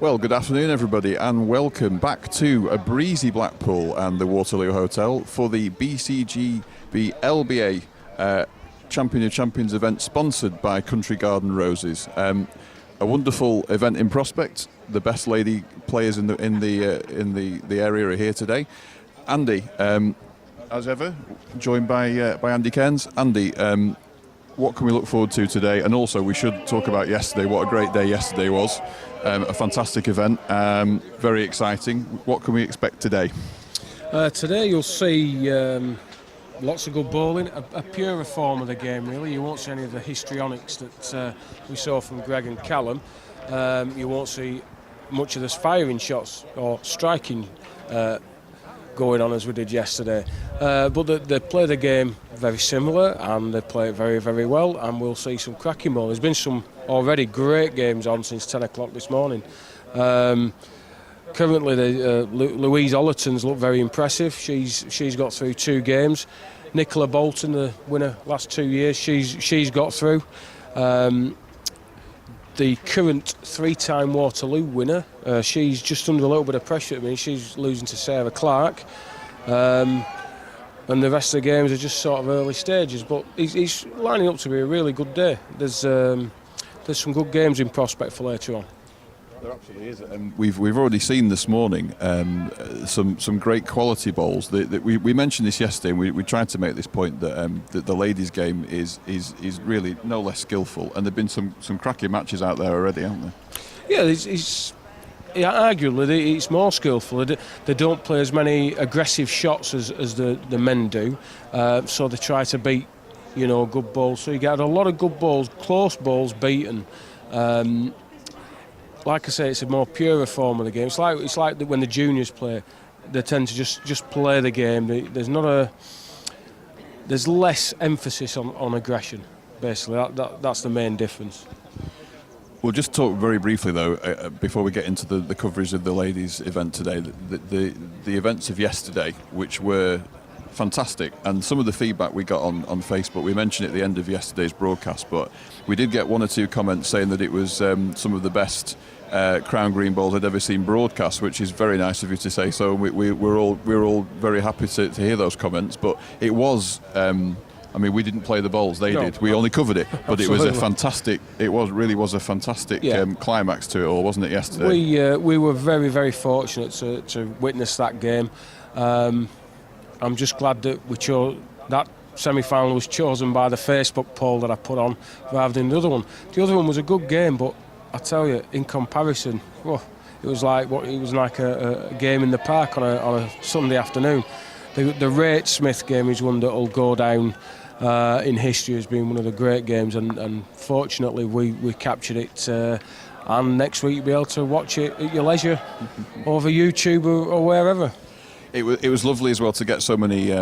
Well, good afternoon, everybody, and welcome back to a breezy Blackpool and the Waterloo Hotel for the BCGB LBA Champion of Champions event, sponsored by Country Garden Roses. A wonderful event in prospect. The best lady players in the area are here today. Andy, as ever, joined by Andy Cairns. Andy, what can we look forward to today? And also, we should talk about yesterday. What a great day yesterday was. A fantastic event, very exciting. What can we expect today? Today you'll see lots of good bowling, a purer form of the game really. You won't see any of the histrionics that we saw from Greg and Callum. You won't see much of this firing shots or striking going on as we did yesterday. But they play the game very similar and they play it very, very well, and we'll see some cracking bowling. There's been some already great games on since 10 o'clock this morning. Currently, Louise Ollerton's looked very impressive. She's got through 2 games. Nicola Bolton, the winner last 2 years, she's got through. The current 3-time Waterloo winner, she's just under a little bit of pressure at me. She's losing to Sarah Clark. And the rest of the games are just sort of early stages, but it's lining up to be a really good day. There's some good games in prospect for later on. There absolutely is. We've already seen this morning some great quality bowls. We mentioned this yesterday, and we tried to make this point that the ladies' game is really no less skillful, and there've been some cracking matches out there already, haven't there? Yeah, arguably it's more skillful. They don't play as many aggressive shots as the men do, so they try to beat good bowls. So you get a lot of good bowls, close bowls beaten. Like I say, it's a more purer form of the game. It's like when the juniors play, they tend to just play the game. There's less emphasis on aggression. Basically, that's the main difference. We'll just talk very briefly though before we get into the coverage of the ladies' event today. The events of yesterday, which were fantastic, and some of the feedback we got on Facebook, we mentioned at the end of yesterday's broadcast, but we did get 1 or 2 comments saying that it was some of the best Crown Green bowls I'd ever seen broadcast, which is very nice of you to say. So we're all very happy to hear those comments. But it was, we didn't play the bowls; they did. We only covered it, but absolutely. It was a fantastic. It really was a fantastic climax to it all, wasn't it? Yesterday, we were very, very fortunate to witness that game. I'm just glad that we chose that semi-final was chosen by the Facebook poll that I put on rather than the other one. The other one was a good game, but I tell you, in comparison, it was like a game in the park on a Sunday afternoon. The Rate Smith game is one that will go down in history as being one of the great games, and fortunately we captured it. And next week you'll be able to watch it at your leisure over YouTube or wherever. It was lovely as well to get so many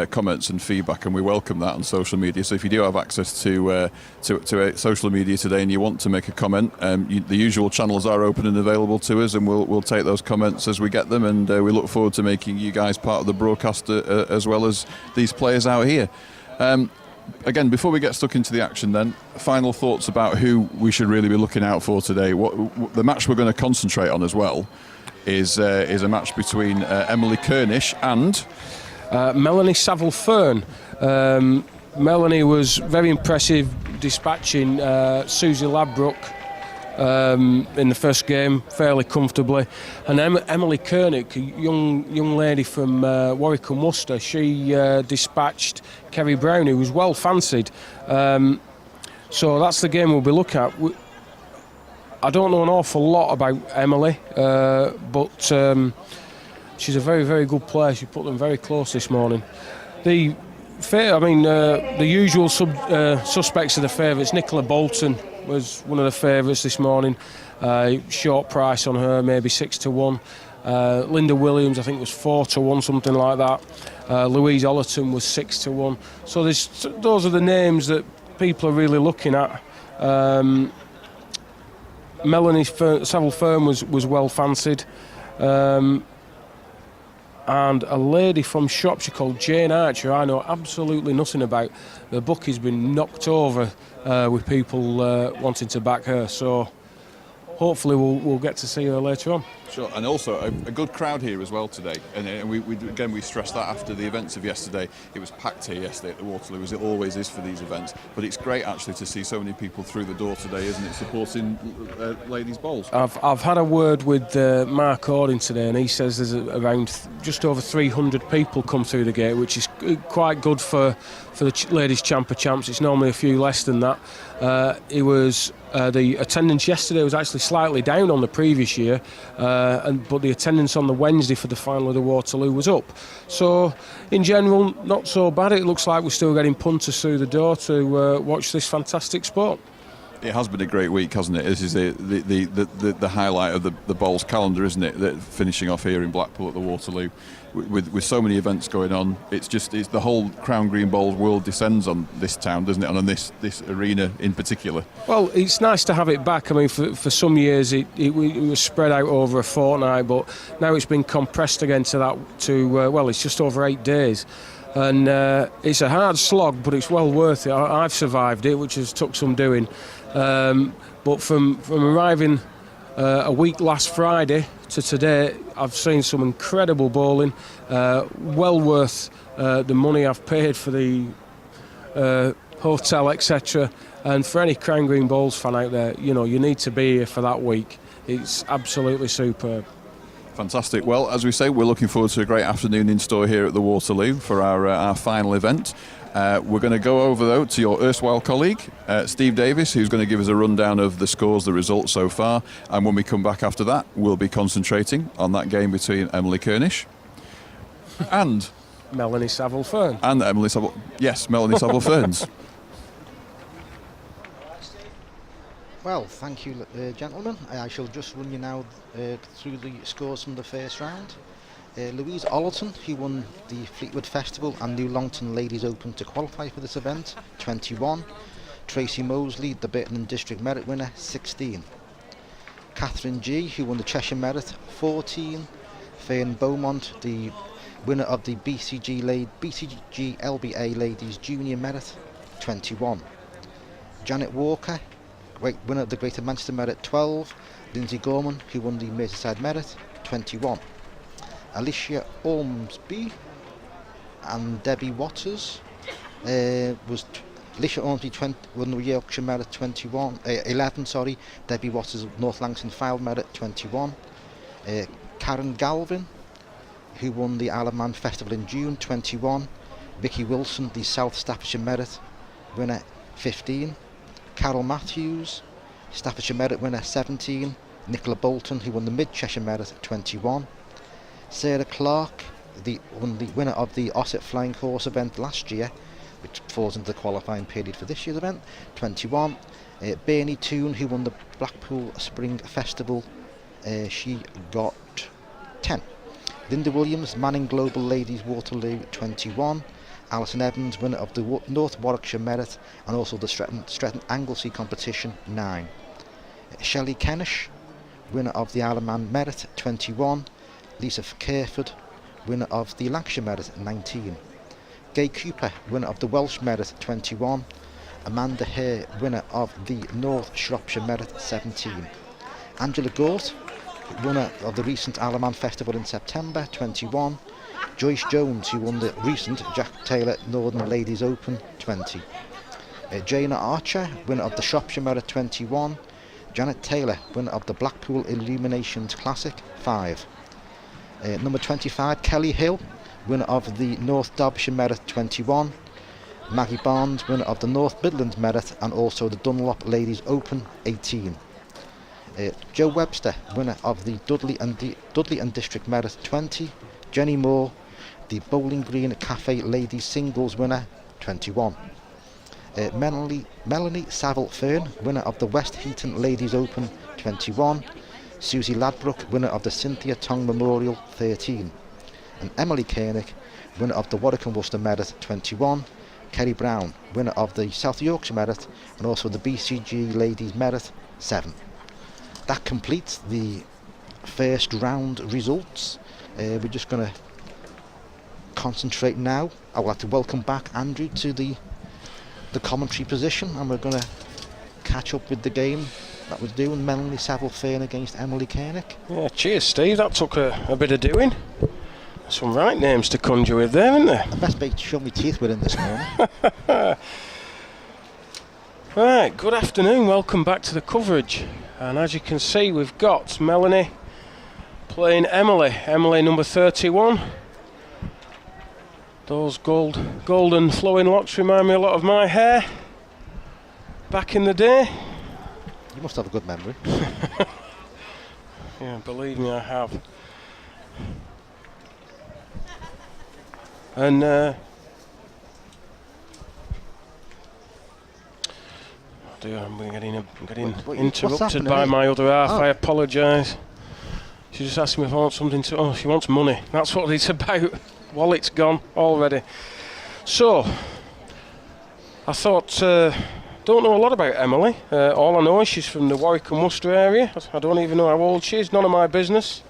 comments and feedback, and we welcome that on social media. So if you do have access to social media today and you want to make a comment, the usual channels are open and available to us, and we'll take those comments as we get them, and we look forward to making you guys part of the broadcast as well as these players out here. Again, before we get stuck into the action then, final thoughts about who we should really be looking out for today. The match we're going to concentrate on as well is a match between Emily Kernish and Melanie Saville-Fern. Melanie was very impressive, dispatching Susie Ladbrook in the first game fairly comfortably, and Emily Kernick, a young lady from Warwick and Worcester, she dispatched Kerry Brown, who was well fancied. So that's the game we'll be looking at. I don't know an awful lot about Emily, but she's a very, very good player. She put them very close this morning. The usual suspects of the favourites. Nicola Bolton was one of the favourites this morning. Short price on her, maybe 6-1. Linda Williams, I think, was 4-1, something like that. Louise Ollerton was 6-1. So those are the names that people are really looking at. Melanie Saville-Fern was well fancied, and a lady from Shropshire called Jane Archer I know absolutely nothing about. The bookie's been knocked over with people wanting to back her, so hopefully we'll get to see her later on. Sure, and also a good crowd here as well today. And we stressed that after the events of yesterday. It was packed here yesterday at the Waterloo, as it always is for these events. But it's great actually to see so many people through the door today, isn't it, supporting ladies' bowls. I've had a word with Mark Ording today, and he says there's around just over 300 people come through the gate, which is quite good for the ladies' champ of champs. It's normally a few less than that. The attendance yesterday was actually slightly down on the previous year, but the attendance on the Wednesday for the final of the Waterloo was up. So, in general, not so bad. It looks like we're still getting punters through the door to watch this fantastic sport. It has been a great week, hasn't it? This is the highlight of the bowls calendar, isn't it? That finishing off here in Blackpool at the Waterloo, with so many events going on. It's the whole Crown Green Bowls world descends on this town, doesn't it? And on this arena in particular. Well, it's nice to have it back. I mean, for some years it was spread out over a fortnight, but now it's been compressed again to it's just over 8 days. And it's a hard slog, but it's well worth it. I've survived it, which has took some doing. But from arriving a week last Friday to today, I've seen some incredible bowling. Well worth the money I've paid for the hotel, etc. And for any Crown Green Bowls fan out there, you need to be here for that week. It's absolutely superb. Fantastic. Well, as we say, we're looking forward to a great afternoon in store here at the Waterloo for our final event. We're going to go over, though, to your erstwhile colleague, Steve Davis, who's going to give us a rundown of the scores, the results so far. And when we come back after that, we'll be concentrating on that game between Emily Kernish and Melanie Saville-Fearn. And Emily Saville. Yes, Melanie Saville-Fearns. Well, thank you, gentlemen. I shall just run you now through the scores from the first round. Louise Ollerton, who won the Fleetwood Festival and New Longton Ladies Open to qualify for this event, 21. Tracy Mosley, the Birkenhead District Merit winner, 16. Catherine G, who won the Cheshire Merit, 14. Fern Beaumont, the winner of the BCG LBA Ladies Junior Merit, 21. Janet Walker, winner of the Greater Manchester Merit, 12. Lindsay Gorman, who won the Merseyside Merit, 21. Alicia Ormsby and Debbie Waters Alicia Ormsby won the Yorkshire Merit 11. Debbie Waters North Lancashire Fylde Merit 21. Karen Galvin, who won the Isle of Man Festival in June, 21. Vicky Wilson, the South Staffordshire Merit winner, 15. Carol Matthews, Staffordshire Merit winner, 17. Nicola Bolton, who won the Mid Cheshire Merit, 21. Sarah Clark, the winner of the Ossett Flying Horse event last year, which falls into the qualifying period for this year's event, 21. Bernie Toon, who won the Blackpool Spring Festival, she got 10. Linda Williams, Manning Global Ladies Waterloo, 21. Alison Evans, winner of the North Warwickshire Merit and also the Stretton Anglesey competition, 9. Shelley Kennish, winner of the Isle of Man Merit, 21. Lisa Careford, winner of the Lancashire Merit, 19. Gay Cooper, winner of the Welsh Merit, 21. Amanda Hare, winner of the North Shropshire Merit, 17. Angela Gort, winner of the recent Isle of Man Festival in September, 21. Joyce Jones, who won the recent Jack Taylor Northern Ladies Open, 20. Jaina Archer, winner of the Shropshire Merit, 21. Janet Taylor, winner of the Blackpool Illuminations Classic, 5. Number 25, Kelly Hill, winner of the North Derbyshire Merit, 21. Maggie Barnes, winner of the North Midlands Merit and also the Dunlop Ladies Open, 18. Joe Webster, winner of the Dudley and District Merit, 20. Jenny Moore, the Bowling Green Cafe Ladies Singles winner, 21. Melanie Saville-Fearn, winner of the West Heaton Ladies Open, 21. Susie Ladbrook, winner of the Cynthia Tong Memorial, 13. And Emily Koenig, winner of the Warwick and Worcester Merit, 21. Kerry Brown, winner of the South Yorkshire Merit and also the BCG Ladies Merit, 7. That completes the first round results. We're just going to concentrate now. I would like to welcome back Andrew to the commentary position, and we're going to catch up with the game that was doing. Melanie Saville-Fearn against Emily Koenig. Yeah, cheers, Steve. That took a bit of doing. Some right names to conjure with there, isn't there? The best bait to show my teeth with in this morning. Right, good afternoon. Welcome back to the coverage. And as you can see, we've got Melanie playing Emily. Emily number 31. Those golden flowing locks remind me a lot of my hair back in the day. You must have a good memory. Yeah, believe me, I have. And I'm getting interrupted by my other half. I apologise. She just asked me if I want something to. Oh, she wants money. That's what it's about. Wallet's gone already. So, I thought. Don't know a lot about Emily. All I know is she's from the Warwick and Worcester area. I don't even know how old she is. None of my business.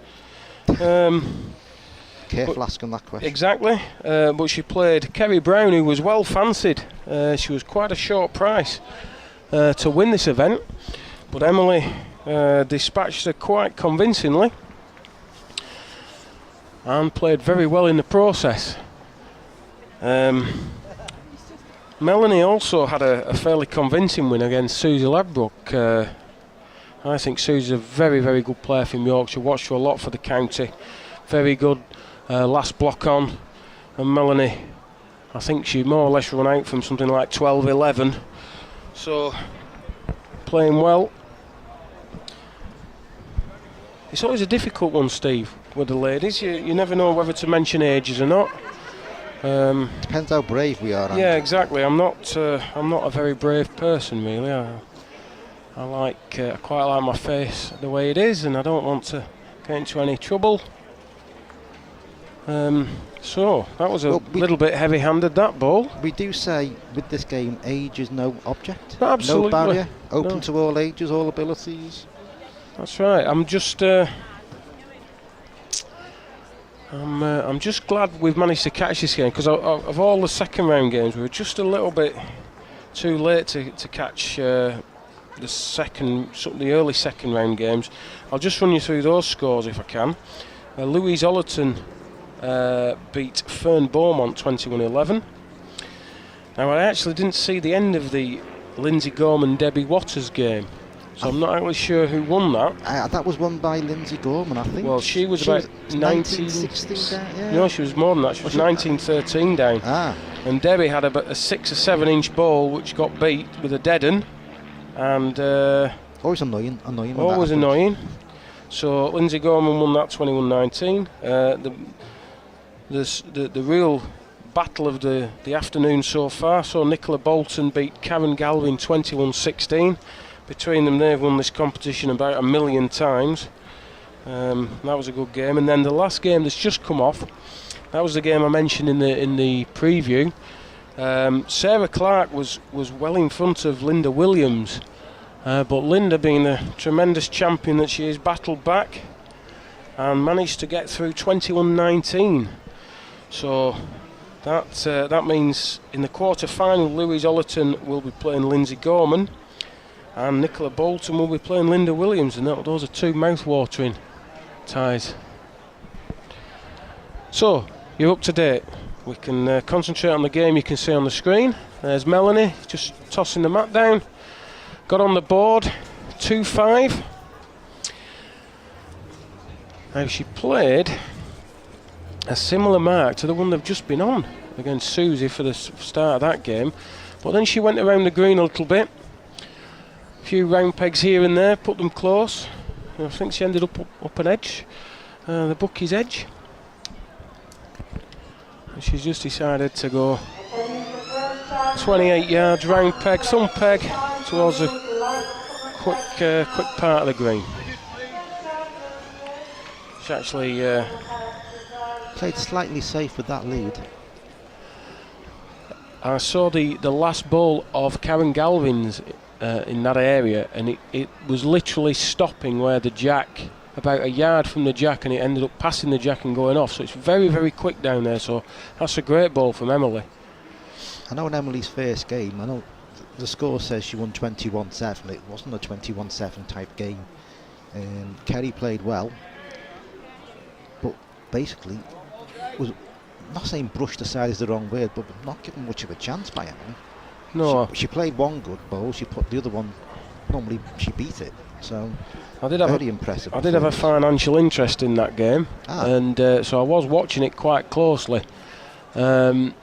Careful asking that question. Exactly. But she played Kerry Brown, who was well fancied. She was quite a short price to win this event. But Emily dispatched her quite convincingly and played very well in the process. Melanie also had a fairly convincing win against Susie Ladbroke. I think Susie's a very, very good player from Yorkshire. Watched her a lot for the county. Very good last block on. And Melanie, I think she more or less run out from something like 12-11. So, playing well. It's always a difficult one, Steve, with the ladies. You never know whether to mention ages or not. Depends how brave we are. Yeah, exactly. I'm not a very brave person, really. I quite like my face the way it is, and I don't want to get into any trouble. So that was a little bit heavy-handed, that ball. We do say with this game, age is no object. Absolutely. No barrier. Open to all ages, all abilities. That's right. I'm just glad we've managed to catch this game, because of all the second round games, we were just a little bit too late to catch the early second round games. I'll just run you through those scores if I can. Louise Ollerton beat Fern Beaumont 21-11. Now, I actually didn't see the end of the Lindsay Gorman Debbie Waters game, so I'm not actually sure who won that. That was won by Lindsay Gorman, I think. Well, she was about 19-16 down, yeah. No, she was more than that. She was 19-13 down. And Debbie had about a 6 or 7 inch ball which got beat with a dead un. And always annoying. Always annoying. So Lindsay Gorman won that 21-19. The real battle of the afternoon so far. So Nicola Bolton beat Karen Galvin 21-16. Between them, they've won this competition about 1 million times. That was a good game. And then the last game that's just come off, that was the game I mentioned in the preview. Sarah Clark was well in front of Linda Williams, but Linda, being the tremendous champion that she is, battled back and managed to get through 21-19. So that means in the quarter final, Louise Ollerton will be playing Lindsay Gorman, and Nicola Bolton will be playing Linda Williams, and those are two mouth-watering ties. So, you're up to date. We can concentrate on the game you can see on the screen. There's Melanie, just tossing the mat down. Got on the board, 2-5. Now, she played a similar mark to the one they've just been on against Susie for the start of that game. But then she went around the green a little bit. A few round pegs here and there, put them close. I think she ended up an edge, the bookies' edge. And she's just decided to go 28 yards round peg, thumb peg towards a quick part of the green. She actually played slightly safe with that lead. I saw the last ball of Karen Galvin's in that area, and it was literally stopping where the jack, about a yard from the jack, and it ended up passing the jack and going off. So it's very, very quick down there. So that's a great ball from Emily. I know in Emily's first game, I know the score says she won 21-7. It wasn't a 21-7 type game. Kerry played well, but basically was, not saying brushed aside is the wrong word, but not given much of a chance by Emily. No, She played one good bowl. She put the other one. Normally she beat it. So I did have very impressive. I did have a financial interest in that game, Ah. and so I was watching it quite closely. And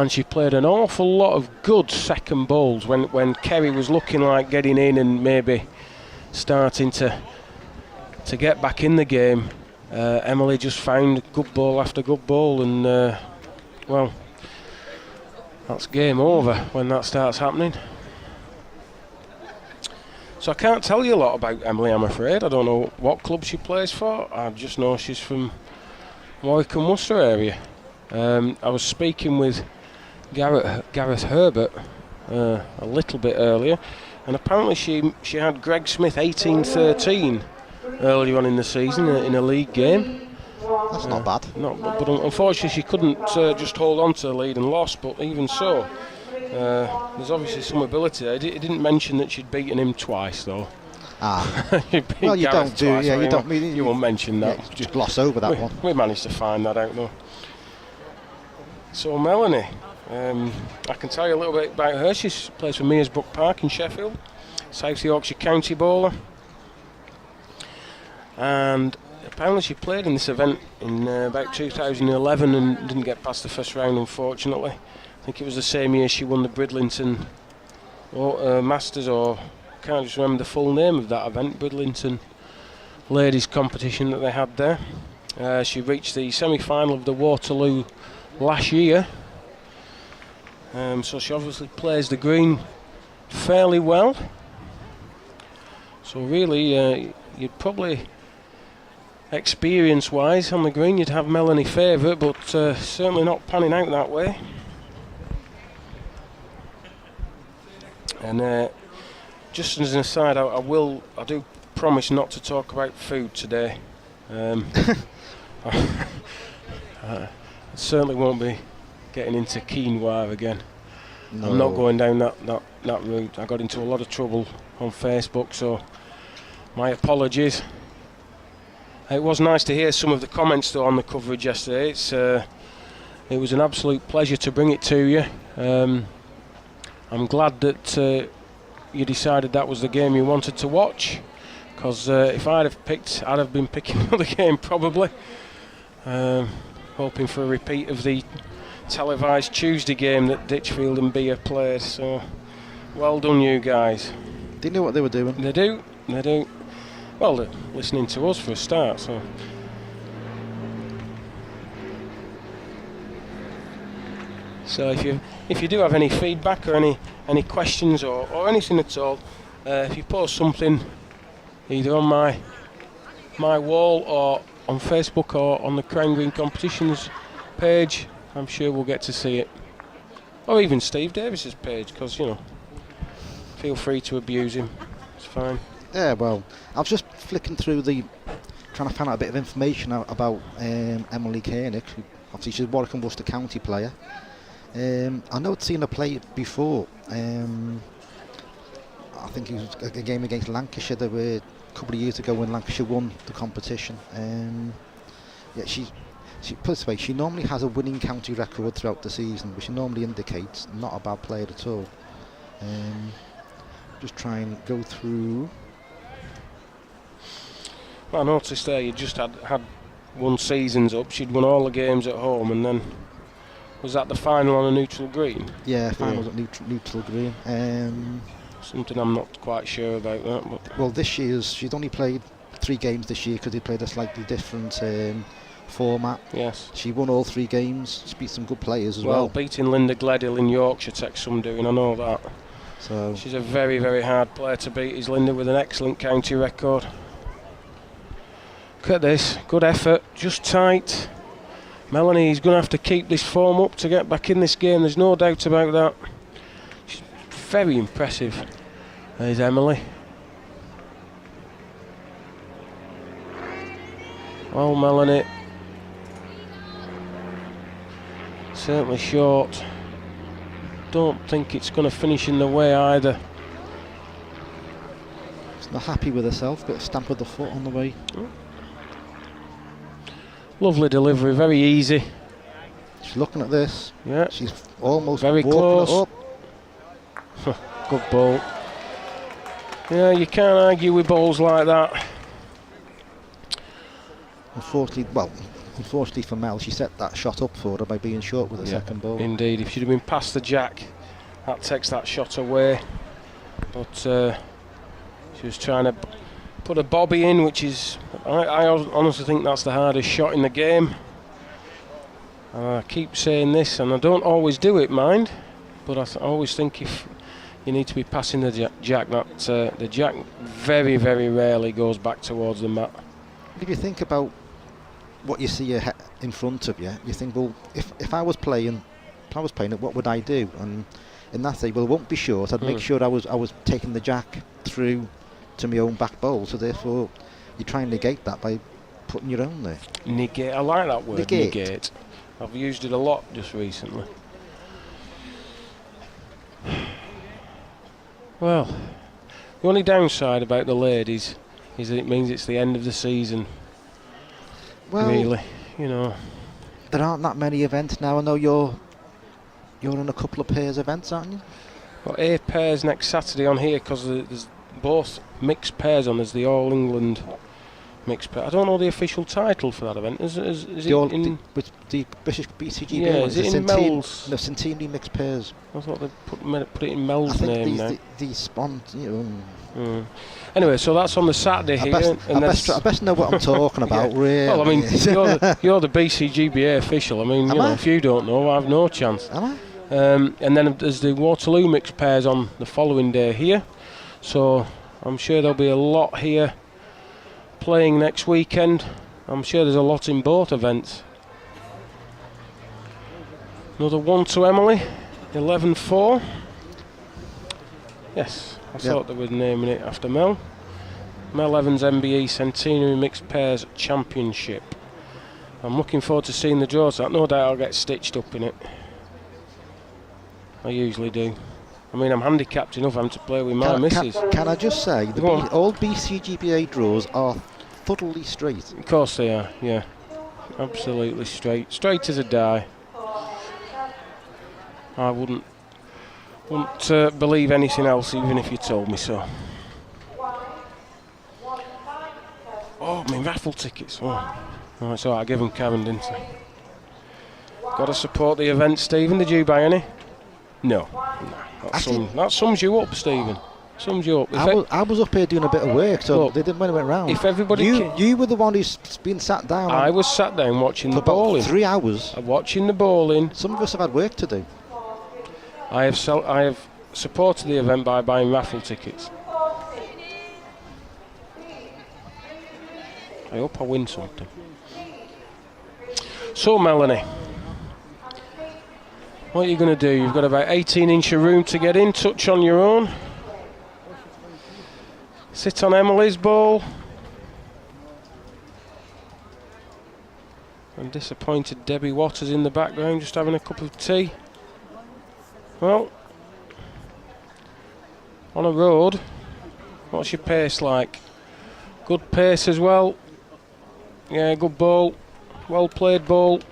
she played an awful lot of good second bowls when Kerry was looking like getting in and maybe starting to get back in the game. Emily just found good bowl after good bowl, and well, that's game over when that starts happening. So I can't tell you a lot about Emily, I'm afraid. I don't know what club she plays for. I just know she's from Warwick and Worcester area. I was speaking with Gareth Herbert a little bit earlier, and apparently she had Greg Smith 18-13 earlier on in the season in a league game. That's not bad. But unfortunately she couldn't just hold on to the lead and lost, but even so, there's obviously some ability there. He didn't mention that she'd beaten him twice though. Well, you don't do. Yeah, you don't. You won't mention that. Yeah, just gloss over that one. We managed to find that out though. So Melanie, I can tell you a little bit about her. She plays for Mearsbrook Park in Sheffield, South Yorkshire County bowler, and apparently she played in this event in about 2011 and didn't get past the first round, unfortunately. I think it was the same year she won the Bridlington Masters, or I can't just remember the full name of that event, Bridlington ladies competition that they had there. She reached the semi-final of the Waterloo last year, so she obviously plays the green fairly well. So really, you'd probably, experience-wise on the green, you'd have Melanie favourite, but certainly not panning out that way. And just as an aside, I do promise not to talk about food today. I certainly won't be getting into quinoa again. No. I'm not going down that route. I got into a lot of trouble on Facebook, so my apologies. It was nice to hear some of the comments though on the coverage yesterday. It was an absolute pleasure to bring it to you. I'm glad that you decided that was the game you wanted to watch, because if I'd have been picking another game probably. Hoping for a repeat of the televised Tuesday game that Ditchfield and Beer played. So well done you guys. They knew what they were doing. They do. Well, they're listening to us for a start, so. So if you do have any feedback or any questions or anything at all, if you post something either on my wall or on Facebook or on the Crown Green Competitions page, I'm sure we'll get to see it. Or even Steve Davis's page, because, you know, feel free to abuse him. It's fine. Yeah, well, I was just flicking through trying to find out a bit of information about Emily Koenig, who obviously she's a Warwick and Worcester County player. I know I'd seen her play before. I think it was a game against Lancashire that were a couple of years ago when Lancashire won the competition. Yeah, she put it this way, she normally has a winning county record throughout the season, which normally indicates not a bad player at all. Just try and go through. Well, I noticed there you just had won seasons up. She'd won all the games at home, and then was that the final on a neutral green? Yeah, finals at neutral green. Something I'm not quite sure about that. But well, she's only played 3 games this year because they played a slightly different format. yes. She won all 3 games. She beat some good players as Well, well. beating Linda Gledhill in Yorkshire takes some doing, I know that. So She's a very, very hard player to beat, is Linda, with an excellent county record. Look at this, good effort, just tight. Melanie's going to have to keep this form up to get back in this game, there's no doubt about that. She's very impressive, there's Emily. Well, Melanie, certainly short don't think it's going to finish in the way either. She's not happy with herself, bit of stamp of the foot on the way. Lovely delivery, very easy. She's looking at this. Yeah, She's almost very walking close. it up. Good ball. Yeah, you can't argue with balls like that. Unfortunately for Mel, she set that shot up for her by being short with the second ball. Indeed, if she'd have been past the jack, that takes that shot away. But she was trying to put a bobby in, which is, I honestly think that's the hardest shot in the game. I keep saying this, and I don't always do it, mind, but I always think if you need to be passing the jack, that the jack very, very rarely goes back towards the mat. If you think about what you see in front of you, you think, well, if I was playing it, what would I do? And in that say, well, it won't be short. I'd make sure I was taking the jack through to my own back bowl. So therefore, you try and negate that by putting your own there. Negate. I like that word. Negate. I've used it a lot just recently. Well, the only downside about the ladies is that it means it's the end of the season. Well, really, you know. There aren't that many events now. I know you're in a couple of pairs events, aren't you? Well, 8 pairs next Saturday on here because there's both mixed pairs on. There's the All England mixed pair. I don't know the official title for that event. Is it in the British BCGB? Yeah, is it in Mel's? No, Centenary mixed pairs. I thought they put it in Mel's name now. Anyway, so that's on the Saturday here. I best know what I'm talking about, really. Well, I mean, you're the BCGBA official. I mean, if you don't know, I have no chance. Am I? And then there's the Waterloo mixed pairs on the following day here. So I'm sure there'll be a lot here playing next weekend. I'm sure there's a lot in both events. Another one to Emily, 11-4. Yes, I thought they were naming it after Mel. Mel Evans MBE Centenary Mixed Pairs Championship. I'm looking forward to seeing the draws. No doubt I'll get stitched up in it. I usually do. I mean, I'm handicapped enough having to play with my missus. Can I just say, all BCGBA draws are thoroughly straight. Of course they are, yeah. Absolutely straight. Straight as a die. I wouldn't believe anything else even if you told me so. Oh, my raffle tickets. Oh, it's alright, I gave them Karen, didn't I? Got to support the event, Stephen. Did you buy any? No. That sums you up, Stephen. Sums you up. I was up here doing a bit of work, so look, they didn't when it went round. If everybody you were the one who's been sat down. I was sat down watching the bowling. 3 hours. Watching the bowling. Some of us have had work to do. I have supported the event by buying raffle tickets. I hope I win something. So, Melanie, what are you going to do? You've got about 18-inch of room to get in, touch on your own. Sit on Emily's ball. And disappointed Debbie Waters in the background, just having a cup of tea. Well, on a road, what's your pace like? Good pace as well. Yeah, good ball. Well played ball.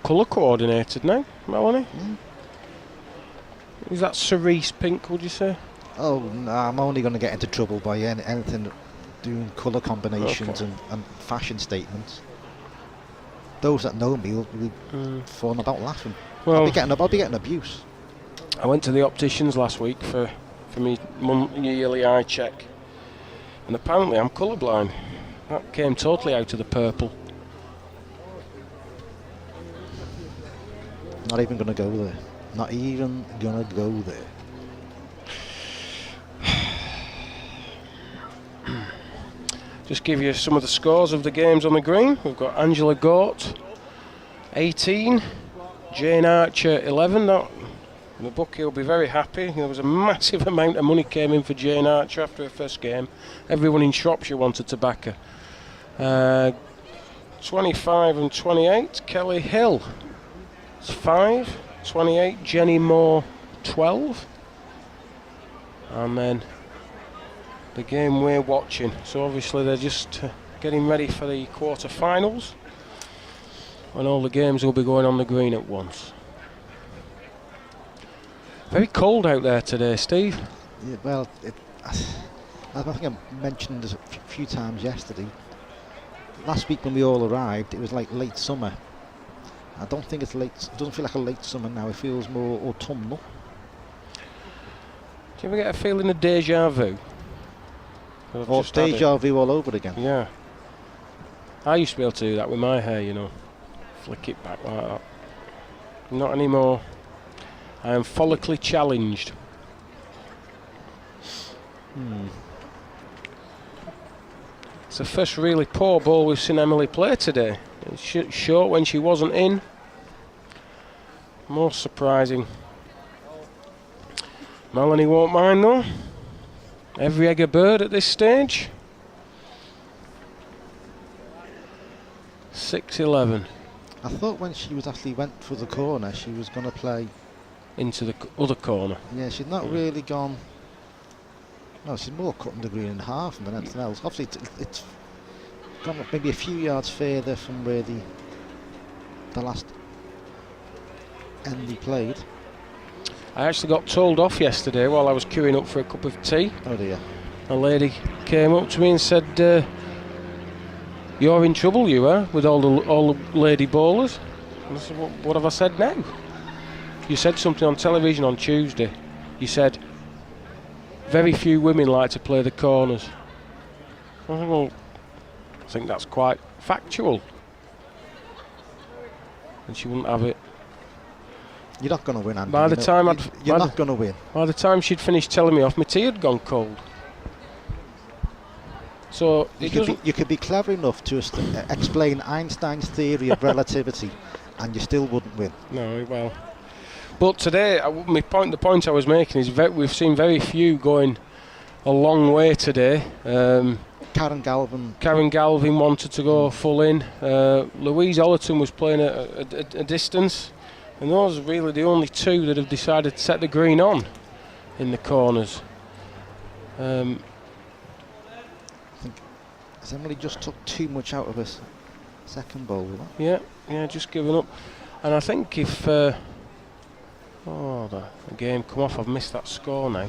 Colour coordinated now, Melanie. Is that cerise pink, would you say? Oh, no, I'm only going to get into trouble by anything doing colour combinations and fashion statements. Those that know me will be falling about laughing. Well, I'll be getting abuse. I went to the opticians last week for my yearly eye check, and apparently I'm colourblind. That came totally out of the purple. Not even going to go there. Not even going to go there. Just give you some of the scores of the games on the green. We've got Angela Gort, 18. Jane Archer, 11. The bookie will be very happy. There was a massive amount of money came in for Jane Archer after her first game. Everyone in Shropshire wanted to back her. 25 and 28, Kelly Hill. It's 5, 28, Jenny Moore, 12. And then the game we're watching. So obviously they're just getting ready for the quarter-finals. And all the games will be going on the green at once. Very cold out there today, Steve. Yeah, well, I think I mentioned this a few times yesterday. Last week when we all arrived, it was like late summer. I don't think it's late. It doesn't feel like a late summer now. It feels more autumnal. Do you ever get a feeling of deja vu? Or deja vu all over again. Yeah. I used to be able to do that with my hair, you know. Flick it back like that. Not anymore. I am follically challenged. It's the first really poor ball we've seen Emily play today. It's short when she wasn't in. Most surprising. Melanie won't mind though. Every egg a bird at this stage. 6-11. I thought when she was actually went for the corner, she was going to play into the other corner. Yeah, she's not really gone. No, she's more cutting the green in half than anything else. Obviously, it's gone up maybe a few yards further from where the last end he played. I actually got told off yesterday while I was queuing up for a cup of tea. Oh dear. A lady came up to me and said, "You're in trouble, you are, with all the lady bowlers." And I said, "What have I said now?" You said something on television on Tuesday. You said, "Very few women like to play the corners." I said, "Well, I think that's quite factual." And she wouldn't have it. You're not going to win, Andy. By the time you're not going to win. By the time she'd finished telling me off, my tea had gone cold. So you could be clever enough to explain Einstein's theory of relativity, and you still wouldn't win. No, well. But today, the point I was making is we've seen very few going a long way today. Karen Galvin wanted to go full in. Louise Ollerton was playing at a distance. And those are really the only two that have decided to set the green on in the corners. I think Emily just took too much out of his second bowl. Yeah, just giving up. And I think if the game come off, I've missed that score now.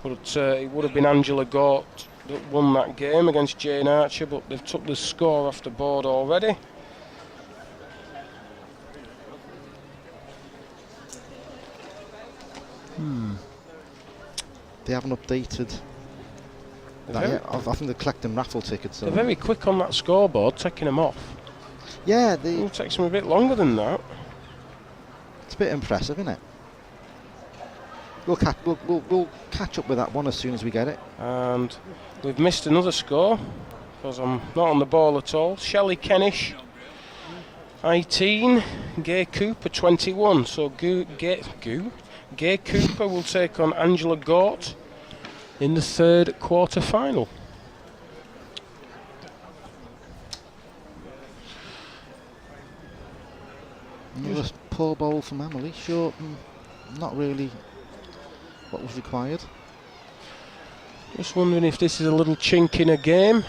But it would have been Angela Gort that won that game against Jane Archer, but they've took the score off the board already. They haven't updated that yet. I think they're collecting raffle tickets. They're very quick on that scoreboard, taking them off. Yeah, it takes them a bit longer than that. It's a bit impressive, isn't it? We'll catch up with that one as soon as we get it. And we've missed another score because I'm not on the ball at all. Shelley Kennish, 18, Gay Cooper, 21. So Gay Cooper will take on Angela Gort in the third quarter-final. Another poor bowl from Emily. Short and not really what was required. Just wondering if this is a little chink in a game.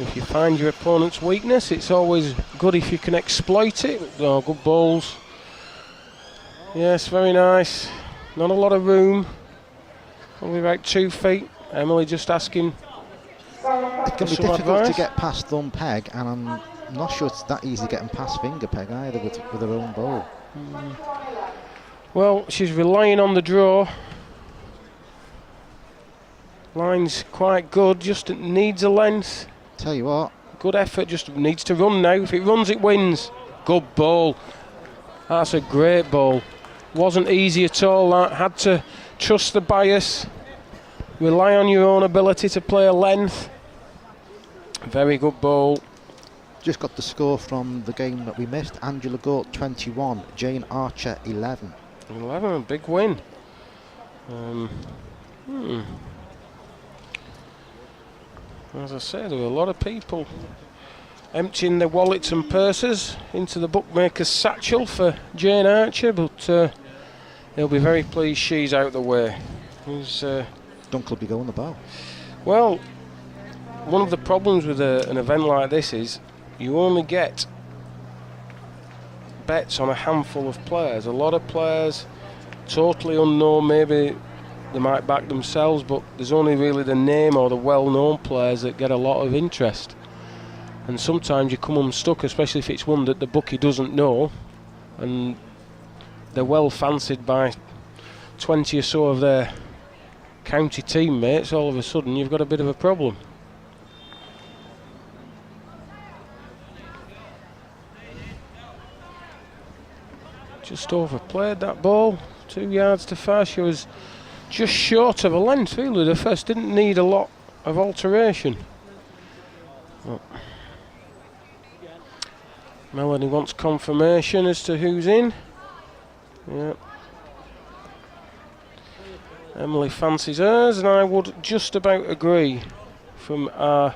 If you find your opponent's weakness, it's always good if you can exploit it. Oh, good balls. Yes, very nice. Not a lot of room. Only about 2 feet. Emily just asking. It can be some difficult advice. to get past thumb peg, and I'm not sure it's that easy getting past finger peg either with her own bowl. Well, she's relying on the draw. Line's quite good, just needs a length. Tell you what. Good effort, just needs to run now. If it runs, it wins. Good ball. That's a great ball. Wasn't easy at all, that. Had to trust the bias. Rely on your own ability to play a length. Very good ball. Just got the score from the game that we missed. Angela Gort 21, Jane Archer 11. 11, a big win. As I say, there were a lot of people emptying their wallets and purses into the bookmaker's satchel for Jane Archer, but he'll be very pleased she's out of the way. Dunkel be going the bow. Well, one of the problems with an event like this is you only get bets on a handful of players. A lot of players, totally unknown, maybe they might back themselves, but there's only really the name or the well-known players that get a lot of interest. And sometimes you come unstuck, especially if it's one that the bookie doesn't know, and they're well fancied by 20 or so of their county teammates. All of a sudden you've got a bit of a problem. Just overplayed that ball, 2 yards to far. She was just short of a length really. The first didn't need a lot of alteration. Well, Melanie wants confirmation as to who's in. Yeah. Emily fancies hers, and I would just about agree from our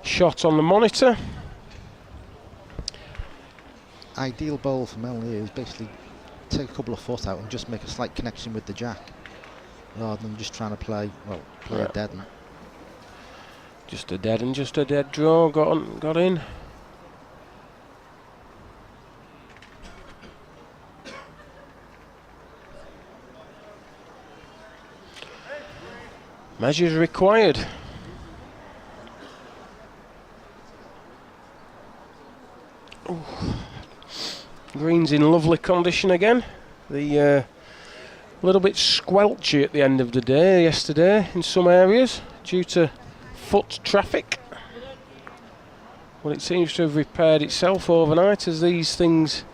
shot on the monitor. Ideal bowl for Melanie is basically take a couple of foot out and just make a slight connection with the jack, rather than just trying to play a dead one. Just a dead and just a dead draw. Got in. Measures required. Ooh. Green's in lovely condition again. The little bit squelchy at the end of the day yesterday in some areas due to foot traffic. Well, it seems to have repaired itself overnight, as these things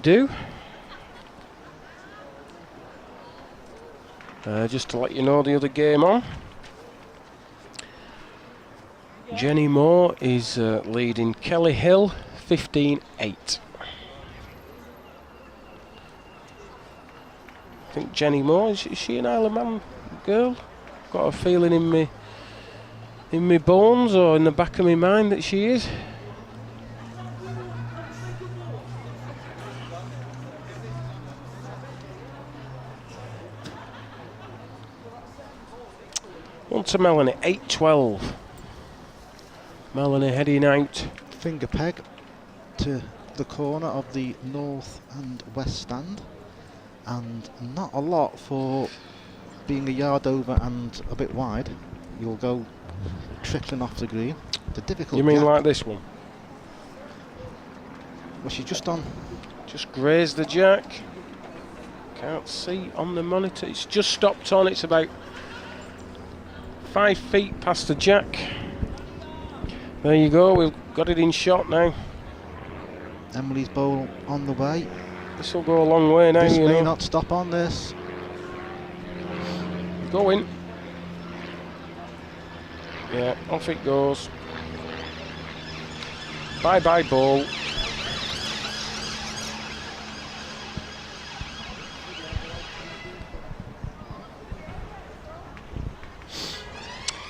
do. Just to let you know the other game on. Jenny Moore is leading Kelly Hill 15-8. I think Jenny Moore, is she an Isle of Man girl? Got a feeling in my bones or in the back of my mind that she is. On to Melanie, 8-12. Melanie heading out. Finger peg to the corner of the north and west stand, and not a lot for being a yard over and a bit wide. You'll go trickling off the green. The difficult. You mean jack. like this one? Was she just on? Just grazed the jack. Can't see on the monitor. It's just stopped on. It's about 5 feet past the jack. There you go. We've got it in shot now. Emily's bowl on the way. This will go a long way now. This you may know. not stop on this. Go in. Yeah, off it goes. Bye bye ball.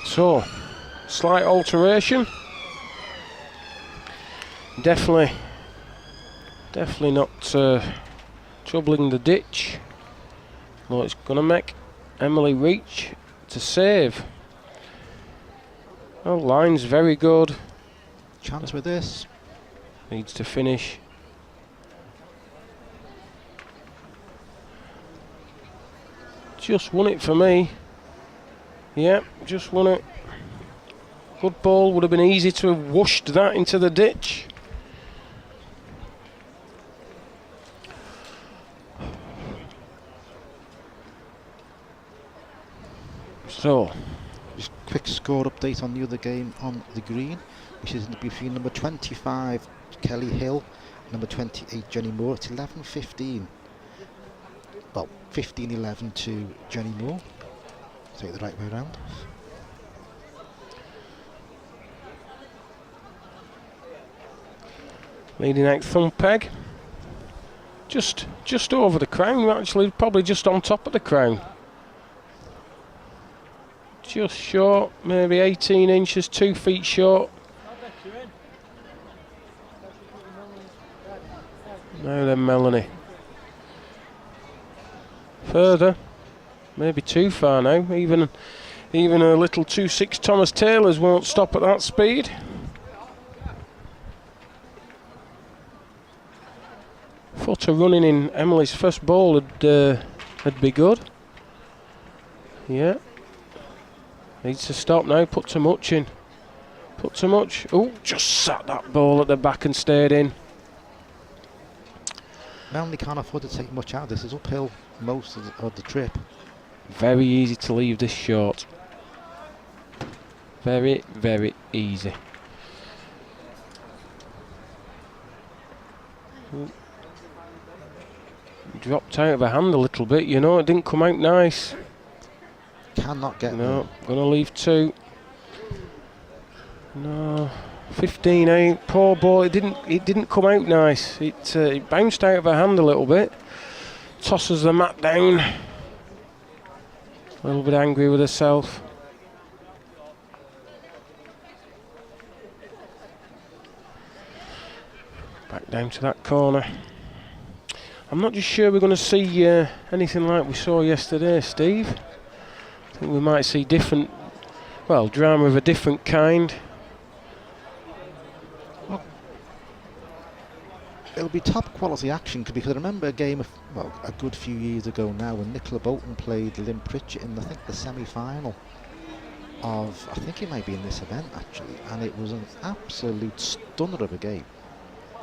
So, slight alteration. Definitely not troubling the ditch. Well, it's going to make Emily reach to save. Well, line's very good. Chance with this. Needs to finish. Just won it for me. Yeah, just won it. Good ball. Would have been easy to have whooshed that into the ditch. So, just quick score update on the other game on the green, which is between number 25 Kelly Hill, number 28 Jenny Moore. It's 11-15. Well, 15-11 to Jenny Moore. Take the right way around. Leading out thumb peg. Just over the crown, actually, probably just on top of the crown. just short, maybe 18 inches, 2 feet short. Now then, Melanie. Further, maybe too far now. Even a little 2.6 Thomas Taylor's won't stop at that speed. Footer running in Emily's first ball would be good. Yeah. Needs to stop now, put too much in. Put too much. Oh, just sat that ball at the back and stayed in. Melanie can't afford to take much out. This is uphill most of the trip. Very easy to leave this short. Very, very easy. Ooh. Dropped out of her hand a little bit, you know, it didn't come out nice. Cannot get No, gonna leave 2. No, 15 out. Poor ball. It didn't come out nice. It bounced out of her hand a little bit. Tosses the mat down. A little bit angry with herself. Back down to that corner. I'm not just sure we're going to see anything like we saw yesterday, Steve. I think we might see drama of a different kind. Well, it'll be top quality action because I remember a game a good few years ago now when Nicola Bolton played Lynn Pritchett in I think the semi-final of, I think it might be in this event actually, and it was an absolute stunner of a game.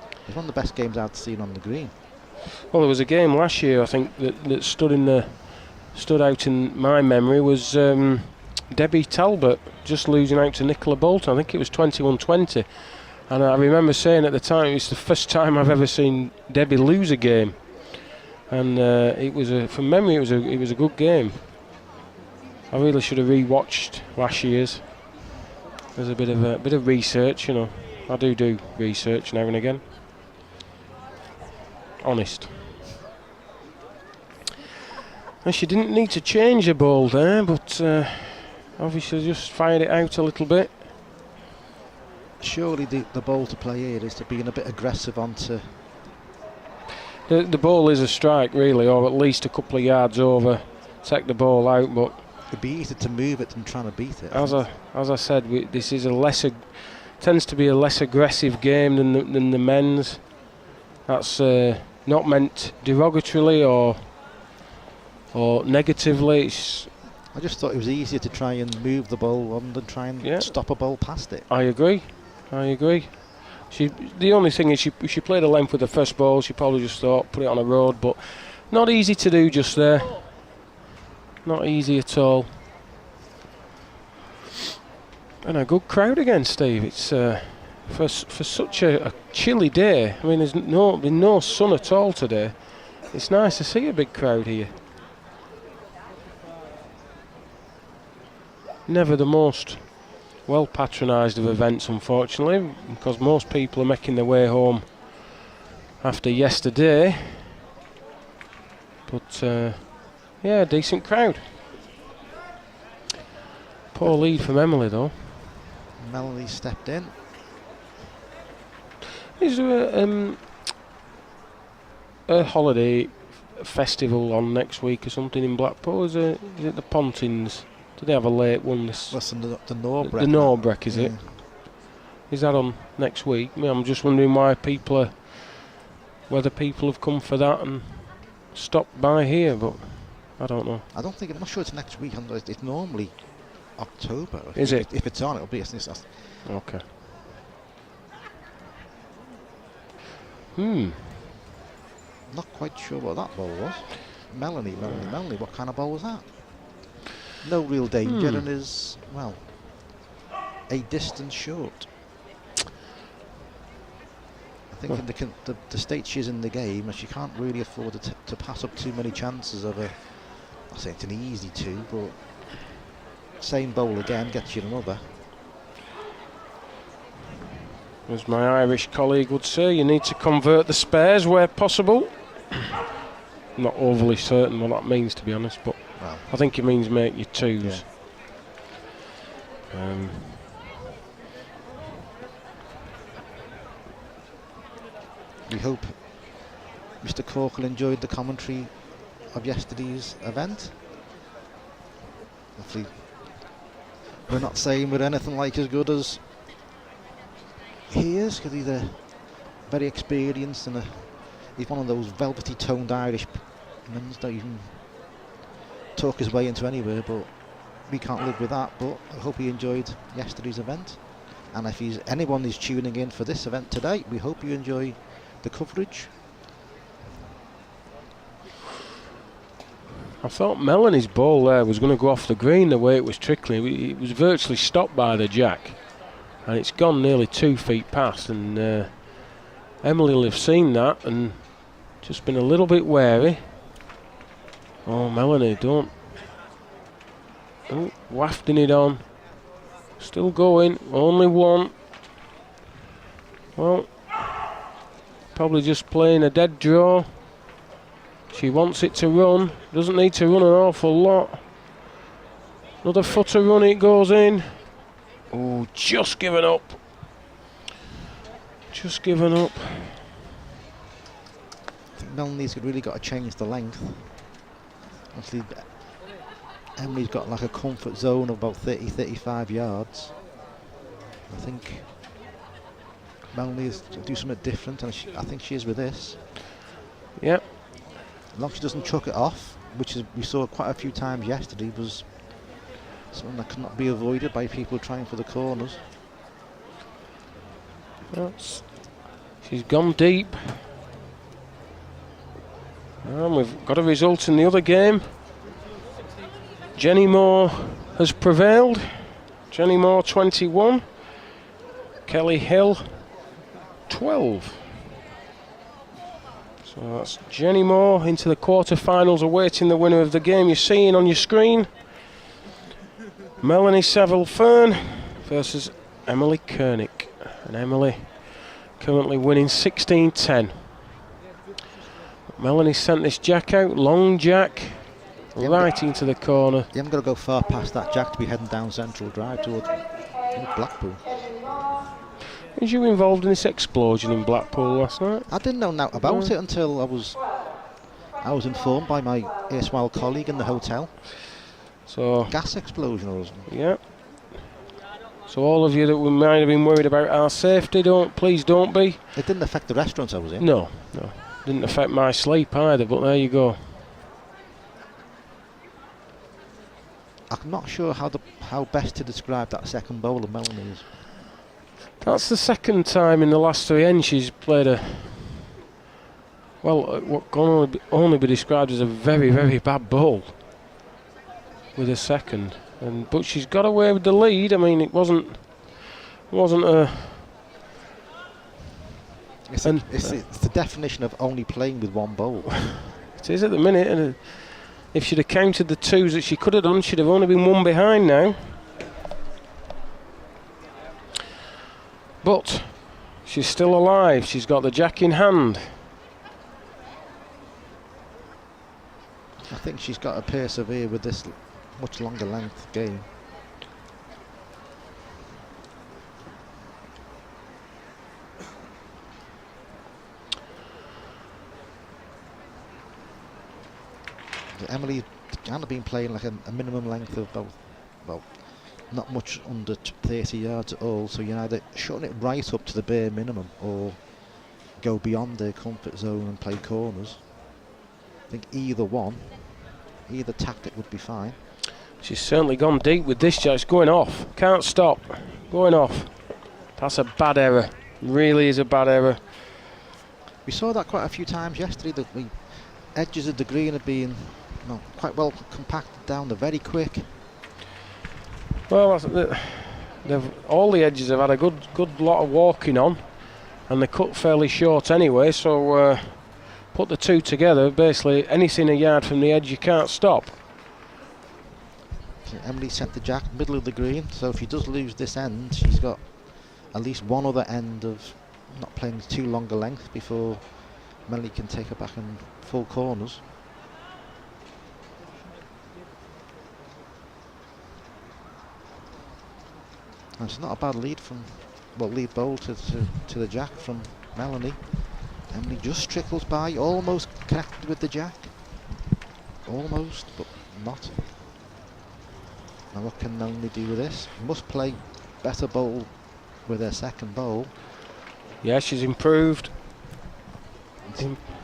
It was one of the best games I'd seen on the green. Well, there was a game last year I think that stood out in my memory was Debbie Talbot just losing out to Nicola Bolton. I think it was 21-20, and I remember saying at the time it's the first time I've ever seen Debbie lose a game, and it was from memory it was a good game. I really should have re-watched last year's. There's a bit of research, you know. I do research now and again. Honest. And she didn't need to change the ball there, but obviously just fired it out a little bit. Surely the ball to play here is to being a bit aggressive onto... The ball is a strike really, or at least a couple of yards over. Take the ball out, but... It'd be easier to move it than trying to beat it. As I said, this is tends to be a less aggressive game than the men's. That's not meant derogatorily or negatively. I just thought it was easier to try and move the ball on than try and stop a ball past it. I agree. The only thing is she played a length with the first ball. She probably just thought put it on a road, but not easy to do just there. Not easy at all. And a good crowd again, Steve. It's for such a chilly day. I mean, there's been no sun at all today. It's nice to see a big crowd here. Never the most well patronised of events, unfortunately, because most people are making their way home after yesterday. But yeah, decent crowd. Poor lead from Emily though. Melanie stepped in. Is there a holiday festival on next week or something in Blackpool? Is it the Pontins? Do they have a late one? That's the Norbrek. The Norbrek, is it? Is that on next week? I mean, I'm just wondering whether people have come for that and stopped by here, but I don't know. I'm not sure it's next week. It's normally October. Is it? If it's on, it'll be. Okay. Not quite sure what that ball was. Melanie, what kind of ball was that? No real danger and is, well, a distance short. I think in the state she's in the game, and she can't really afford to pass up too many chances of I say it's an easy 2, but same bowl again gets you another. As my Irish colleague would say, you need to convert the spares where possible. Not overly certain what that means, to be honest, but I think it means make your 2s. We hope Mr. Corkle enjoyed the commentary of yesterday's event. Hopefully, we're not saying we're anything like as good as he is, because he's a very experienced and he's one of those velvety toned Irish men that you can talk his way into anywhere, but we can't live with that. But I hope he enjoyed yesterday's event, and if anyone is tuning in for this event today, we hope you enjoy the coverage. I thought Melanie's ball there was going to go off the green the way it was trickling. It was virtually stopped by the jack, and it's gone nearly 2 feet past, and Emily will have seen that and just been a little bit wary. Oh, Melanie, don't. Oh, wafting it on. Still going, only one. Well, probably just playing a dead draw. She wants it to run, doesn't need to run an awful lot. Another footer run, it goes in. Oh, just given up. Just given up. I think Melanie's really got to change the length. Obviously, Emily's got like a comfort zone of about 30-35 yards. I think Melanie's to do something different, and I think she is with this. Yep. As long as she doesn't chuck it off, which is we saw quite a few times yesterday, was something that could not be avoided by people trying for the corners. She's gone deep. And we've got a result in the other game. Jenny Moore has prevailed. Jenny Moore 21. Kelly Hill 12. So that's Jenny Moore into the quarter-finals, awaiting the winner of the game you're seeing on your screen. Melanie Saville-Fern versus Emily Koenig. And Emily currently winning 16-10. Melanie sent this jack out, long jack, right into the corner. You haven't got to go far past that jack to be heading down Central Drive towards Blackpool. Was you involved in this explosion in Blackpool last night? I didn't know about it until I was informed by my erstwhile colleague in the hotel. So gas explosion or something. Yeah. So all of you that might have been worried about our safety, please don't be. It didn't affect the restaurant I was in. No. Didn't affect my sleep either, but there you go. I'm not sure how best to describe that second bowl of Melanie's. That's the second time in the last 3 ends she's played what can only be described as a very, very bad bowl with a second. But she's got away with the lead. I mean, it wasn't a... It's the definition of only playing with one bowl. It is at the minute, and if she'd have counted the twos that she could have done, she'd have only been one behind now. But she's still alive. She's got the jack in hand. I think she's got to persevere with this much longer length game. Emily had been playing like a minimum length of about not much under 30 yards at all, so you're either shutting it right up to the bare minimum or go beyond their comfort zone and play corners. I think either tactic would be fine. She's certainly gone deep with this jack. It's going off. Can't stop. Going off. That's a bad error. Really is a bad error. We saw that quite a few times yesterday, that the edges of the green had been quite well compacted down. They're very quick. Well, all the edges have had a good lot of walking on, and they're cut fairly short anyway, so put the two together, basically anything a yard from the edge you can't stop. So Emily sent the jack middle of the green, so if she does lose this end, she's got at least one other end of not playing too long a length before Melanie can take her back in full corners. It's not a bad lead from, well, lead bowl to the jack from Melanie. Emily just trickles by, almost connected with the jack. Almost, but not. Now what can Melanie do with this? Must play better bowl with her second bowl. Yeah, she's improved.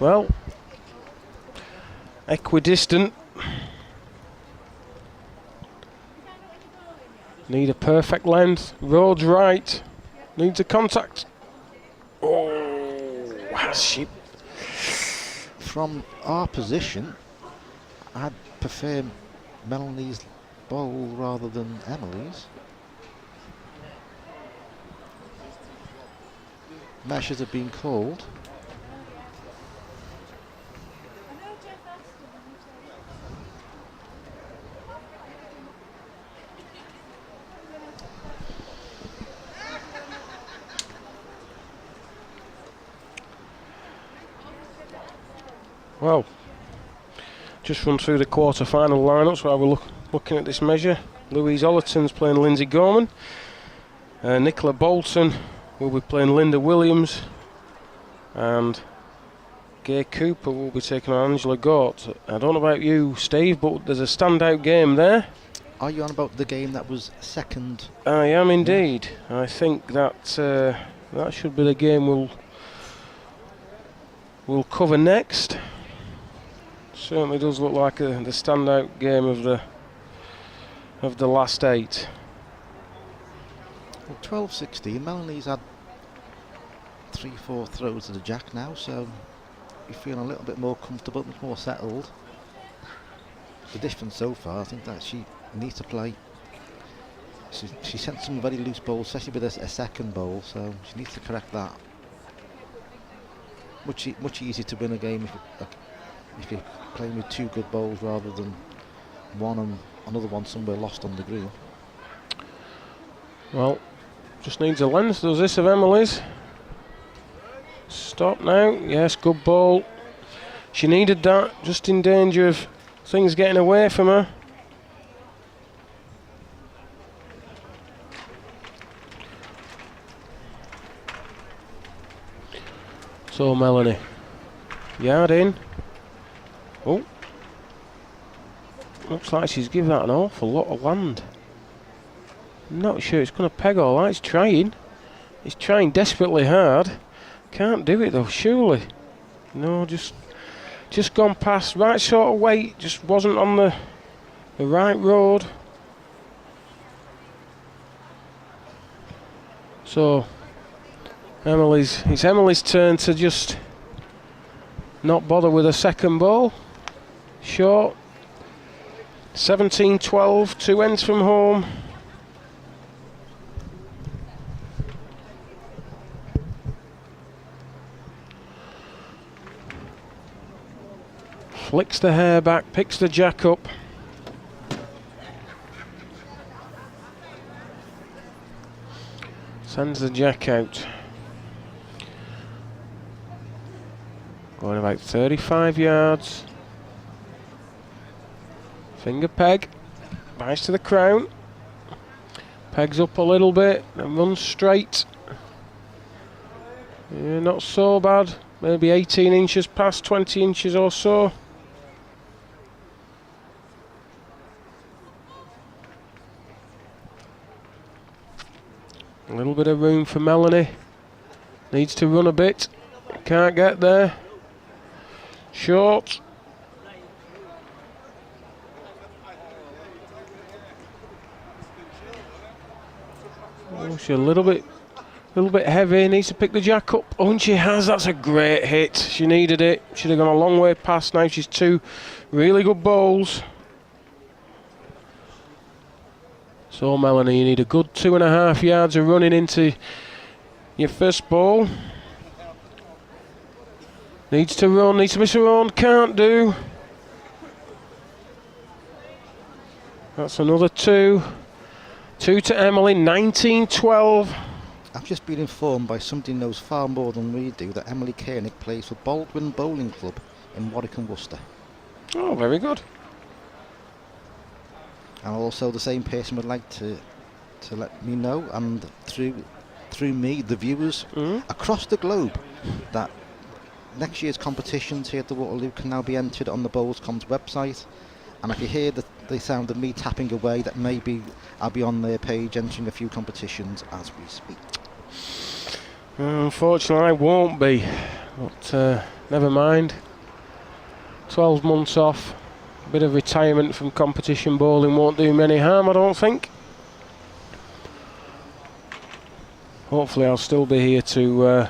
Well, equidistant. Need a perfect length. Road's right. Needs a contact. Oh, has she? From our position, I'd prefer Melanie's bowl rather than Emily's. Measures have been called. Well, just run through the quarter-final lineups while we're looking at this measure. Louise Ollerton's playing Lindsay Gorman. Nicola Bolton will be playing Linda Williams. And Gay Cooper will be taking on Angela Gort. I don't know about you, Steve, but there's a standout game there. Are you on about the game that was second? I am indeed. I think that that should be the game we'll cover next. Certainly does look like the standout game of the last 8. Well, 12-16. Melanie's had 3-4 throws to the jack now, so you're feeling a little bit more comfortable, much more settled. The difference so far, I think that she needs to play. She sent some very loose bowls, especially with a second bowl, so she needs to correct that. Much easier to win a game if you're playing with 2 good bowls rather than one and another one somewhere lost on the green. Well, just needs a length, does this, of Emily's. Stop now. Yes, good ball. She needed that, just in danger of things getting away from her. So Melanie, yard in. Oh, looks like she's given that an awful lot of land. Not sure it's going to peg all that. It's trying desperately hard. Can't do it though, surely. No, just gone past. Right sort of weight, just wasn't on the right road. So it's Emily's turn to just not bother with a second ball. Short. 17-12, 2 ends from home. Flicks the hair back, picks the jack up. Sends the jack out. Going about 35 yards. Finger peg. Bites to the crown. Pegs up a little bit and runs straight. Yeah, not so bad. Maybe 18 inches past, 20 inches or so. A little bit of room for Melanie. Needs to run a bit. Can't get there. Short. Oh, she's a little bit heavy. Needs to pick the jack up. Oh, and she has. That's a great hit. She needed it. Should have gone a long way past. Now she's 2 really good bowls. So Melanie, you need a good 2.5 yards of running into your first ball. Needs to run, needs to miss her own, can't do. That's another 2. 2 to Emily, 19-12. I've just been informed by somebody who knows far more than we do that Emily Koenig plays for Baldwin Bowling Club in Warwick and Worcester. Oh, very good. And also the same person would like to to let me know, and through me, the viewers across the globe, that next year's competitions here at the Waterloo can now be entered on the Bowls.com's website. And if you hear the sound of me tapping away, that maybe I'll be on their page entering a few competitions as we speak. Unfortunately, I won't be. But never mind. 12 months off. A bit of retirement from competition bowling won't do me any harm, I don't think. Hopefully I'll still be here to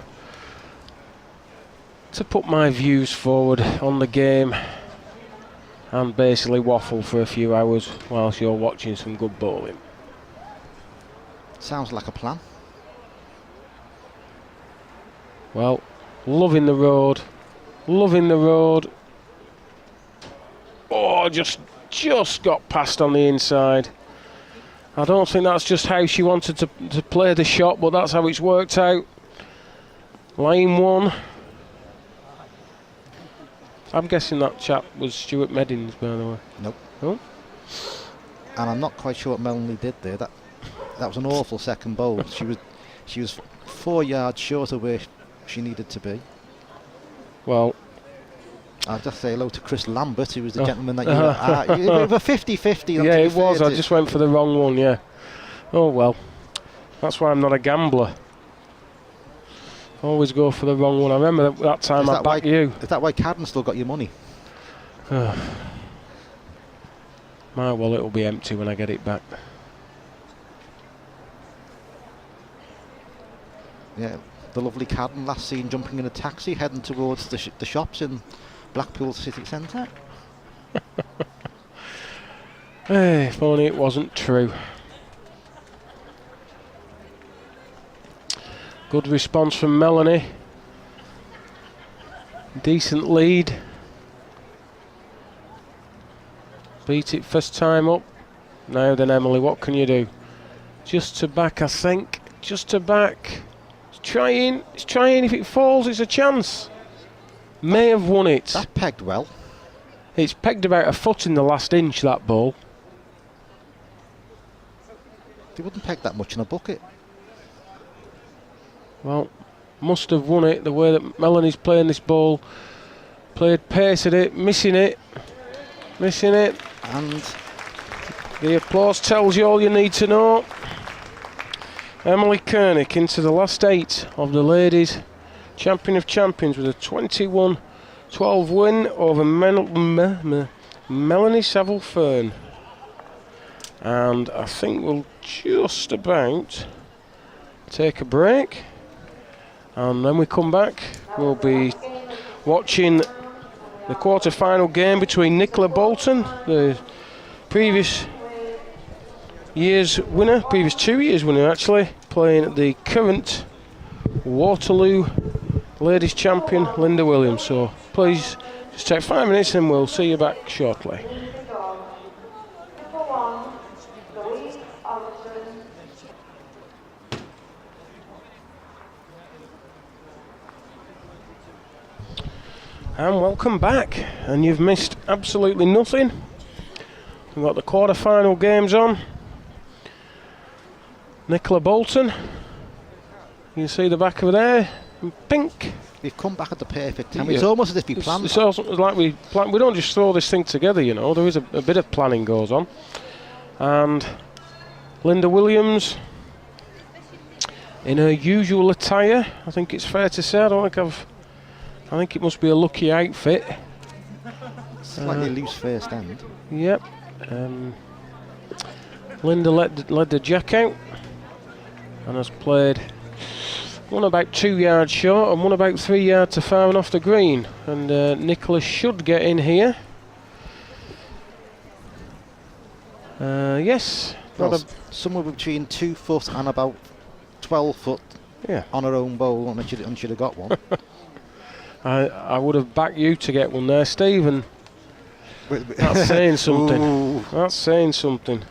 put my views forward on the game and basically waffle for a few hours whilst you're watching some good bowling. Sounds like a plan. Well, loving the road. Loving the road. Oh, just got past on the inside. I don't think that's just how she wanted to play the shot, but that's how it's worked out. Lane 1. I'm guessing that chap was Stuart Meddings, by the way. Nope. Oh? And I'm not quite sure what Melanie did there. That was an awful second bowl. She was 4 yards short of where she needed to be. Well, I'll just say hello to Chris Lambert, who was the gentleman that you were 50-50. Yeah, it was. I just went for the wrong one, yeah. Oh, well. That's why I'm not a gambler. Always go for the wrong one. I remember that time I backed you. Is that why Cadden still got your money? My wallet will be empty when I get it back. Yeah, the lovely Cadden last seen jumping in a taxi heading towards the shops in Blackpool City Centre. Hey, if only it wasn't true. Good response from Melanie. Decent lead. Beat it first time up. Now then, Emily, what can you do? Just to back, I think. Just to back. It's trying. It's trying. If it falls, it's a chance. May have won it. That pegged well. It's pegged about a foot in the last inch, that ball. They wouldn't peg that much in a bucket. Well, must have won it the way that Melanie's playing this ball. Played pace at it, missing it. Missing it. And the applause tells you all you need to know. Emily Kernick into the last 8 of the ladies' Champion of Champions with a 21-12 win over Melanie Saville-Fern. And I think we'll just about take a break. And when we come back, we'll be watching the quarter-final game between Nicola Bolton, the previous 2 years winner actually, playing the current Waterloo ladies champion Linda Williams. So please just take 5 minutes and we'll see you back shortly. And welcome back, and you've missed absolutely nothing. We've got the quarter-final games on. Nicola Bolton, you can see the back of there, in pink. we've come back at the perfect time. Yeah. It's almost as if we planned. It's also like we don't just throw this thing together, you know. There is a bit of planning goes on. And Linda Williams in her usual attire, I think it's fair to say. I think it must be a lucky outfit. Slightly loose first end. Yep. Linda led the jack out and has played one about 2 yards short and one about 3 yards to far and off the green. And Nicola should get in here. Yes. Well, somewhere between 2 foot and about 12 foot on her own bowl, and she'd have got one. I would have backed you to get one there, Stephen. That's saying something. Ooh. That's saying something.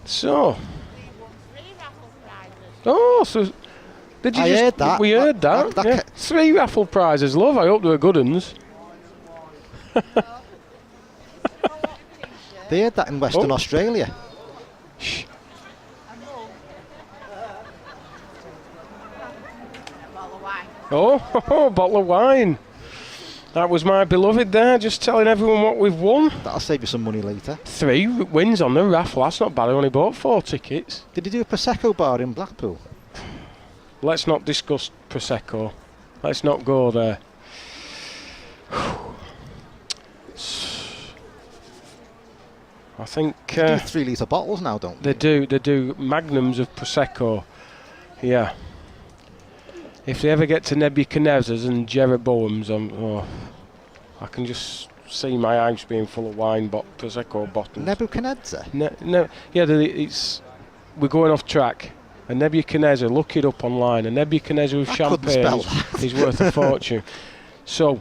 So. Oh, so did you heard that. We heard that. Yeah. 3 raffle prizes, love. I hope they were good uns. They had that in Western Australia. Oh, bottle of wine. That was my beloved there, just telling everyone what we've won. That'll save you some money later. 3 wins on the raffle, that's not bad. I only bought 4 tickets. Did you do a Prosecco bar in Blackpool? Let's not discuss Prosecco. Let's not go there. I think They do 3 litre bottles now, don't they? they do magnums of Prosecco. Yeah. If they ever get to Nebuchadnezzar's and Jeroboam's, I can just see my house being full of wine, Prosecco bottles. Nebuchadnezzar? Yeah, we're going off track. A Nebuchadnezzar, look it up online. A Nebuchadnezzar with I couldn't champagne spell is worth a fortune. So,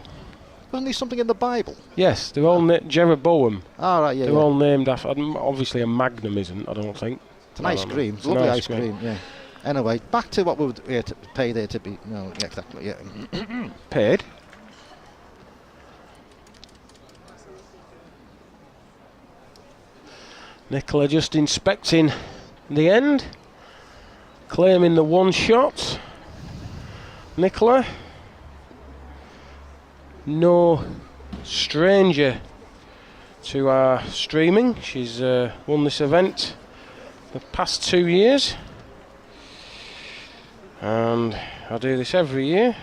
Wasn't there something in the Bible? yes, they're all Jeroboam. All right, yeah, They're yeah. all named after. Obviously, a Magnum isn't. I don't think. It's an I ice don't know. cream. It's Lovely an ice cream, yeah. Anyway, back to what we would to pay there to be. No, yeah, exactly, yeah. Paid. Nicola just inspecting the end, claiming the 1 shot. Nicola, no stranger to our streaming. She's won this event the past 2 years, and I do this every year.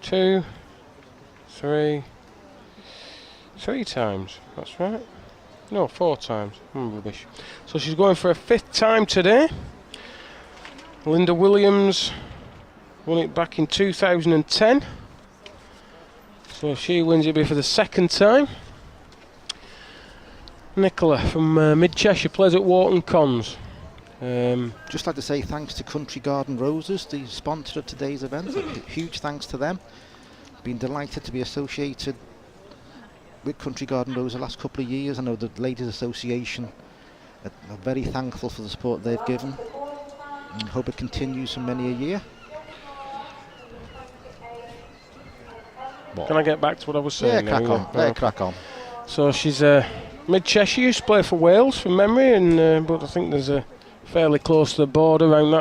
2, 3 times, that's right. No, 4 times. Rubbish. So she's going for a 5th time today. Linda Williams won it back in 2010. So if she wins, it'll be for the 2nd time. Nicola from Mid Cheshire plays at Wharton Cons. Just like to say thanks to Country Garden Roses, the sponsor of today's event. A huge thanks to them. Been delighted to be associated with Country Garden Roses the last couple of years. I know the Ladies Association are very thankful for the support they've given, and hope it continues for many a year. Can I get back to what I was saying? Yeah, crack now? on. Yeah, crack on. So she's Mid Cheshire, used to play for Wales from memory, and but I think there's a fairly close to the border around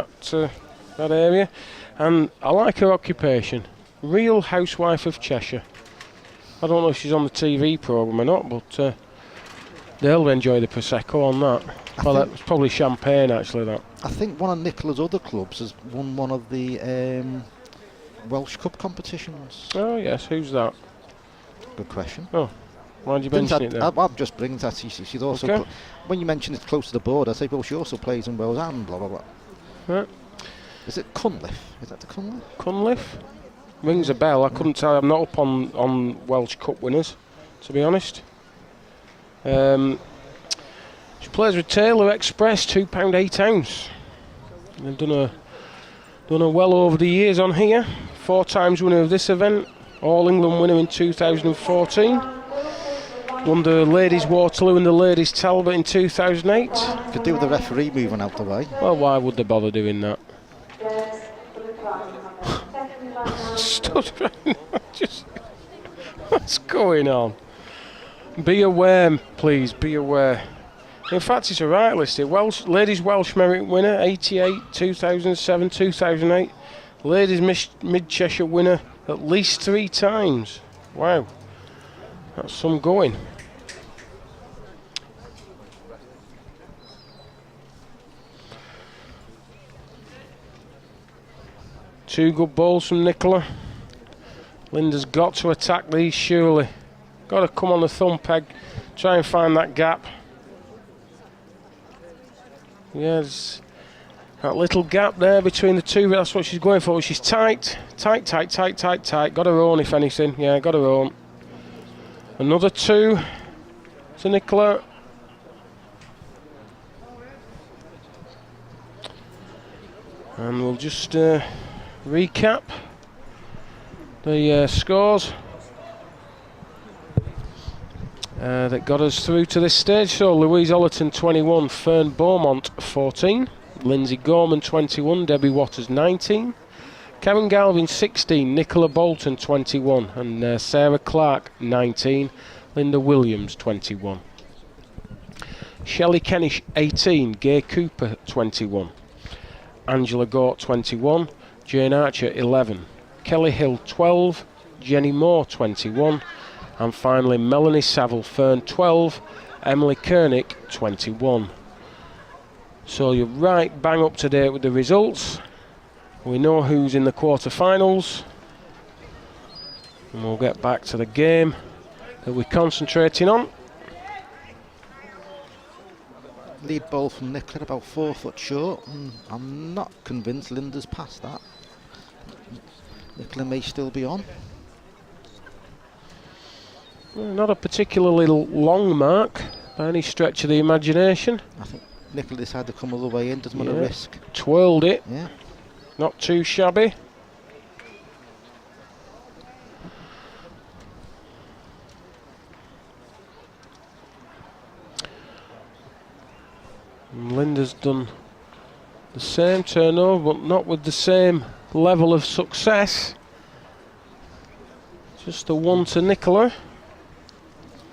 that area. And I like her occupation, Real Housewife of Cheshire. I don't know if she's on the TV programme or not, but they'll enjoy the Prosecco on that. Well, that's probably champagne, actually, that. I think one of Nicola's other clubs has won one of the Welsh Cup competitions. Oh, yes, who's that? Good question. Oh, why'd you mention it then? I'll just bring that. She's also, Okay. when you mention it's close to the border, I say, well, she also plays in Wales and blah, blah, blah. Right. Is it Cunliffe? Is that the Cunliffe? Cunliffe? Rings a bell. I couldn't tell. I'm not up on Welsh Cup winners, to be honest. She plays with Taylor Express, £2 8 ounce. They've done a well over the years on here. 4 times winner of this event. All England winner in 2014. Won the Ladies Waterloo and the Ladies Talbot in 2008. Could do with the referee moving out the way. Well, why would they bother doing that? Stood right. Just, what's going on? Be aware, please. Be aware. In fact, it's a right list here. Ladies Welsh Merit winner, 88, 2007, 2008. Ladies Mid Cheshire winner at least 3 times. Wow, that's some going. Two good balls from Nicola. Linda's got to attack these, surely. Got to come on the thumb peg, try and find that gap. Yes, that little gap there between the two, that's what she's going for. She's tight. Got her own, if anything. Yeah, got her own. Another 2 to Nicola. And we'll just recap the scores that got us through to this stage. So Louise Ollerton 21, Fern Beaumont 14, Lindsay Gorman 21, Debbie Waters 19, Karen Galvin 16, Nicola Bolton 21, and Sarah Clark 19, Linda Williams 21. Shelley Kennish 18, Gay Cooper 21, Angela Gort 21, Jane Archer 11, Kelly Hill 12, Jenny Moore 21, and finally Melanie Saville Fern 12, Emily Kernick 21. So you're right bang up to date with the results. We know who's in the quarter-finals, and we'll get back to the game that we're concentrating on. Lead ball from Nicola about 4 foot short, and I'm not convinced Linda's past that. Nicola may still be on. Well, not a particularly long mark by any stretch of the imagination. I think Nicola decided to come all the way in, doesn't want to risk. Twirled it, Yeah. not too shabby. And Linda's done the same turnover, but not with the same level of success. Just a 1 to Nicola.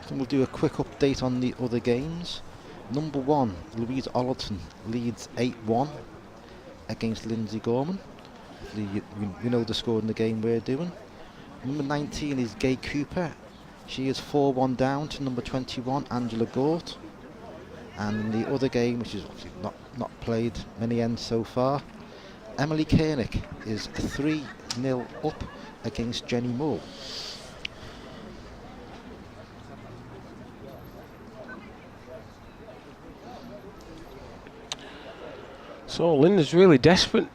And we'll do a quick update on the other games. Number 1, Louise Ollerton leads 8-1 against Lindsay Gorman. You know the score in the game we're doing. Number 19 is Gay Cooper. She is 4-1 down to number 21, Angela Gort. And the other game, which is obviously not played many ends so far, Emily Kernick is 3-0 up against Jenny Moore. So Linda's really desperate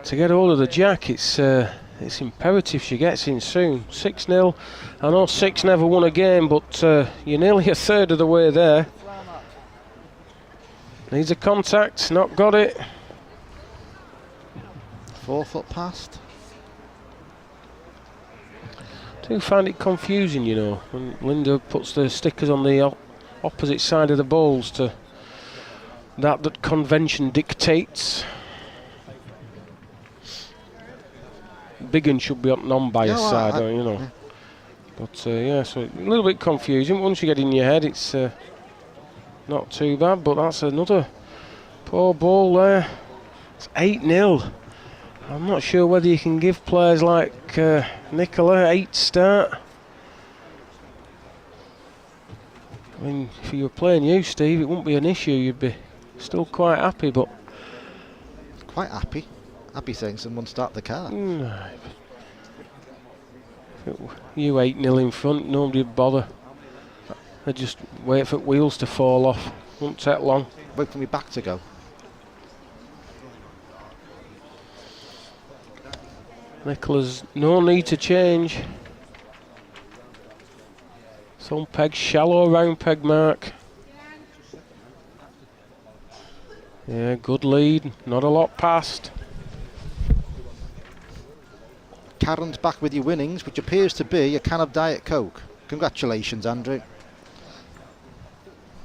to get hold of the jack. It's imperative she gets in soon. 6-0. I know 6 never won a game, but you're nearly a third of the way there. Needs a contact, not got it. 4 foot past. I do find it confusing, you know, when Linda puts the stickers on the opposite side of the bowls to that convention dictates. Big Un should be on non-biased side, you know. Yeah. But yeah, so a little bit confusing. Once you get in your head, it's not too bad. But that's another poor ball there. It's 8-0. I'm not sure whether you can give players like Nicola 8 start. I mean, if you were playing you, Steve, it wouldn't be an issue. You'd be still quite happy, but Quite happy. Happy saying someone start the car. You 8-0 in front, nobody would bother. They'd just wait for wheels to fall off. Won't take long. Wait for me back to go. Nicola's no need to change. Some peg, shallow round peg mark. Yeah, good lead, not a lot past. Karen's back with your winnings, which appears to be a can of Diet Coke. Congratulations, Andrew.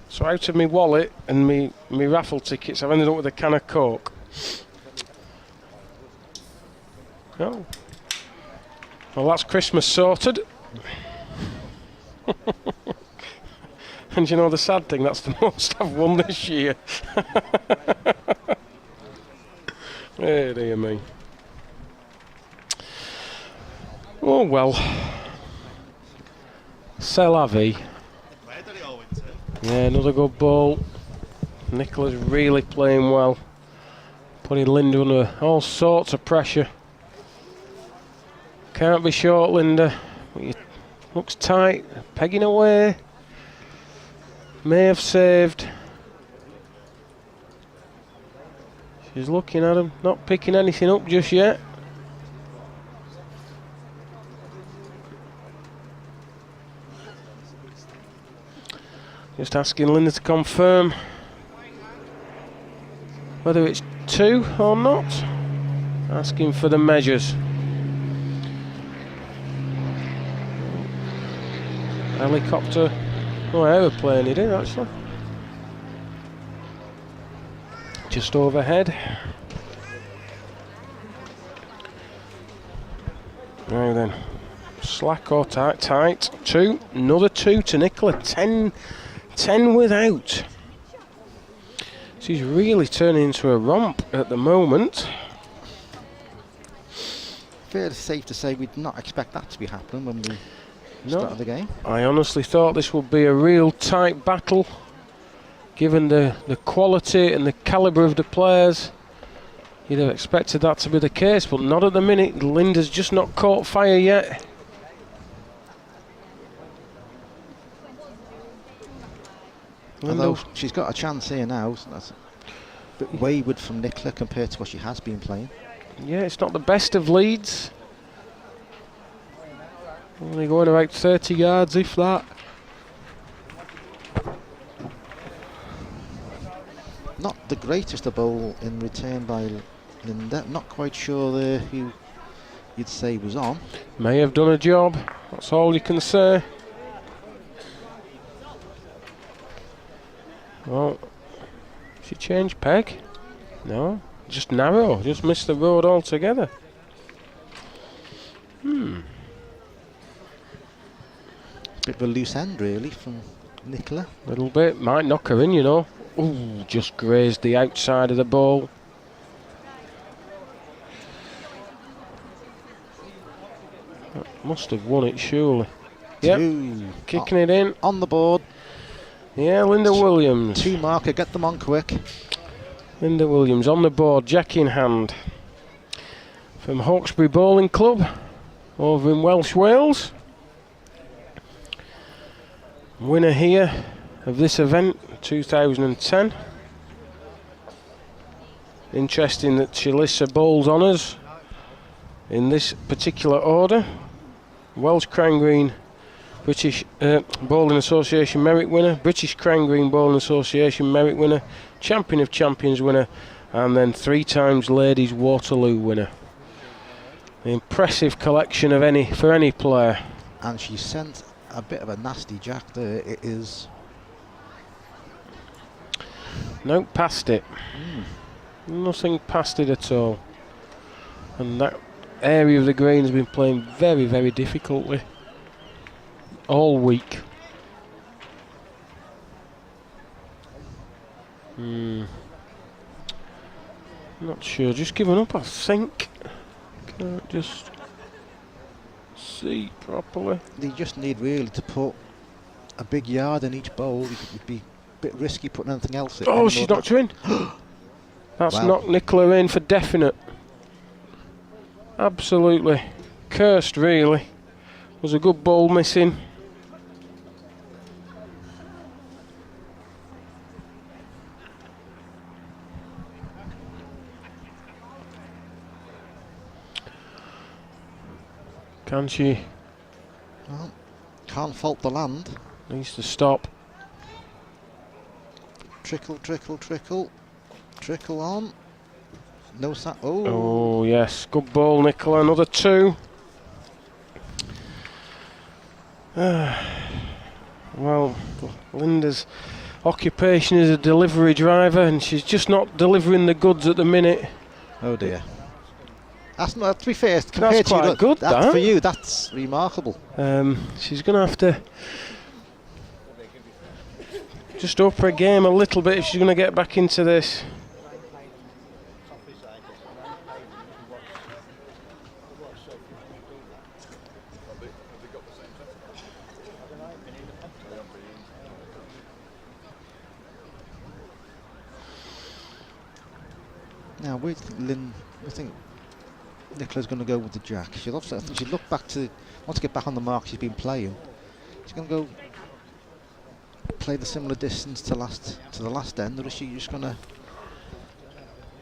So out of my wallet and me raffle tickets, I've ended up with a can of Coke. Oh. Well, that's Christmas sorted. And you know the sad thing, that's the most I've won this year. Hey, dear me. Oh well. C'est la vie. Yeah, another good ball. Nicola's really playing well. Putting Linda under all sorts of pressure. Can't be short, Linda. Looks tight, pegging away. May have saved. She's looking at him, not picking anything up just yet. Just asking Linda to confirm whether it's 2 or not. Asking for the measures. Helicopter. Oh, aeroplane it is actually. Just overhead. Now then. Slack or tight? Tight. 2. Another 2 to Nicola. 10 without. She's really turning into a romp at the moment. fairly safe to say we did not expect that to be happening when we No. started the game. I honestly thought this would be a real tight battle, given the quality and the calibre of the players. You'd have expected that to be the case, but not at the minute. Linda's just not caught fire yet. Although she's got a chance here now. So that's a bit wayward from Nicola compared to what she has been playing. Yeah, it's not the best of leads. Only going about 30 yards, if that. Not the greatest of bowl in return by Linda. Not quite sure there who you'd say was on. May have done a job. That's all you can say. Well, she changed peg? No, just narrow. Just missed the road altogether. Bit of a loose end really from Nicola. Little bit. Might knock her in, you know. Ooh, just grazed the outside of the ball. Must have won it, surely. Yep, Two. kicking it in. On the board. Yeah, Linda Williams. 2 marker, get them on quick. Linda Williams on the board, jack in hand. From Hawkesbury Bowling Club, over in Welsh Wales. Winner here of this event, 2010. Interesting that she lists her bowls honours in this particular order. Welsh Crown Green British Bowling Association Merit winner, British Crown Green Bowling Association Merit winner, Champion of Champions winner, and then 3 times Ladies Waterloo winner. An impressive collection of for any player. And she sent a bit of a nasty jack there. It is. No, past it. Nothing past it at all. And that area of the green has been playing very, very difficultly all week. Not sure, just given up I think. Can't just see properly. They just need really to put a big yard in each bowl. It would be a bit risky putting anything else in. Oh, she's knocked her in. That's Wow. knocked Nicola in for definite. Absolutely cursed, really. Was a good ball missing. Can she? Well, can't fault the land. Needs to stop. Trickle, trickle, trickle. Trickle on. No sa. Oh. Oh yes, good ball, Nicola. Another 2. Well, Linda's occupation is a delivery driver, and she's just not delivering the goods at the minute. Oh dear. That's not, to be fair, compared That's to quite you, good, that's that. for you, that's remarkable. She's going to have to just up her game a little bit if she's going to get back into this. Now, where do you think Lynn? I think Nicola's going to go with the jack. She'll obviously, I think she'll look back to, want to get back on the mark she's been playing. She's going to go play the similar distance to the last end, or is she just going to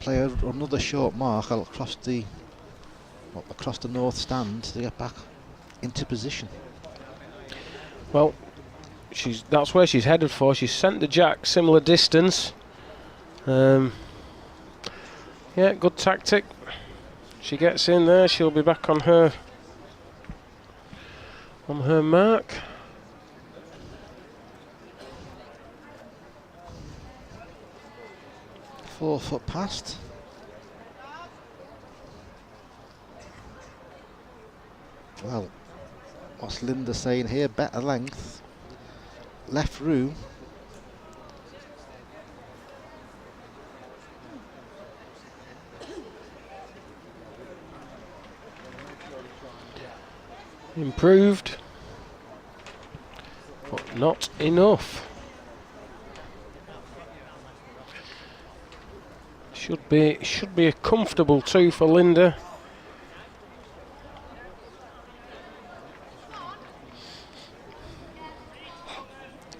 play another short mark across the north stand to get back into position? Well, that's where she's headed for. She's sent the jack similar distance. Yeah, good tactic. She gets in there, she'll be back on her mark. Four foot past. Well, what's Linda saying here? Better length. Left room. Improved, but not enough. Should be a comfortable 2 for Linda.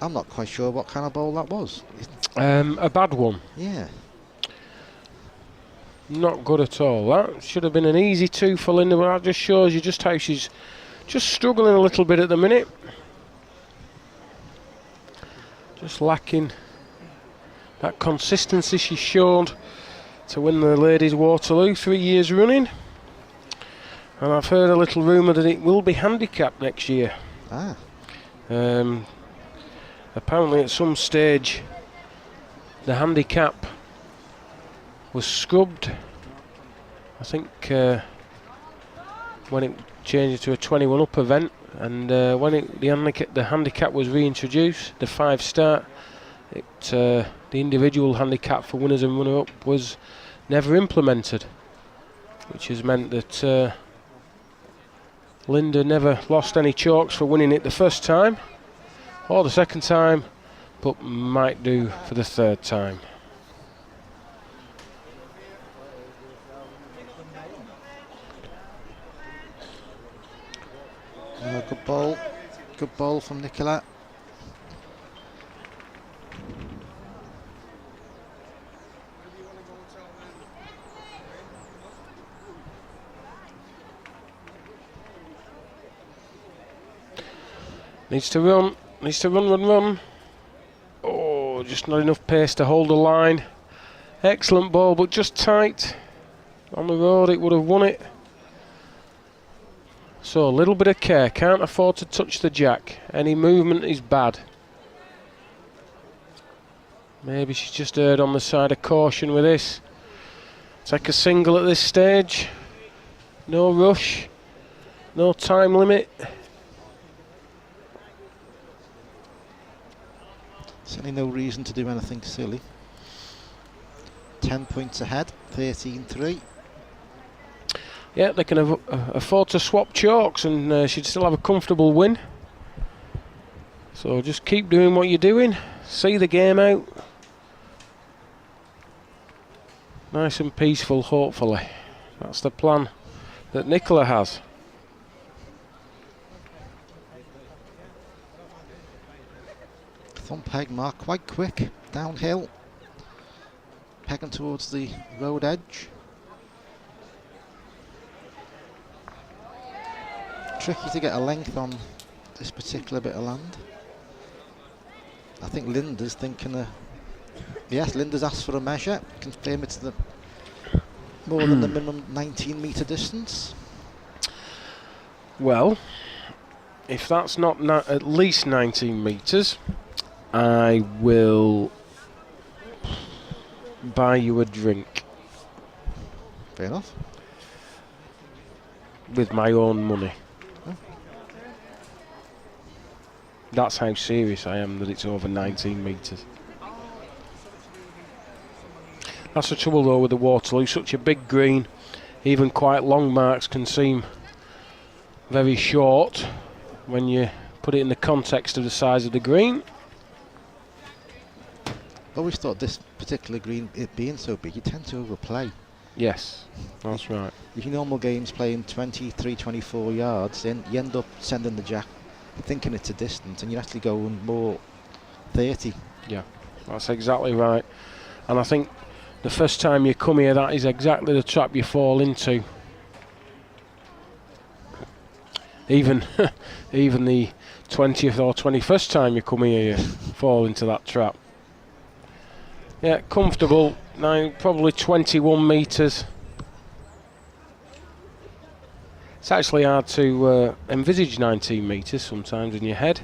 I'm not quite sure what kind of ball that was. A bad one. Yeah. Not good at all. That should have been an easy 2 for Linda, but that just shows you just how she's just struggling a little bit at the minute. Just lacking that consistency she showed to win the Ladies Waterloo 3 years running. And I've heard a little rumour that it will be handicapped next year. Ah. Apparently at some stage the handicap was scrubbed. I think when it changed to a 21 up event, and when the handicap was reintroduced, the 5-star, the individual handicap for winners and runner-up was never implemented, which has meant that Linda never lost any chalks for winning it the first time or the second time, but might do for the third time. Good ball from Nicola. Needs to run. Oh, just not enough pace to hold the line. Excellent ball, but just tight. On the road, it would have won it. So a little bit of care. Can't afford to touch the jack. Any movement is bad. Maybe she's just erred on the side of caution with this. Take a single at this stage. No rush. No time limit. Certainly no reason to do anything silly. 10 points ahead, 13-3. Yeah, they can afford to swap chalks and she'd still have a comfortable win. So just keep doing what you're doing. See the game out. Nice and peaceful, hopefully. That's the plan that Nicola has. Thumb peg mark quite quick, downhill. Pegging towards the road edge. Tricky to get a length on this particular bit of land. I think Linda's thinking yes, Linda's asked for a measure. Confirm it's the more than the minimum 19-metre distance. Well, if that's not at least 19 metres, I will buy you a drink. Fair enough. With my own money. Oh. That's how serious I am that it's over 19 metres. That's the trouble though with the Waterloo, such a big green, even quite long marks can seem very short when you put it in the context of the size of the green. I always thought this particular green, it being so big, you tend to overplay. Yes, that's right. Your normal games playing 23, 24 yards, then you end up sending the jack, thinking it's a distance, and you're actually going more 30. Yeah, that's exactly right. And I think the first time you come here, that is exactly the trap you fall into. Even the 20th or 21st time you come here, you fall into that trap. Yeah, comfortable. Now probably 21 metres. It's actually hard to envisage 19 metres sometimes in your head.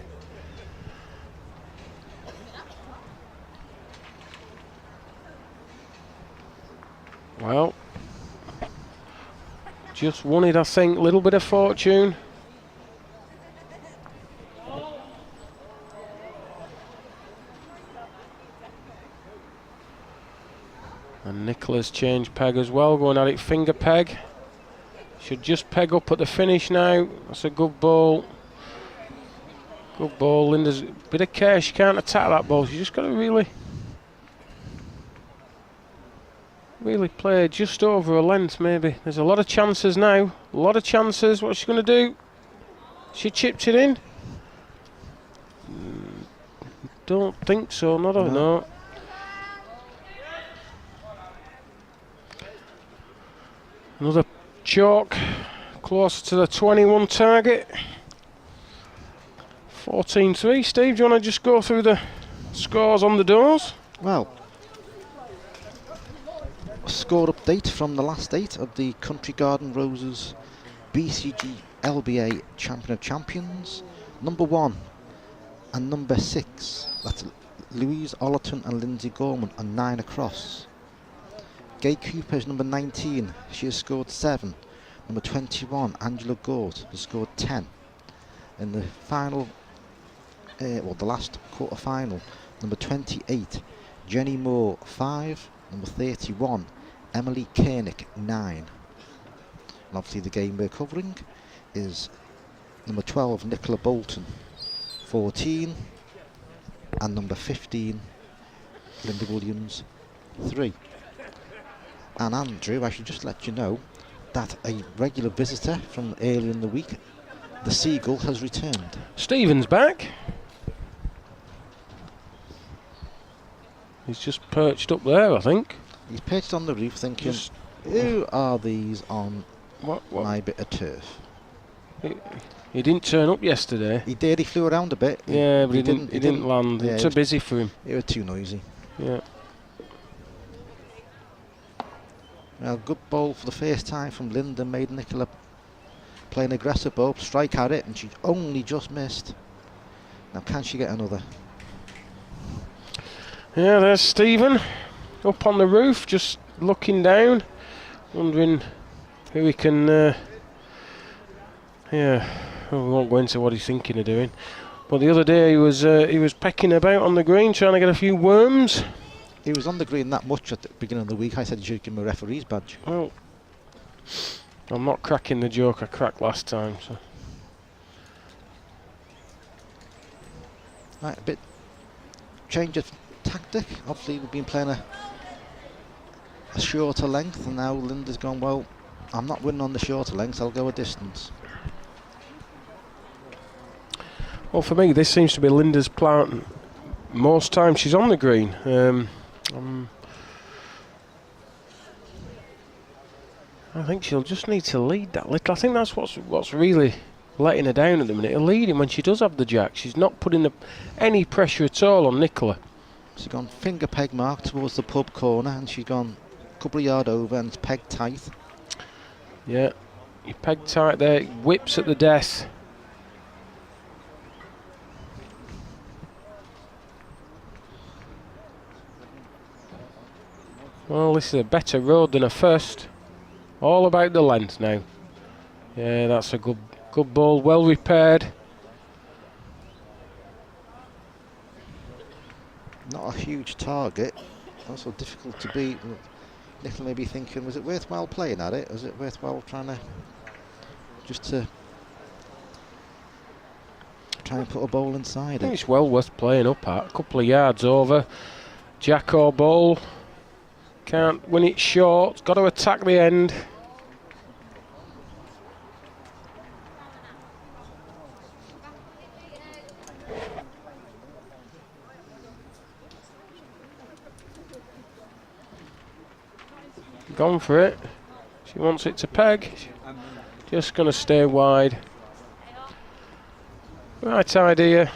Well, just won it, I think. A little bit of fortune. And Nicola's changed peg as well, going at it finger peg. Should just peg up at the finish now. That's a good ball. Good ball. Linda's a bit of care. She can't attack that ball. She's just got to really play just over a length maybe. There's a lot of chances now. A lot of chances. What's she going to do? She chipped it in. Don't think so. Not a no. Another chalk. Closer to the 21 target. 14-3. Steve, do you want to just go through the scores on the doors? Well, a score update from the last 8 of the Country Garden Roses BCG LBA Champion of Champions. Number 1 and number 6, that's Louise Ollerton and Lindsay Gorman, are 9 across. Gay Cooper is number 19, she has scored 7. Number 21, Angela Gort, has scored 10. In the final, the last quarter final, number 28, Jenny Moore 5. Number 31, Emily Koenig 9. And obviously the game we're covering is number 12, Nicola Bolton 14, and number 15, Linda Williams 3. And Andrew, I should just let you know that a regular visitor from earlier in the week, the Seagull, has returned. Stephen's back. He's just perched up there, I think. He's perched on the roof thinking, who are these on my bit of turf? He didn't turn up yesterday. He did, he flew around a bit. Yeah, but he didn't land. Yeah, Too busy for him. It was too noisy. Yeah. Well, good ball for the first time from Linda, made Nicola play an aggressive ball, strike at it, and she only just missed. Now can she get another? Yeah, there's Stephen up on the roof, just looking down, wondering who he can. We won't go into what he's thinking of doing. But the other day he was pecking about on the green, trying to get a few worms. He was on the green that much at the beginning of the week. I said you should give him a referee's badge. Well, I'm not cracking the joke I cracked last time. So. Right, a bit change of tactic. Obviously we've been playing a shorter length, and now Linda's gone, well, I'm not winning on the shorter length, I'll go a distance. Well, for me, this seems to be Linda's plan. Most times she's on the green. I think she'll just need to lead that little. I think that's what's really letting her down at the minute. Her leading when she does have the jack. She's not putting any pressure at all on Nicola. She's gone finger peg mark towards the pub corner, and she's gone a couple of yards over, and it's pegged tight. Yeah, you peg tight there. Whips at the death. Well, this is a better road than a first. All about the length now. Yeah, that's a good ball, well repaired. Not a huge target, also difficult to beat. Nicola may be thinking, was it worthwhile playing at it? Was it worthwhile trying to try and put a ball inside I think it? it's well worth playing up at. A couple of yards over. Jack or ball. Can't win it short. Got to attack the end. Gone for it. She wants it to peg. Just going to stay wide. Right idea.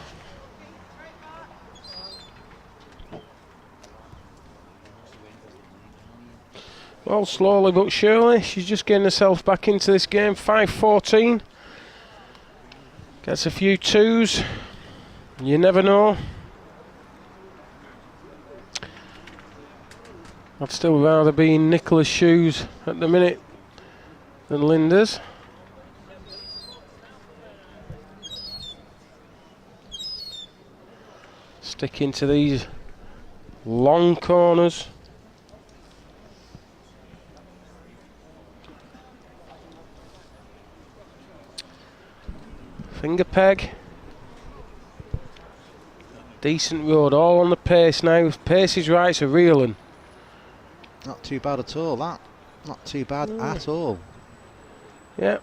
Well, slowly but surely, she's just getting herself back into this game. 5-14. Gets a few twos. You never know. I'd still rather be in Nicola's shoes at the minute than Linda's. Stick into these long corners. Finger peg. Decent road, all on the pace now. If pace is right, it's a real one. Not too bad at all, that. Not too bad at all. Yeah.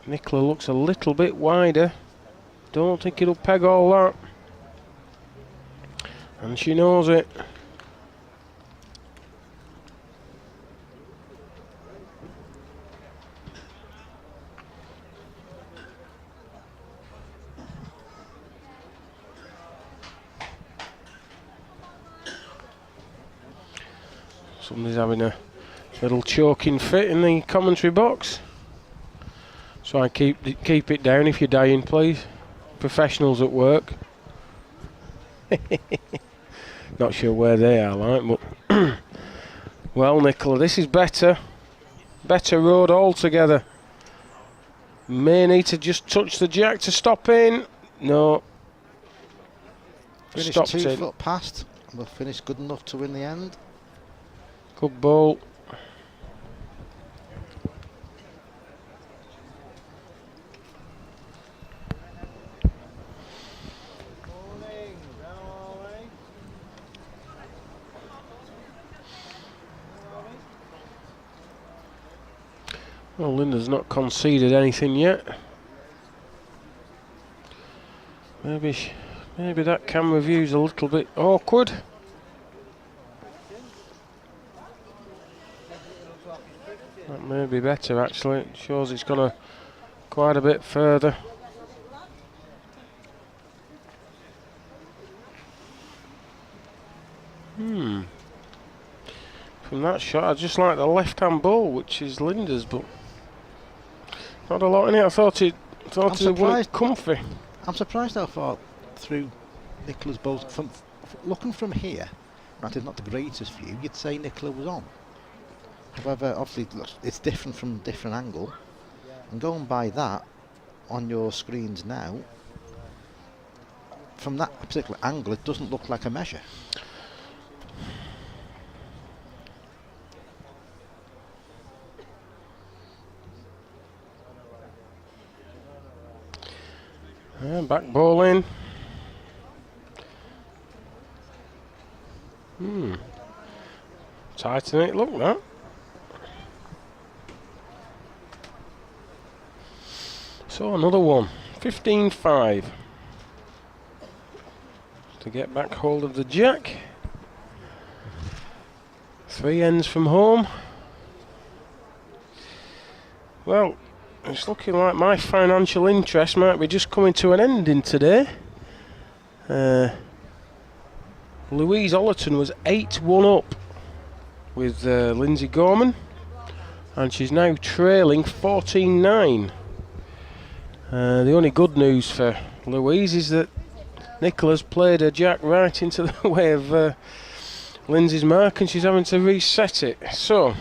Nicola looks a little bit wider. Don't think it'll peg all that. And she knows it. Somebody's having a little choking fit in the commentary box. So I keep it down if you're dying, please. Professionals at work. Not sure where they are, like, but well, Nicola, this is better. Better road altogether. May need to just touch the jack to stop in. No. Finished Stopped 2 in. foot past. We'll finish good enough to win the end. Good ball. Well, Linda's not conceded anything yet. Maybe that camera view's a little bit awkward. That may be better actually. It shows it's gone quite a bit further. From that shot, I just like the left-hand ball, which is Linda's, but not a lot in it. I thought it was comfy. I'm surprised how far through Nicola's ball. Looking from here, granted not the greatest view, you'd say Nicola was on. However, obviously it's different from a different angle. And going by that on your screens now, from that particular angle, it doesn't look like a measure. Back ball in. Tighten it, look that. So another one, 15-5. To get back hold of the jack. 3 ends from home. Well, it's looking like my financial interest might be just coming to an ending today. Louise Ollerton was 8-1 up with Lindsay Gorman, and she's now trailing 14-9. The only good news for Louise is that Nicola's played her jack right into the way of Lindsay's mark, and she's having to reset it. So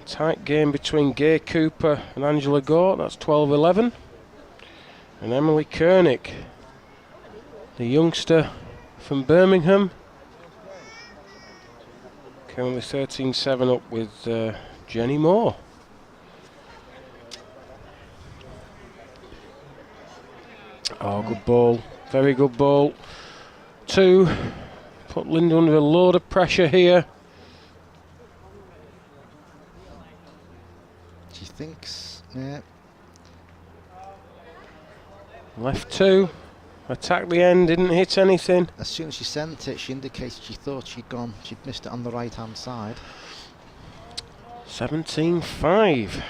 tight game between Gay Cooper and Angela Gort. That's 12-11. And Emily Koenig, the youngster from Birmingham, currently 13-7 up with Jenny Moore. Oh, good ball. Very good ball. 2. Put Linda under a load of pressure here. She thinks, yeah. Left 2. Attacked the end, didn't hit anything. As soon as she sent it, she indicated she thought she'd missed it on the right hand side. 17-5.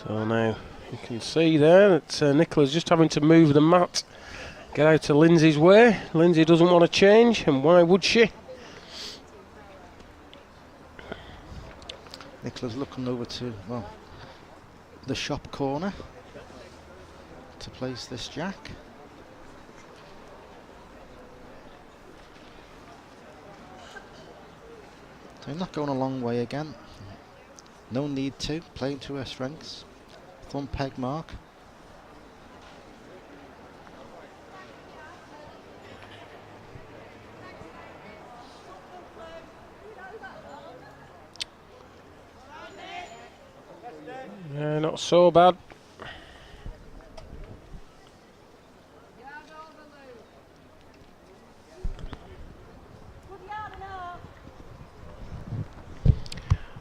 So now you can see there that Nicola's just having to move the mat, get out of Lindsay's way. Lindsay doesn't want to change, and why would she? Nicola's looking over to, well, the shop corner to place this jack. So not going a long way again. No need to, playing to her strengths. Thumb peg mark. Yeah, not so bad.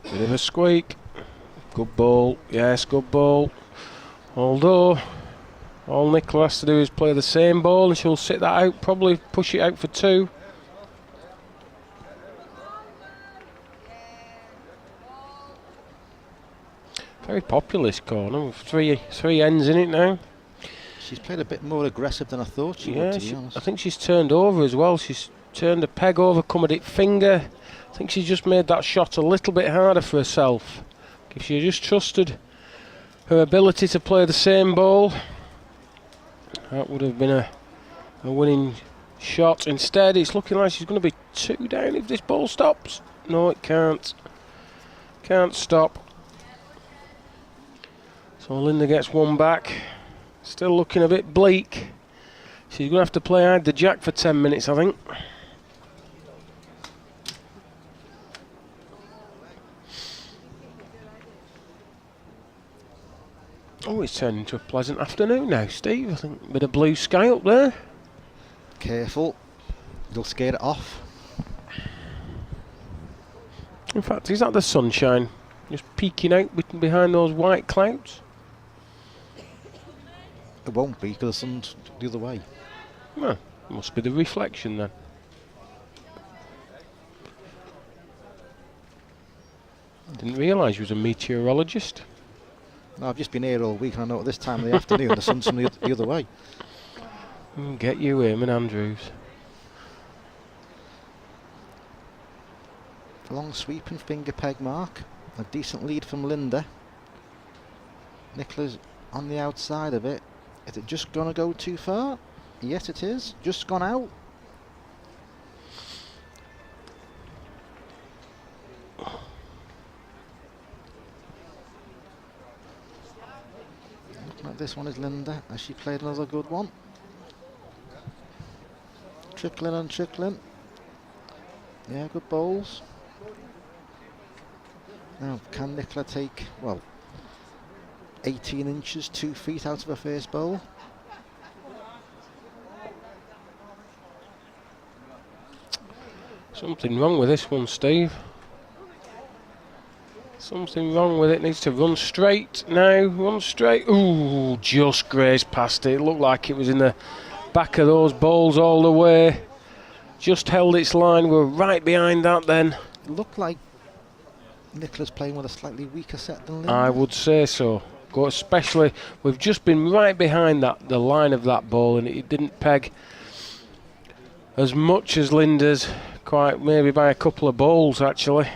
Bit of a squeak. Good ball. Yes, good ball. Although, all Nicola has to do is play the same ball and she'll sit that out, probably push it out for 2. Very popular this corner, with three ends in it now. She's played a bit more aggressive than I thought she would, to be honest. I think she's turned over as well. She's turned a peg over, come at it finger. I think she's just made that shot a little bit harder for herself. If she had just trusted her ability to play the same ball, that would have been a winning shot. Instead, it's looking like she's going to be 2 down if this ball stops. No, it can't. Can't stop. So Linda gets 1 back. Still looking a bit bleak. She's going to have to play hide the jack for 10 minutes, I think. Oh, it's turned into a pleasant afternoon now, Steve. I think a bit of blue sky up there. Careful, you'll scare it off. In fact, is that the sunshine just peeking out behind those white clouds? It won't be because the sun's the other way. Well, must be the reflection then. Didn't realise you was a meteorologist. No, I've just been here all week and I know at this time of the afternoon the sun's from the other way. Get you, Eamon Andrews. Long sweep and finger peg mark. A decent lead from Linda. Nicola's on the outside of it. Is it just going to go too far? Yes, it is. Just gone out. Looking at this one is Linda. Has she played another good one? Trickling and trickling. Yeah, good bowls. Now, can Nicola take, well, 18 inches, 2 feet out of her first bowl? Something wrong with this one, Steve. Something wrong with it. Needs to run straight now. Run straight. Ooh, just grazed past it. It looked like it was in the back of those bowls all the way. Just held its line. We're right behind that then. It looked like Nicola's playing with a slightly weaker set than Linda. I would say so. Especially, we've just been right behind that, the line of that ball, and it didn't peg as much as Linda's, quite maybe by a couple of bowls actually.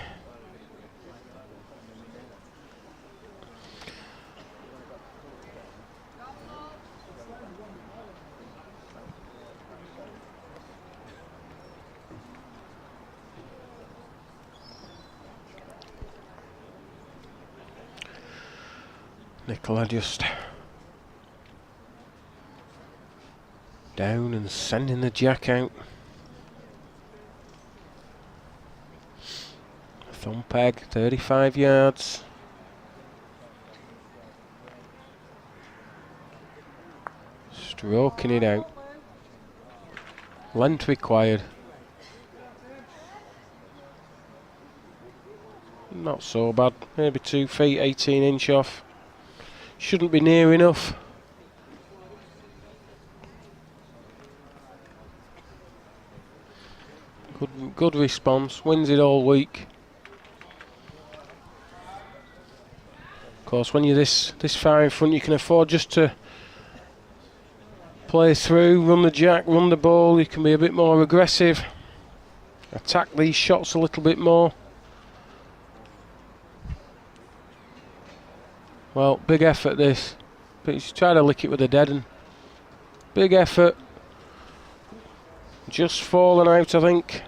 Nicola just down and sending the jack out. Thumb peg, 35 yards. Stroking it out. Length required. Not so bad, maybe 2 feet, 18 inch off. Shouldn't be near enough. Good response, wins it all week. Of course, when you're this far in front, you can afford just to play through, run the jack, run the ball. You can be a bit more aggressive, attack these shots a little bit more. Well, big effort this. But he's trying to lick it with a dead 'un. Big effort. Just fallen out, I think.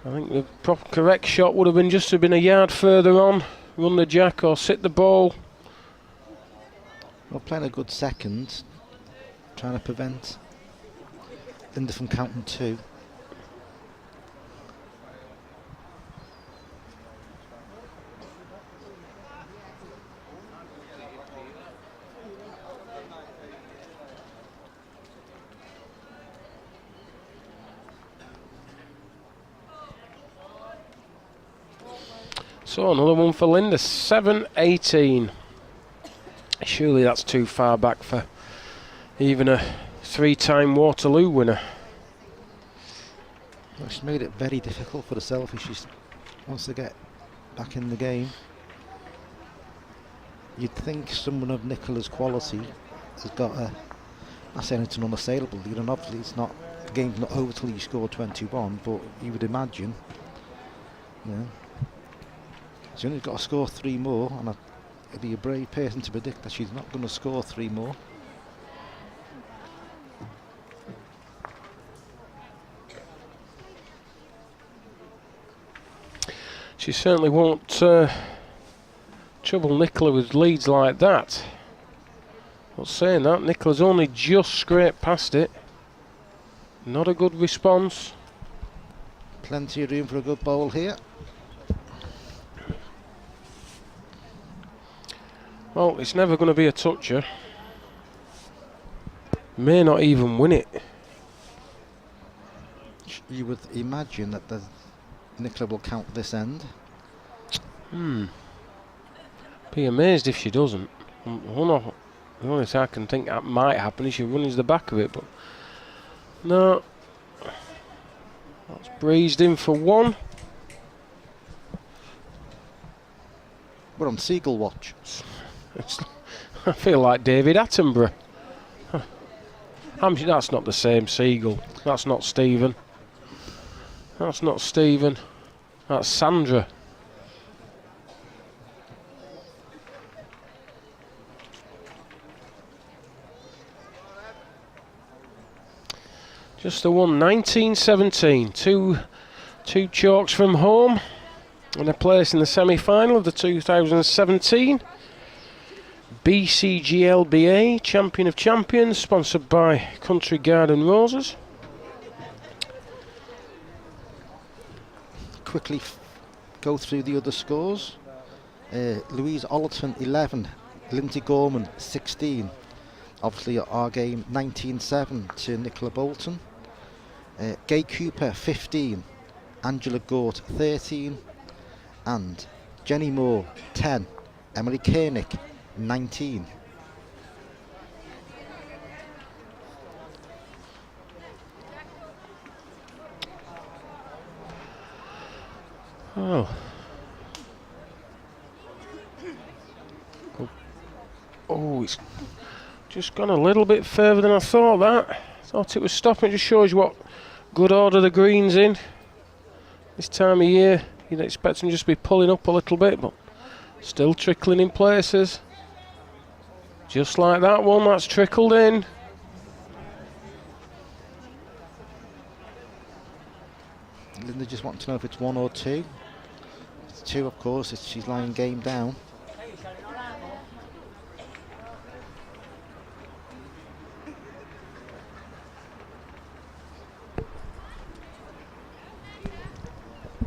I think the correct shot would have been just to have been a yard further on, run the jack or sit the ball. Well, playing a good second, trying to prevent Linda from counting 2. So another one for Linda, 7-18. Surely that's too far back for even a 3-time Waterloo winner. Well, she's made it very difficult for herself if she wants to get back in the game. You'd think someone of Nicola's quality has got a... I'm saying it's an unassailable lead, and obviously it's not, the game's not over till you score 21, but you would imagine, you know, she's only got to score 3 more, and it'd be a brave person to predict that she's not going to score 3 more. She certainly won't trouble Nicola with leads like that. Not saying that, Nicola's only just scraped past it. Not a good response. Plenty of room for a good bowl here. Well, it's never going to be a toucher. May not even win it. You would imagine that Nicola will count this end. Be amazed if she doesn't. The only thing I can think that might happen is she runs the back of it, but no. That's breezed in for 1. We're on Seagull watch. I feel like David Attenborough. That's not the same Seagull. That's not Stephen. That's not Stephen. That's Sandra. Just the one, 19-17. Two chalks from home and a place in the semi-final of the 2017 BCGLBA Champion of Champions, sponsored by Country Garden Roses. Quickly go through the other scores. Louise Allerton 11, Lindsay Gorman 16. Obviously our game 19-7 to Nicola Bolton. Gay Cooper 15, Angela Gort 13, and Jenny Moore 10, Emily Koenig 19. Oh, it's just gone a little bit further than I thought that. Thought it was stopping. It just shows you what good order the green's in. This time of year, you'd expect them just to be pulling up a little bit, but still trickling in places. Just like that one, that's trickled in. Linda just wants to know if it's 1 or 2. It's 2, of course, she's lying game down.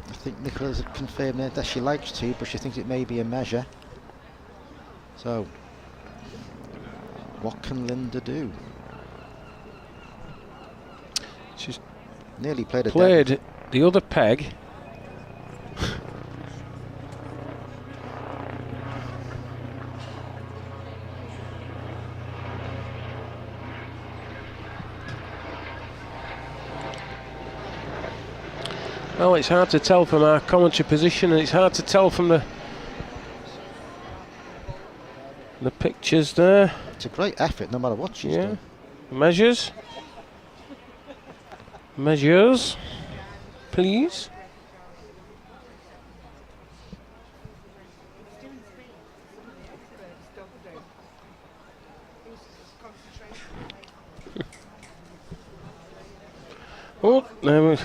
I think Nicola's confirmed there that she likes 2, but she thinks it may be a measure. So, what can Linda do? She's nearly played the other peg. Well, it's hard to tell from our commentary position, and it's hard to tell from the pictures there. It's a great effort, no matter what she's done. Measures, please. Oh, there we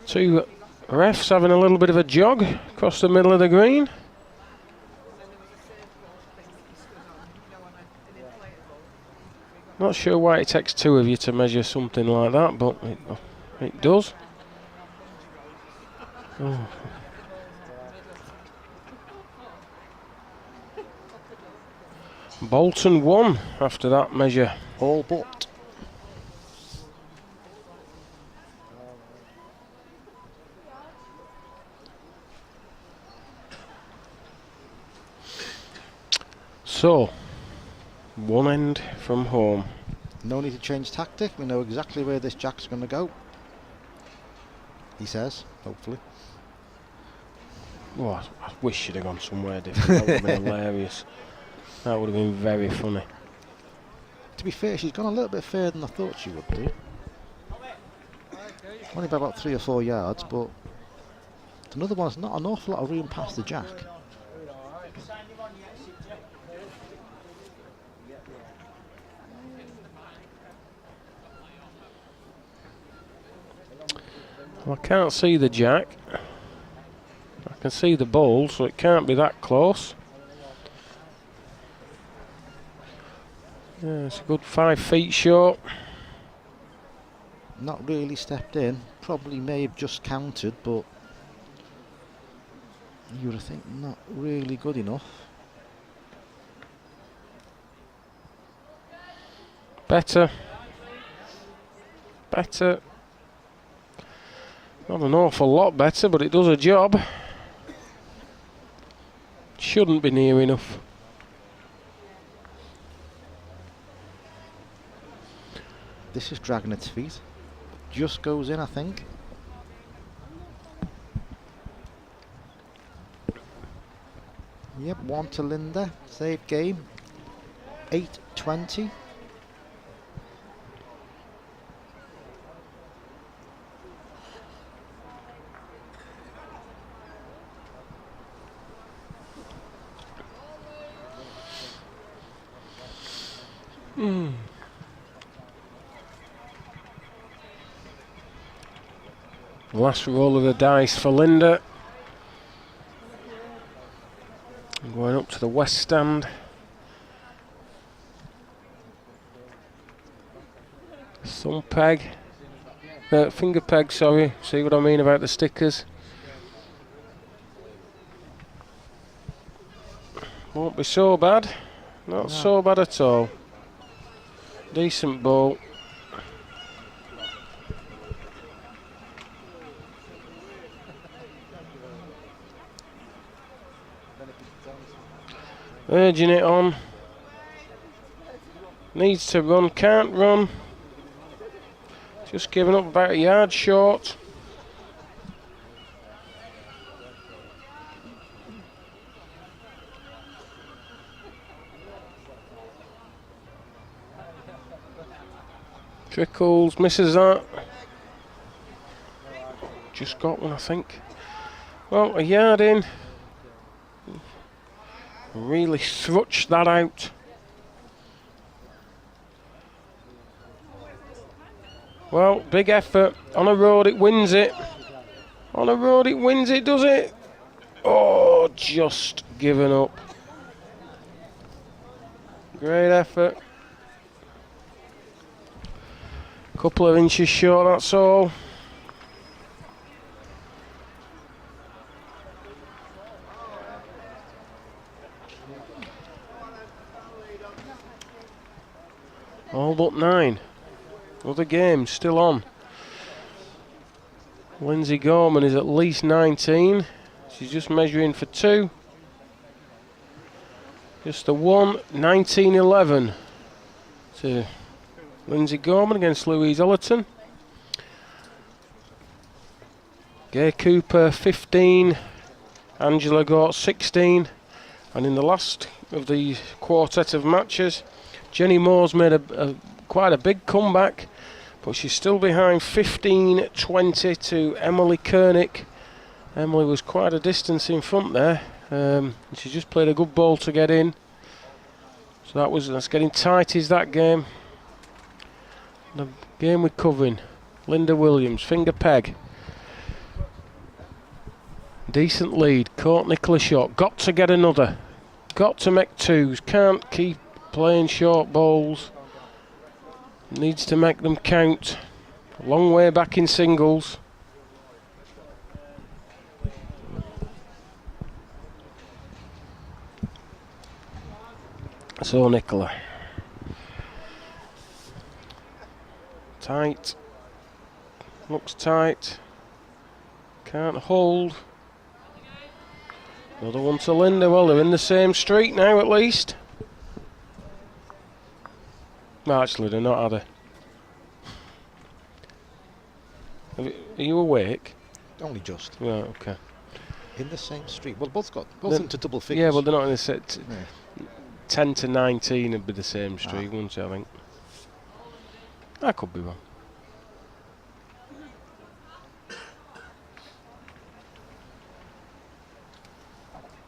two Ref's having a little bit of a jog across the middle of the green. Not sure why it takes two of you to measure something like that, but it does. Oh. Bolton won after that measure. All but. So, one end from home. No need to change tactic. We know exactly where this jack's going to go. He says, hopefully. Oh, I wish she'd have gone somewhere different. That would have been hilarious. That would have been very funny. To be fair, she's gone a little bit further than I thought she would do. Only by about 3 or 4 yards, but another one's not an awful lot of room past the jack. Well, I can't see the jack. I can see the ball, so it can't be that close. Yeah, it's a good 5 feet short. Not really stepped in. Probably may have just counted, but you would think not really good enough. Better. Better. Not an awful lot better, but it does a job. Shouldn't be near enough. This is dragging its feet. Just goes in, I think. Yep, 1 to Linda. Save game. 8-20. Last roll of the dice for Linda. Going up to the west stand. Thumb peg. Finger peg, sorry. See what I mean about the stickers? Won't be so bad. Not so bad at all. Decent ball. Urging it on. Needs to run, can't run. Just giving up about a yard short. Trickles, misses that. Just got one, I think. Well, a yard in. Really thrutched that out. Well, big effort. On a road, it wins it. On a road, it wins it, does it? Oh, just given up. Great effort. Couple of inches short, that's all. All but 9. Other game still on. Lindsay Gorman is at least 19. She's just measuring for 2. Just the 1, 19-11 to Lindsay Gorman against Louise Ellerton. Gay Cooper 15. Angela Gort 16. And in the last of the quartet of matches, Jenny Moore's made quite a big comeback, but she's still behind 15-20 to Emily Kernick. Emily was quite a distance in front there. She just played a good ball to get in. So that's getting tight, is that game. The game we're covering. Linda Williams, finger peg. Decent lead. Caught Nicola short. Got to get another. Got to make twos. Can't keep playing short bowls. Needs to make them count. A long way back in singles. So Nicola. Tight. Looks tight. Can't hold. Another one to Linda. Well, they're in the same street now at least. No, actually, they're not, are they? Are you awake? Only just. Yeah, okay. In the same street. Well, both into double figures. Yeah, but they're not in the set. Yeah. 10 to 19 would be the same street, wouldn't it, I think? I could be wrong.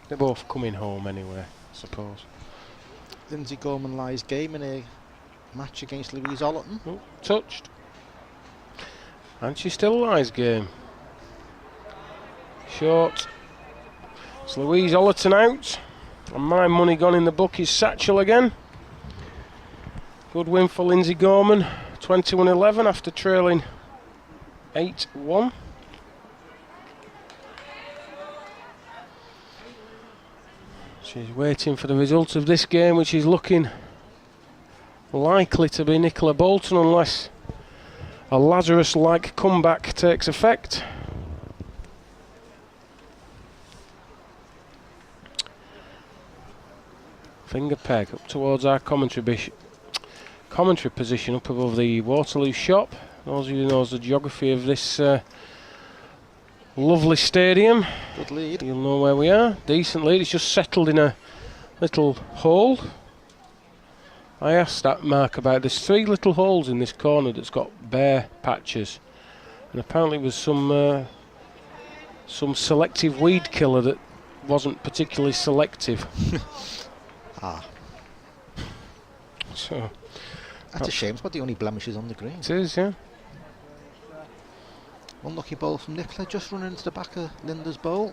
They're both coming home anyway, I suppose. Lindsay Gorman lies game in a match against Louise Ollerton. Oh, touched. And she still lies game. Short. It's Louise Ollerton out. And my money gone in the book is Satchel again. Good win for Lindsay Gorman. 21-11 after trailing 8-1. She's waiting for the result of this game, which is looking likely to be Nicola Bolton unless a Lazarus-like comeback takes effect. Finger peg up towards our commentary position up above the Waterloo shop. Those of you who knows the geography of this lovely stadium, Good lead. you'll know where we are. Decent lead. It's just settled in a little hole. I asked that Mark about there's 3 little holes in this corner that's got bare patches, and apparently it was some selective weed killer that wasn't particularly selective. So That's a shame. It's about the only blemishes on the green. it is, yeah. Unlucky bowl from Nicola, just running into the back of Linda's bowl.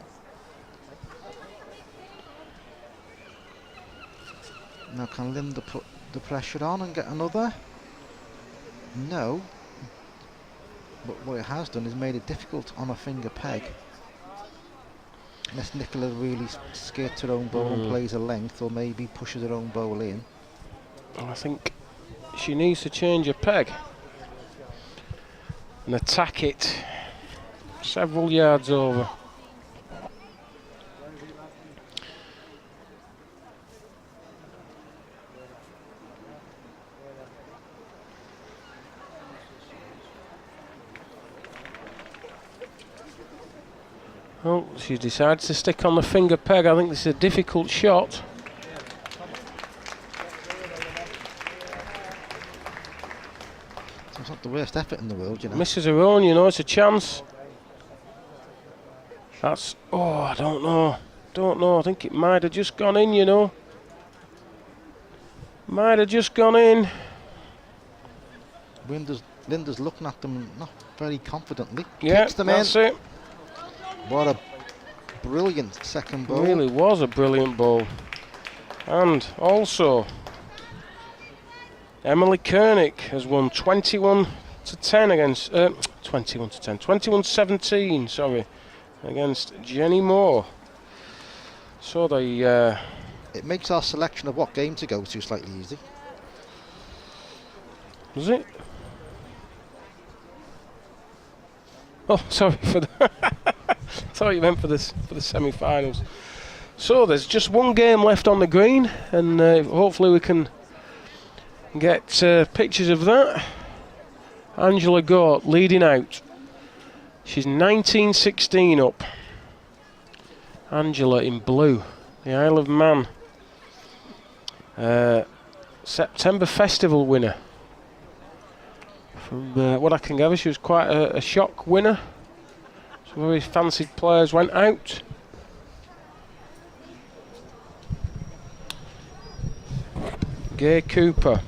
Now can Linda put the pressure on and get another? No. But what it has done is made it difficult on a finger peg. Unless Nicola really skates her own bowl and plays a length, or maybe pushes her own bowl in. I think she needs to change her peg and attack it several yards over. Well, she decides to stick on the finger peg. I think this is a difficult shot. It's not the worst effort in the world, you know. Misses her own, you know, it's a chance. That's, I don't know, I think it might have just gone in, you know. Might have just gone in. Linda's looking at them not very confidently. Yeah, Kicks them that's in. it. What a brilliant second bowl. Really was a brilliant bowl. And also, Emily Koenig has won 21-10 against 21-17, sorry, against Jenny Moore. So they It makes our selection of what game to go to slightly easy. was it? Oh, sorry for the thought you meant for the semi-finals. So there's just one game left on the green, and hopefully we can get pictures of that. Angela Gort leading out. She's 19-16 up. Angela in blue, the Isle of Man September Festival winner. From what I can gather, she was quite a shock winner. Some very fancied players went out. Gay Cooper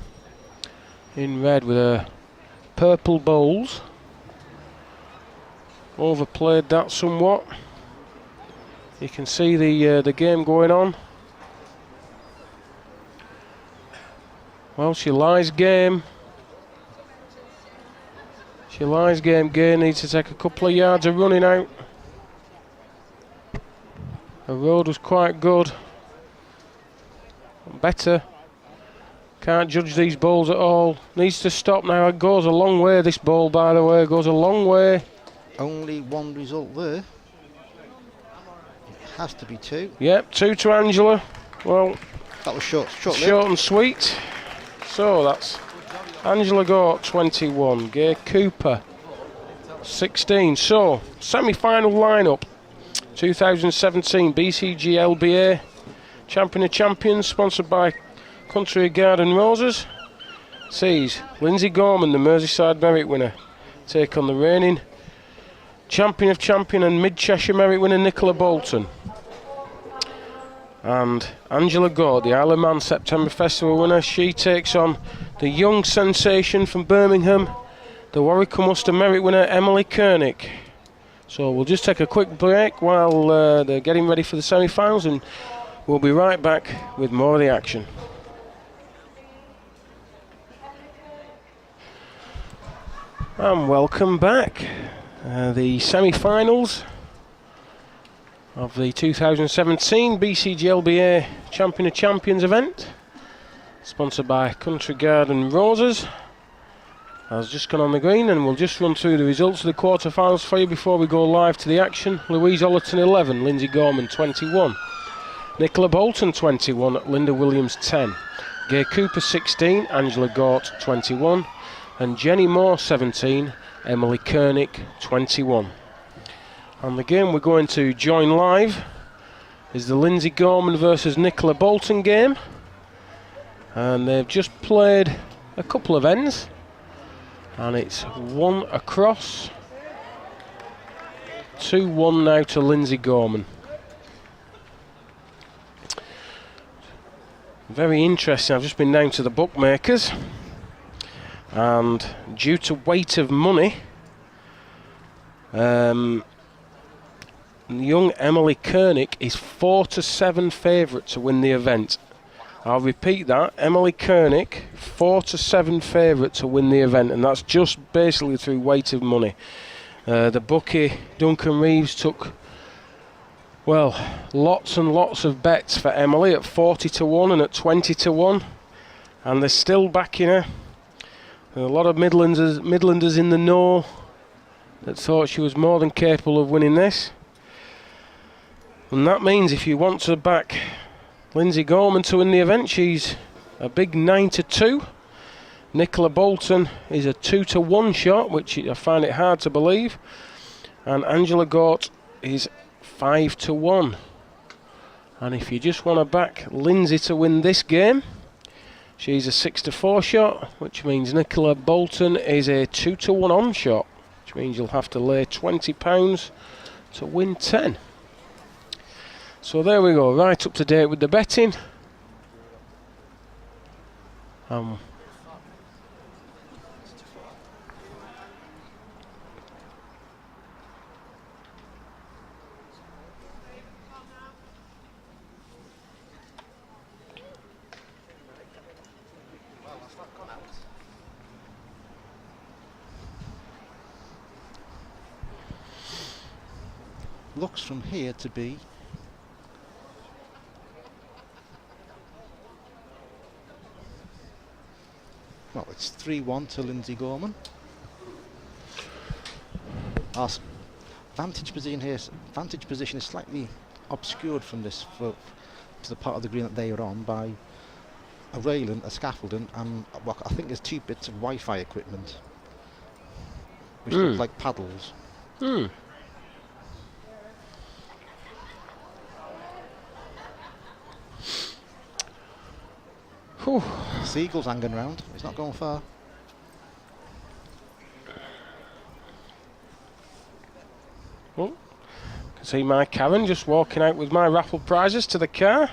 in red with her purple bowls. Overplayed that somewhat. You can see the game going on. Well, she lies game. She lies game. Gay needs to take a couple of yards of running out. The road was quite good. Better. Can't judge these balls at all. Needs to stop now. It goes a long way, this ball, by the way. Goes a long way. Only one result there. It has to be 2. Yep, 2 to Angela. Well, That was short and sweet. So that's Angela Gort 21, Gay Cooper 16. So semi-final lineup, 2017 BCG LBA Champion of Champions, sponsored by Country Garden Roses. Sees Lindsay Gorman, the Merseyside Merit winner, take on the reigning Champion of Champion and Mid Cheshire Merit winner Nicola Bolton. And Angela Gort, the Isle of Man September Festival winner, she takes on the young sensation from Birmingham, the Warwick Munster Merit winner Emily Kernick. So we'll just take a quick break while they're getting ready for the semi-finals, and we'll be right back with more of the action. And welcome back. The semi-finals of the 2017 BCG LBA Champion of Champions event, sponsored by Country Garden Roses, has just gone on the green, and we'll just run through the results of the quarter-finals for you before we go live to the action. Louise Ollerton 11, Lindsay Gorman 21, Nicola Bolton 21, Linda Williams 10, Gay Cooper 16, Angela Gort 21, and Jenny Moore 17, Emily Kernick 21. And the game we're going to join live is the Lindsay Gorman versus Nicola Bolton game, and they've just played a couple of ends, and it's 1 across, 2-1 now to Lindsay Gorman. Very interesting. I've just been down to the bookmakers, and due to weight of money, young Emily Kernick is 4-7 favourite to win the event. I'll repeat that. Emily Kernick, 4-7 favourite to win the event, and that's just basically through weight of money. The bookie, Duncan Reeves, took, well, lots and lots of bets for Emily at 40-1 and at 20-1, and they're still backing her. A lot of Midlanders in the know that thought she was more than capable of winning this. And that means if you want to back Lindsay Gorman to win the event, she's a big 9-2. Nicola Bolton is a 2-1 shot, which I find it hard to believe. And Angela Gort is 5-1. And if you just want to back Lindsay to win this game, she's a 6-4 shot, which means Nicola Bolton is a 2-1 on shot, which means you'll have to lay £20 to win 10. So there we go, right up to date with the betting. Looks from here to be well, it's 3-1 to Lindsay Gorman. Our vantage position is slightly obscured from this to the part of the green that they are on by a railing, a scaffolding, and what I think there's 2 bits of Wi-Fi equipment, which look like paddles. Whew. Seagull's hanging around. He's not going far. Oh, can see my Karen just walking out with my raffle prizes to the car.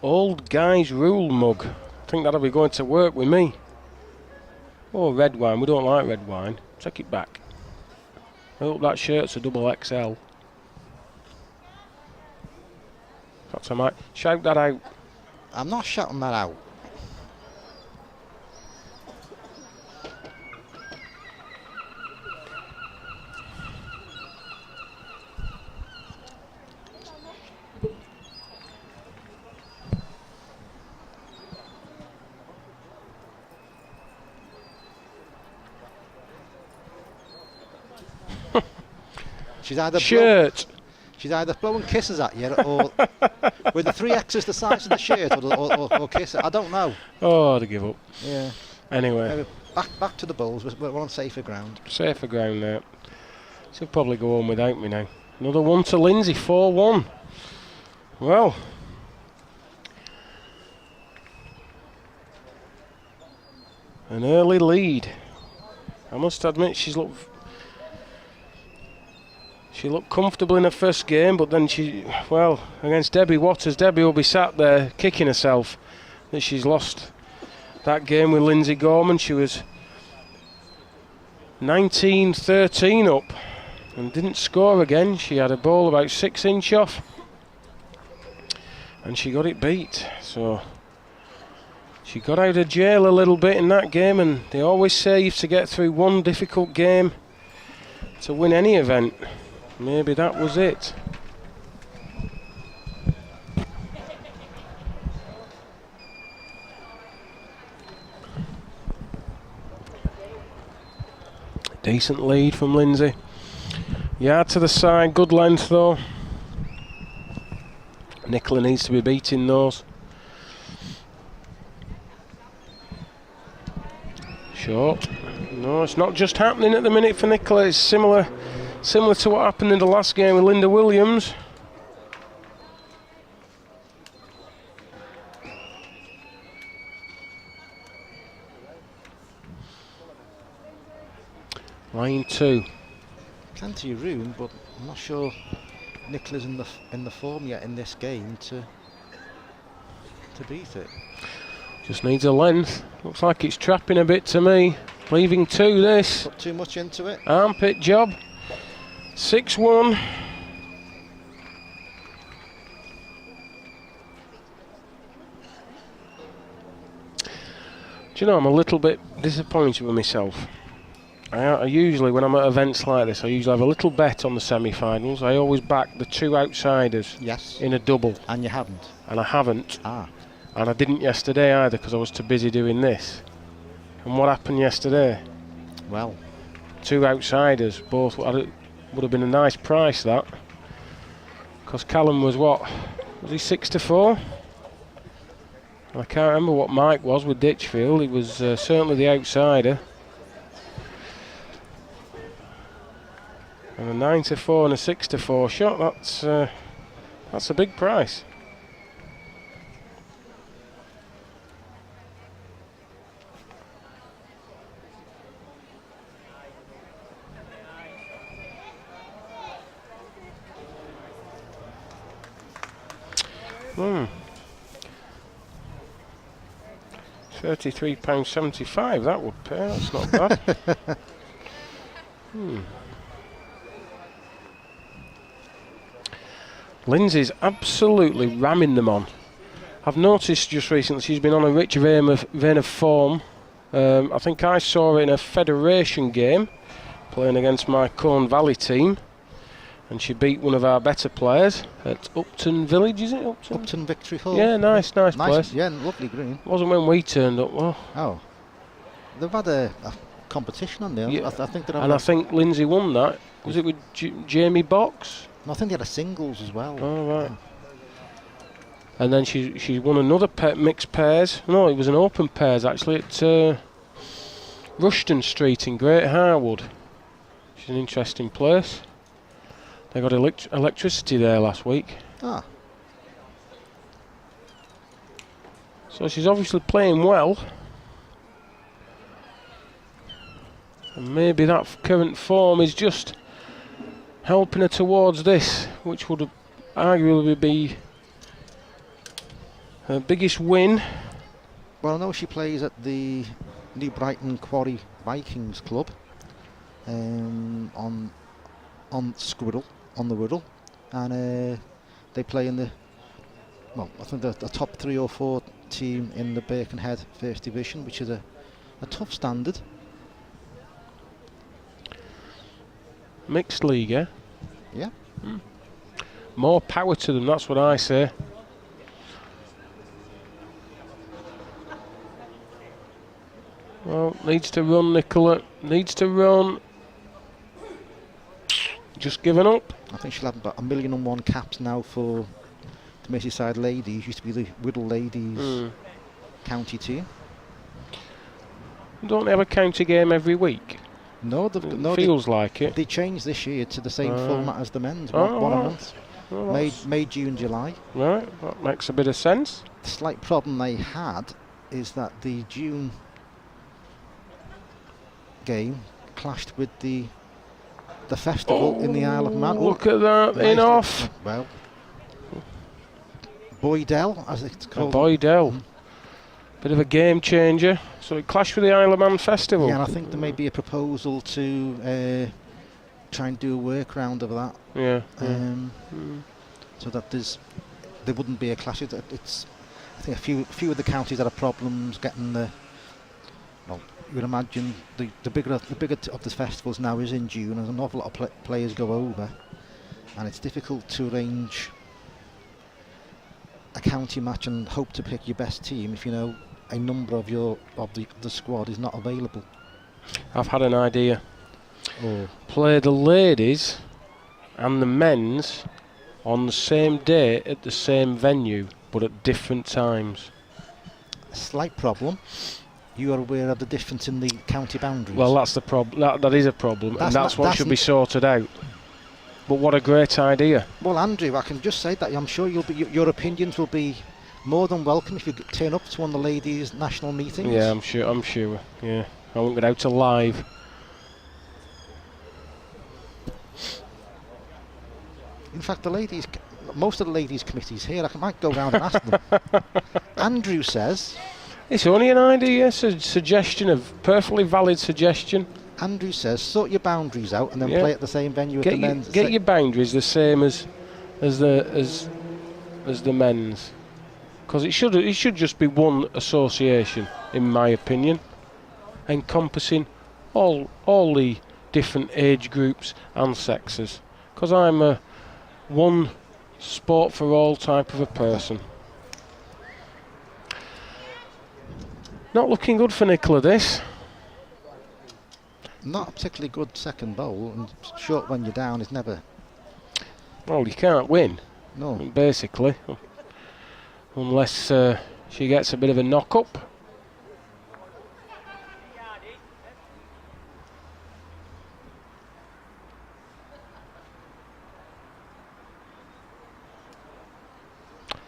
Old Guy's Rule mug. I think that'll be going to work with me. Oh, red wine. We don't like red wine. Take it back. I hope that shirt's a double XL. Perhaps I might shout that out. I'm not shouting that out. She's either blowing kisses at you or with the 3 X's the size of the shirt or kiss it. I don't know. Oh, to give up. Yeah. Anyway. Back to the Bulls. We're on safer ground. Safer ground now. She'll probably go home without me now. Another one to Lindsay, 4-1. Well. An early lead. I must admit she looked comfortable in her first game, but then against Debbie Waters, Debbie will be sat there kicking herself that she's lost that game with Lindsay Gorman. She was 19-13 up and didn't score again. She had a ball about 6 inch off and she got it beat. So she got out of jail a little bit in that game, and they always say you have to get through one difficult game to win any event. Maybe that was it. Decent lead from Lindsay. Yard to the side, good length though. Nicola needs to be beating those. Short. No, it's not just happening at the minute for Nicola. It's similar to what happened in the last game with Linda Williams. Line 2. Plenty of room, but I'm not sure Nicola's in the form yet in this game to beat it. Just needs a length. Looks like it's trapping a bit to me. Leaving 2 this. Put too much into it. Armpit job. 6-1. Do you know, I'm a little bit disappointed with myself. I usually, when I'm at events like this, I usually have a little bet on the semi-finals. I always back the 2 outsiders. Yes. In a double. And you haven't. And I haven't. Ah. And I didn't yesterday either because I was too busy doing this. And what happened yesterday? Well, 2 outsiders, both would have been a nice price, that. Because Callum was what? Was he 6-4? I can't remember what Mike was with Ditchfield. He was certainly the outsider. And a 9-4 and a 6-4 shot, that's a big price. £33.75, that would pay, that's not bad. Lindsay's absolutely ramming them on. I've noticed just recently she's been on a rich vein of form. I think I saw her in a federation game playing against my Colne Valley team, and she beat one of our better players at Upton Village, is it? Upton Victory Hall. Yeah, nice place. Yeah, lovely green. Wasn't when we turned up, well. Oh. They've had a competition on there. Yeah. I think I think Lindsay won that. Was it with Jamie Box? No, I think they had a singles as well. Oh, right. And then she won another mixed pairs. No, it was an open pairs actually at Rushton Street in Great Harwood. Which is an interesting place. They got electricity there last week. Ah. So she's obviously playing well. And maybe that current form is just helping her towards this, which would arguably be her biggest win. Well, I know she plays at the New Brighton Quarry Vikings Club on Squirrel, on the Wirral, and they play in the well, I think the top 3 or 4 team in the Birkenhead First Division, which is a tough standard. Mixed league, eh? Yeah. More power to them, that's what I say. Well, needs to run, Nicola. Needs to run. Just given up. I think she'll have about 1,000,001 caps now for the Merseyside Ladies. Used to be the Whittle Ladies county team. Don't they have a county game every week? No, Feels like it. they changed this year to the same format as the men's. Oh, one a right. month. Well, May, June, July. right, that makes a bit of sense. The slight problem they had is that the June game clashed with the festival in the Isle of Man. Look at that, in off. Well, Boydell, as it's called. Boydell. Bit of a game changer. So it clashed with the Isle of Man festival. Yeah, and I think there may be a proposal to try and do a workaround of that. Yeah. So that there wouldn't be a clash. It's I think a few of the counties that have problems getting the. Well, you would imagine the bigger of the festivals now is in June, and an awful lot of players go over, and it's difficult to arrange a county match and hope to pick your best team if you know a number of the squad is not available. I've had an idea. Oh. Play the ladies and the men's on the same day at the same venue, but at different times. A slight problem. You are aware of the difference in the county boundaries. Well, that's the problem. That is a problem, and that's what should be sorted out. But what a great idea! Well, Andrew, I can just say that I'm sure your opinions will be more than welcome if you turn up to one of the ladies' national meetings. Yeah, I'm sure. Yeah, I won't get out alive. In fact, most of the ladies' committees here, I might go round and ask them. Andrew says. It's only an idea, suggestion, a perfectly valid suggestion. Andrew says, sort your boundaries out and then play at the same venue as the men's. Get your boundaries the same as the men's, because it should just be one association, in my opinion, encompassing all the different age groups and sexes. Because I'm a one sport for all type of a person. Not looking good for Nicola, this. Not a particularly good second bowl, and short when you're down is never. Well, you can't win. No. Basically, unless she gets a bit of a knock up.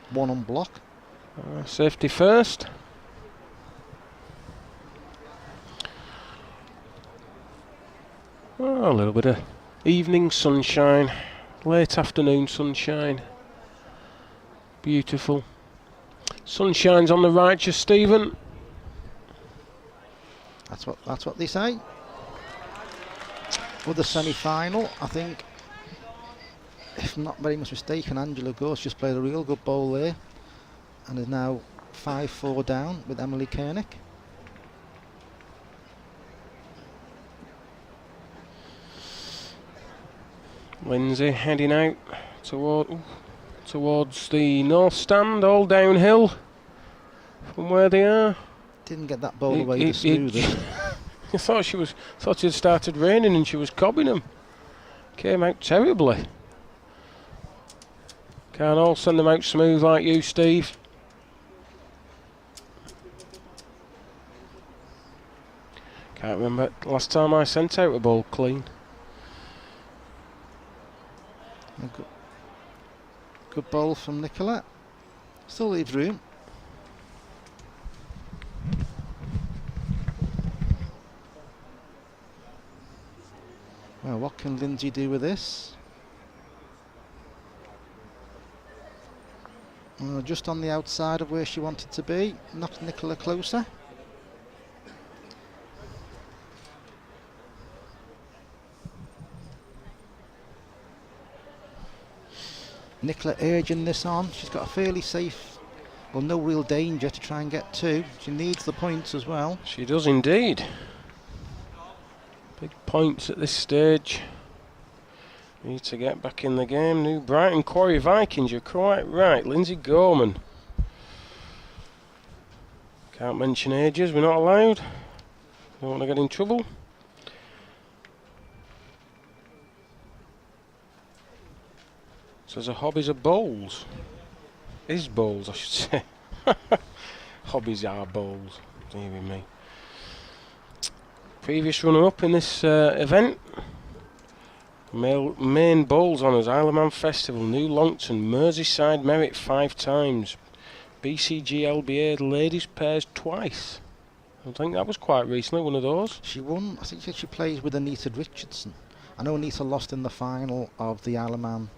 One on block. Safety first. Oh, a little bit of evening sunshine, late afternoon sunshine. Beautiful. Sunshine's on the righteous, Stephen. That's what they say. For the semi-final, I think, if I'm not very much mistaken, Angela Gorse just played a real good bowl there, and is now 5-4 down with Emily Koenig. Lindsay heading out towards the north stand, all downhill from where they are. Didn't get that bowl away the smoothest. I thought it had started raining and she was cobbing them. Came out terribly. Can't all send them out smooth like you, Steve. Can't remember last time I sent out a ball clean. Good ball from Nicola. Still leaves room. Well, what can Lindsay do with this? Just on the outside of where she wanted to be. Knocked Nicola closer. Nicola urging this on. She's got a fairly safe, well, no real danger to try and get to. She needs the points as well. She does indeed. Big points at this stage. Need to get back in the game. New Brighton Quarry Vikings, you're quite right. Lindsay Gorman. Can't mention ages, we're not allowed. Don't want to get in trouble. Says her hobbies are bowls. Is bowls, I should say. Hobbies are bowls. Dear me. Previous runner-up in this event. Main bowls honours, Isle of Man Festival, New Longton, Merseyside Merit 5 times. BCG LBA ladies pairs twice. I think that was quite recently, one of those. She won, I think she plays with Anita Richardson. I know Anita lost in the final of the Isle of Man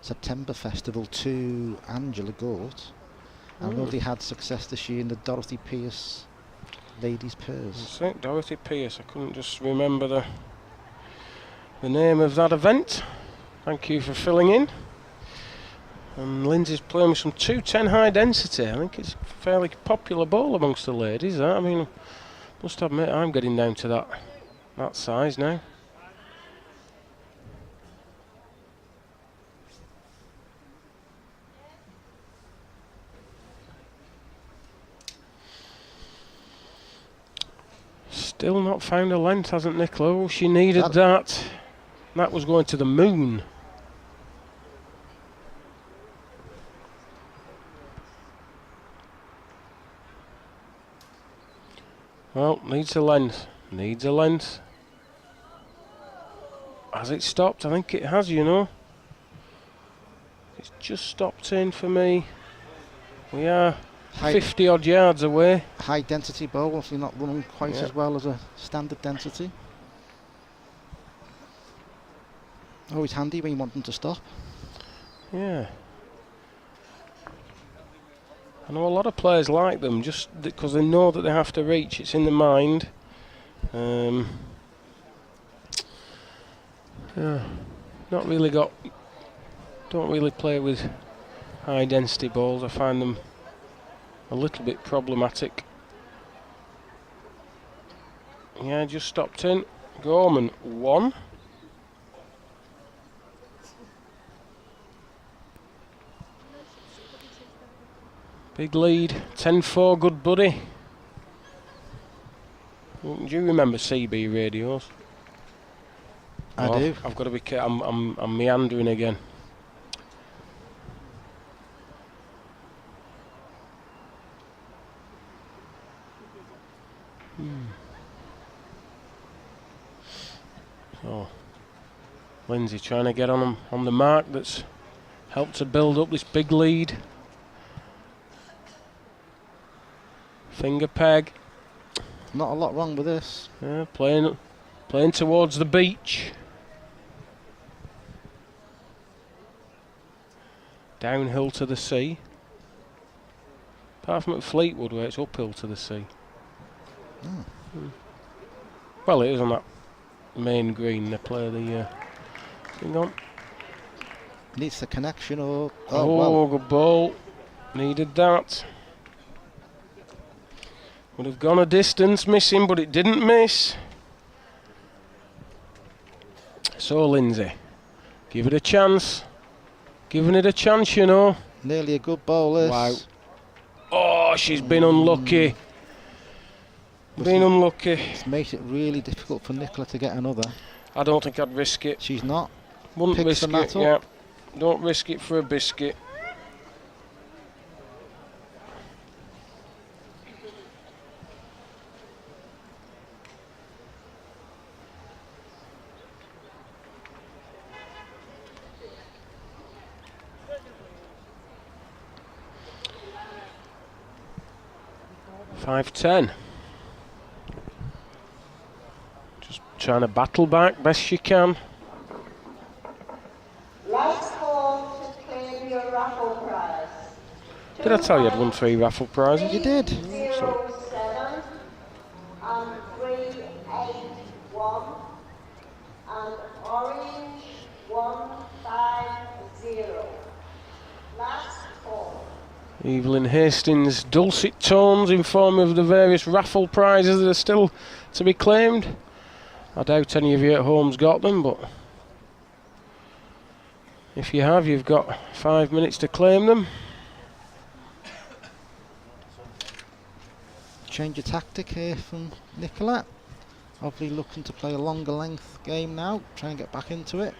September Festival to Angela Gort. And already had success this year in the Dorothy Pierce ladies pairs. That's it, Dorothy Pierce. I couldn't just remember the name of that event. Thank you for filling in. And Lindsay's playing with some 210 high density. I think it's a fairly popular ball amongst the ladies. That, I mean, must admit I'm getting down to that size now. Still not found a length, hasn't Nicola? Oh, she needed that. That was going to the moon. Well, needs a length. Needs a length. Has it stopped? I think it has, you know. It's just stopped in for me. We are 50 odd yards away. High density bowl, obviously not running quite as well as a standard density. Always handy when you want them to stop. Yeah. I know a lot of players like them just because they know that they have to reach. It's in the mind. Yeah. Not really got. Don't really play with high density balls. I find them a little bit problematic. Yeah, just stopped in. Gorman 1. Big lead, 10-4, good buddy. Do you remember CB radios? I do. I've got to be careful. I'm meandering again. So, Lindsay trying to get on the mark that's helped to build up this big lead. Finger peg. Not a lot wrong with this. Yeah, playing towards the beach. Downhill to the sea. Apart from at Fleetwood where it's uphill to the sea. Well, it is on that main green they play the thing on. Needs the connection or... Oh, good ball. Needed that. Would have gone a distance missing, but it didn't miss. So Lindsay, give it a chance. Giving it a chance, you know. Nearly a good ball, this. Wow. Oh, she's been unlucky. Been unlucky. It's made it really difficult for Nicola to get another. I don't think I'd risk it. She's not. Wouldn't Picks risk the mat it, up. yeah. Don't risk it for a biscuit. .510. Just trying to battle back best she can. Last call to claim your raffle prize. Did I tell you I'd won 3 raffle prizes? You did. 07 and 381 and orange 150. Evelyn Hastings' dulcet tones inform me of the various raffle prizes that are still to be claimed. I doubt any of you at home's got them, but if you have, you've got 5 minutes to claim them. Change of tactic here from Nicola. Obviously looking to play a longer length game now, try and get back into it.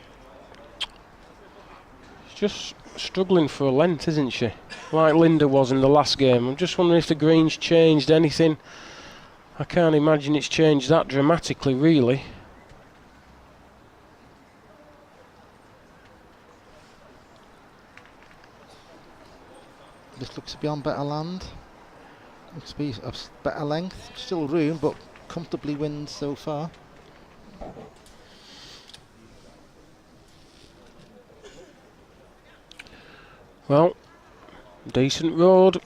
She's just struggling for a length, isn't she? Like Linda was in the last game. I'm just wondering if the green's changed anything. I can't imagine it's changed that dramatically, really. This looks to be on better land. Looks to be a better length. Still room, but comfortably wins so far. Well, decent road.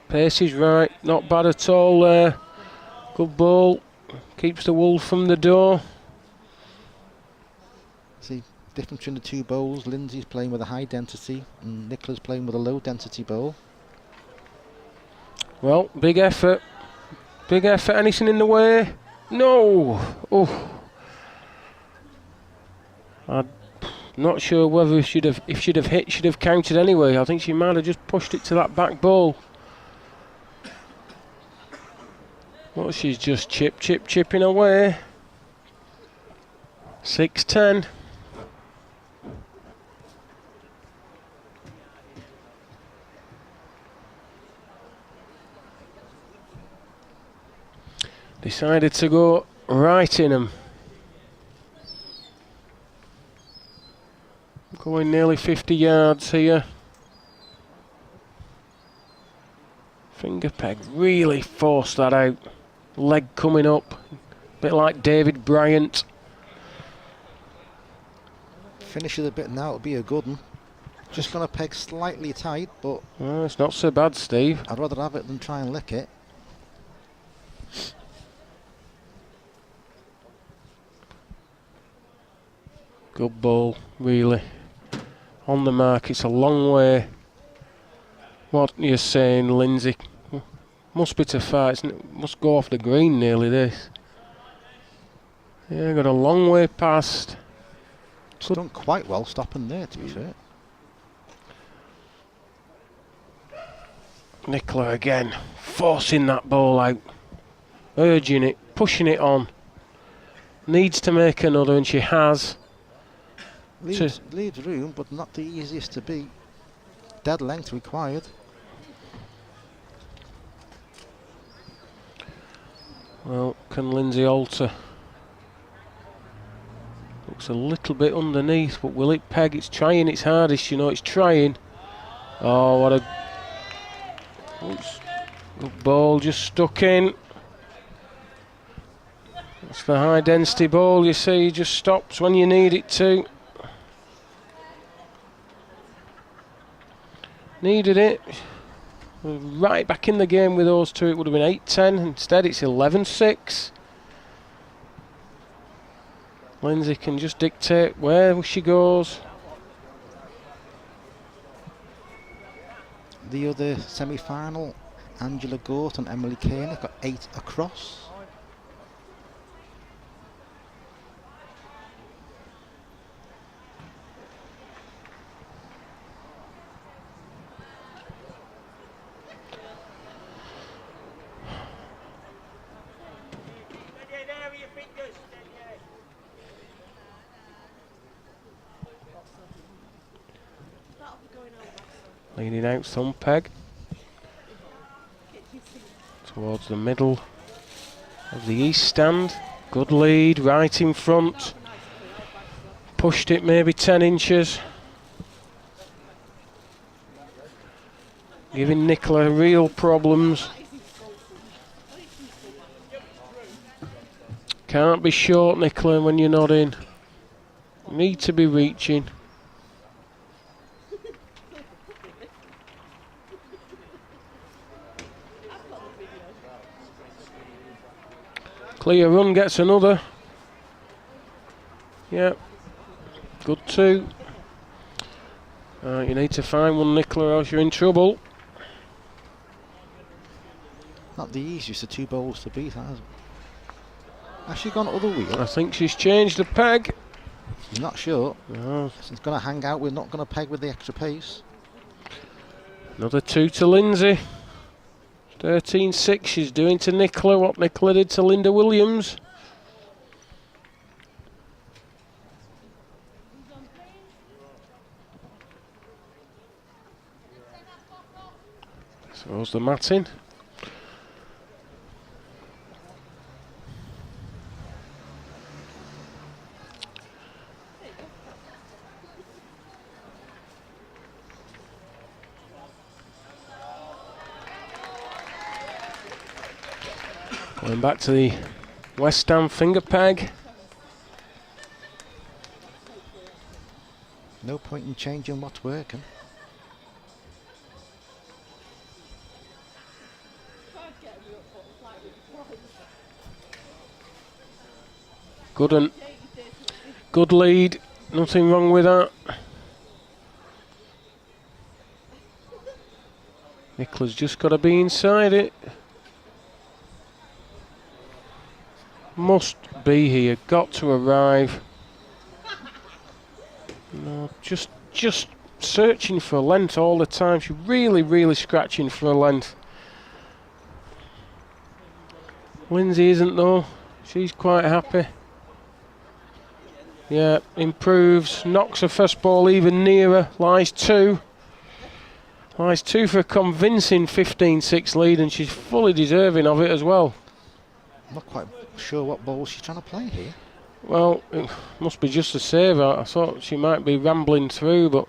Pace is right, not bad at all there. Good ball, keeps the wolf from the door. See, difference between the two bowls. Lindsay's playing with a high density and Nicola's playing with a low density bowl. Well, big effort. Big effort, anything in the way? No! Oh. I'm not sure whether if she'd have hit, she'd have counted anyway. I think she might have just pushed it to that back ball. Well, she's just chipping away. 6-10. Decided to go right in them. Going nearly 50 yards here. Finger peg really forced that out. Leg coming up. Bit like David Bryant. Finishes a bit now, it'll be a good one. Just gonna peg slightly tight, but Well, it's not so bad, Steve. I'd rather have it than try and lick it. Good ball, really. On the mark, it's a long way. What you're saying, Lindsay? Must be to far, must go off the green nearly, this. Yeah, got a long way past. It's done quite well stopping there, to be fair. Nicola again, forcing that ball out. Urging it, pushing it on. Needs to make another, and she has. Leaves room, but not the easiest to beat. Dead length required. Well, can Lindsay alter? Looks a little bit underneath, but will it peg? It's trying its hardest, you know, it's trying. Oh, what a... Oops. Good ball, just stuck in. That's the high density ball, you see, just stops when you need it to. Needed it. Right back in the game with those two, it would have been 8-10. Instead, it's 11-6. Lindsay can just dictate where she goes. The other semi-final, Angela Gort and Emily Koenig got 8 across. Leaning out thumb peg towards the middle of the east stand. Good lead, right in front. Pushed it maybe 10 inches. Giving Nicola real problems. Can't be short, Nicola, when you're not in. Need to be reaching. Clear run, gets another. Yep. Good two. You need to find one, Nicola, or else you're in trouble. Not the easiest of two bowls to beat, has it? Has she gone other wheel? I think she's changed the peg. I'm not sure. No. She's going to hang out. We're not going to peg with the extra pace. Another 2 to Lindsay. 13-6 she's doing to Nicola what Nicola did to Linda Williams. Throws the mat in. Going back to the West Ham finger peg. No point in changing what's working. Good lead, nothing wrong with that. Nicola's just got to be inside it. Must be here, got to arrive. No, just searching for a length all the time. She's really scratching for a length. Lindsay isn't though, she's quite happy. Yeah, improves, knocks her first ball even nearer, lies 2. Lies 2 for a convincing 15-6 lead, and she's fully deserving of it as well. I'm not quite sure what ball she's trying to play here. Well, it must be just a save. I thought she might be rambling through, but...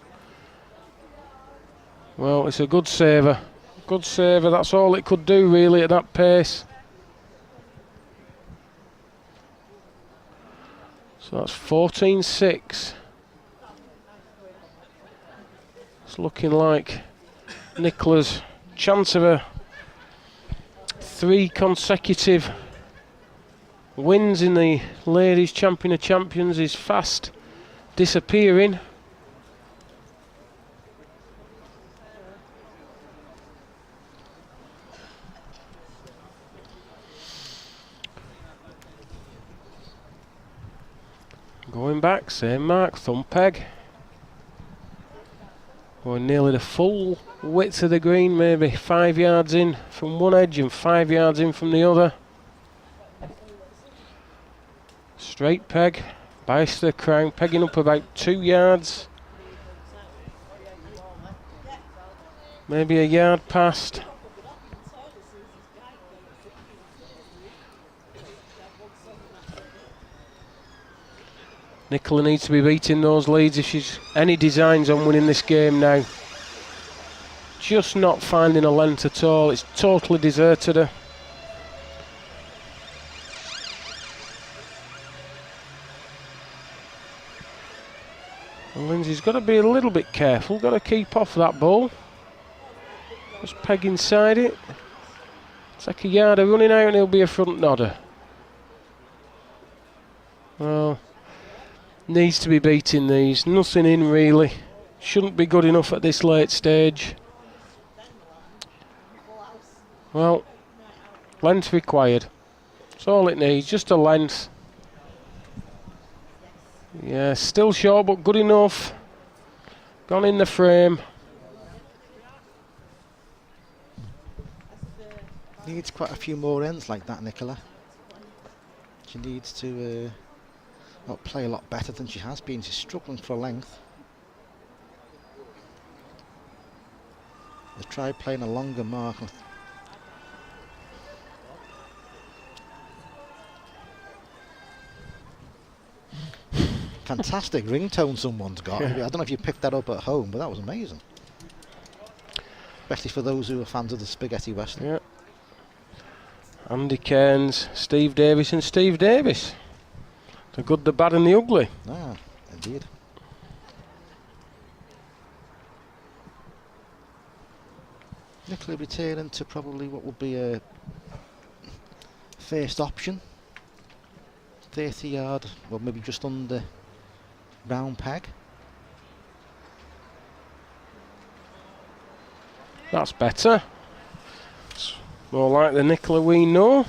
Well, it's a good saver. Good saver, that's all it could do really at that pace. So that's 14-6. It's looking like Nicola's chance of a 3 consecutive wins in the Ladies Champion of Champions is fast disappearing. Going back, same mark, thumb peg. Going nearly the full width of the green, maybe 5 yards in from one edge and 5 yards in from the other. Straight peg, bias to the crown, pegging up about 2 yards. Maybe a yard past. Nicola needs to be beating those leads if she's any designs on winning this game now. Just not finding a length at all. It's totally deserted her. And Lindsay's got to be a little bit careful. Got to keep off that ball. Just peg inside it. Take a yard of running out and he'll be a front nodder. Well, needs to be beating these. Nothing in really. Shouldn't be good enough at this late stage. Well, length required. That's all it needs, just a length. Yeah, still short but good enough. Gone in the frame. Needs quite a few more ends like that, Nicola. She needs to play a lot better than she has been. She's struggling for length. They've tried playing a longer mark. Fantastic ringtone someone's got. I don't know if you picked that up at home, but that was amazing. Especially for those who are fans of the Spaghetti Western. Yeah. Andy Cairns, Steve Davis and Steve Davis. The good, the bad and the ugly. Ah, indeed. Nicola returning to probably what will be a first option. 30 yard, well maybe just under round peg. That's better. It's more like the Nicola we know.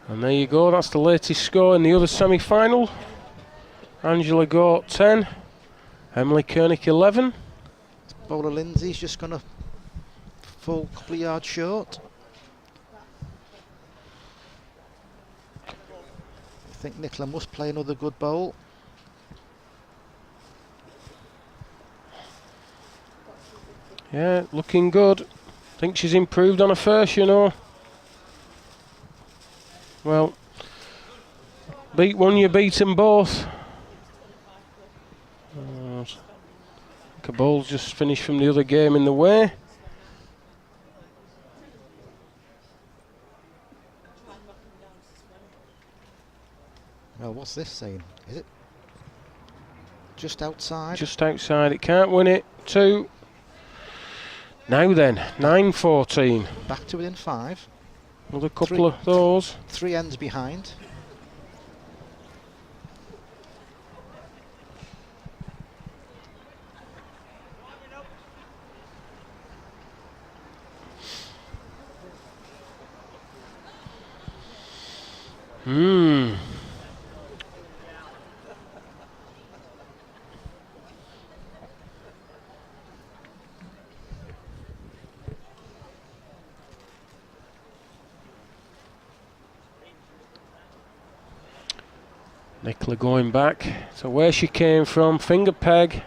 And there you go, that's the latest score in the other semi-final. Angela Gort 10, Emily Koenig 11. Bowler Lindsay's just gone a full couple of yards short. I think Nicola must play another good bowl. Yeah, looking good. Think she's improved on her first, you know. Well, beat one, you beat them both. Kabul's just finished from the other game in the way. Well, what's this saying? Is it just outside? Just outside, it can't win it. 2. Now then, 9-14. Back to within 5. Another couple 3. of those. 3 ends behind. Nicola going back to where she came from, finger peg,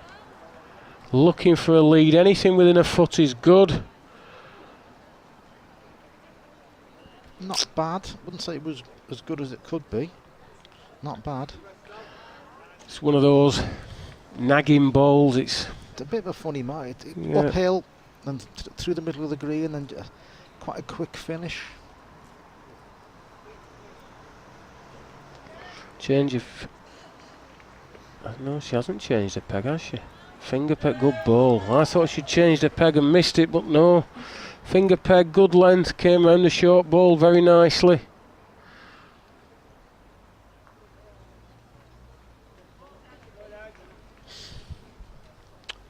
looking for a lead. Anything within a foot is good. Not bad. Wouldn't say it was as good as it could be. Not bad. It's one of those nagging bowls. It's a bit of a funny mark. Yeah. Uphill and through the middle of the green, and quite a quick finish. change of... No, she hasn't changed the peg, has she? Finger peg, good ball. I thought she'd changed the peg and missed it, but no. Finger peg, good length, came round the short ball very nicely.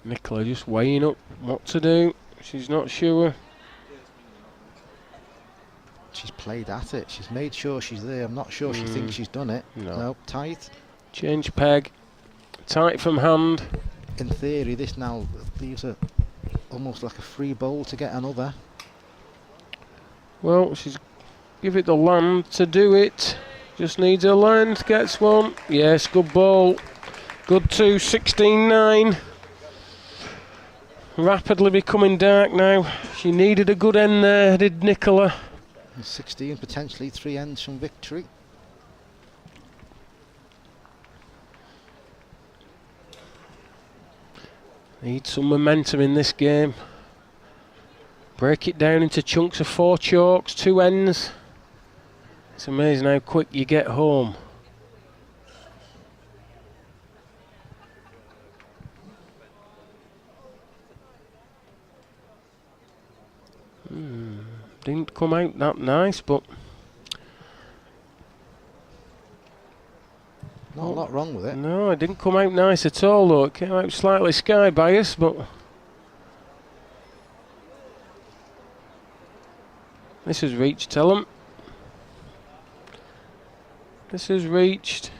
Nicola just weighing up what to do. She's not sure. She's played at it. She's made sure she's there. I'm not sure she thinks she's done it. No, tight. Change peg. Tight from hand. In theory, this now leaves her almost like a free bowl to get another. Well, she's give it the land to do it. Just needs a land. Gets one. Yes, good ball. Good two. 16-9. Rapidly becoming dark now. She needed a good end there, did Nicola. And 16, potentially 3 ends from victory. Need some momentum in this game. Break it down into chunks of 4 chalks, 2 ends. It's amazing how quick you get home. Didn't come out that nice, but not a lot wrong with it. No, it didn't come out nice at all, though. It came out slightly sky biased, but this has reached, tell 'em. This has reached.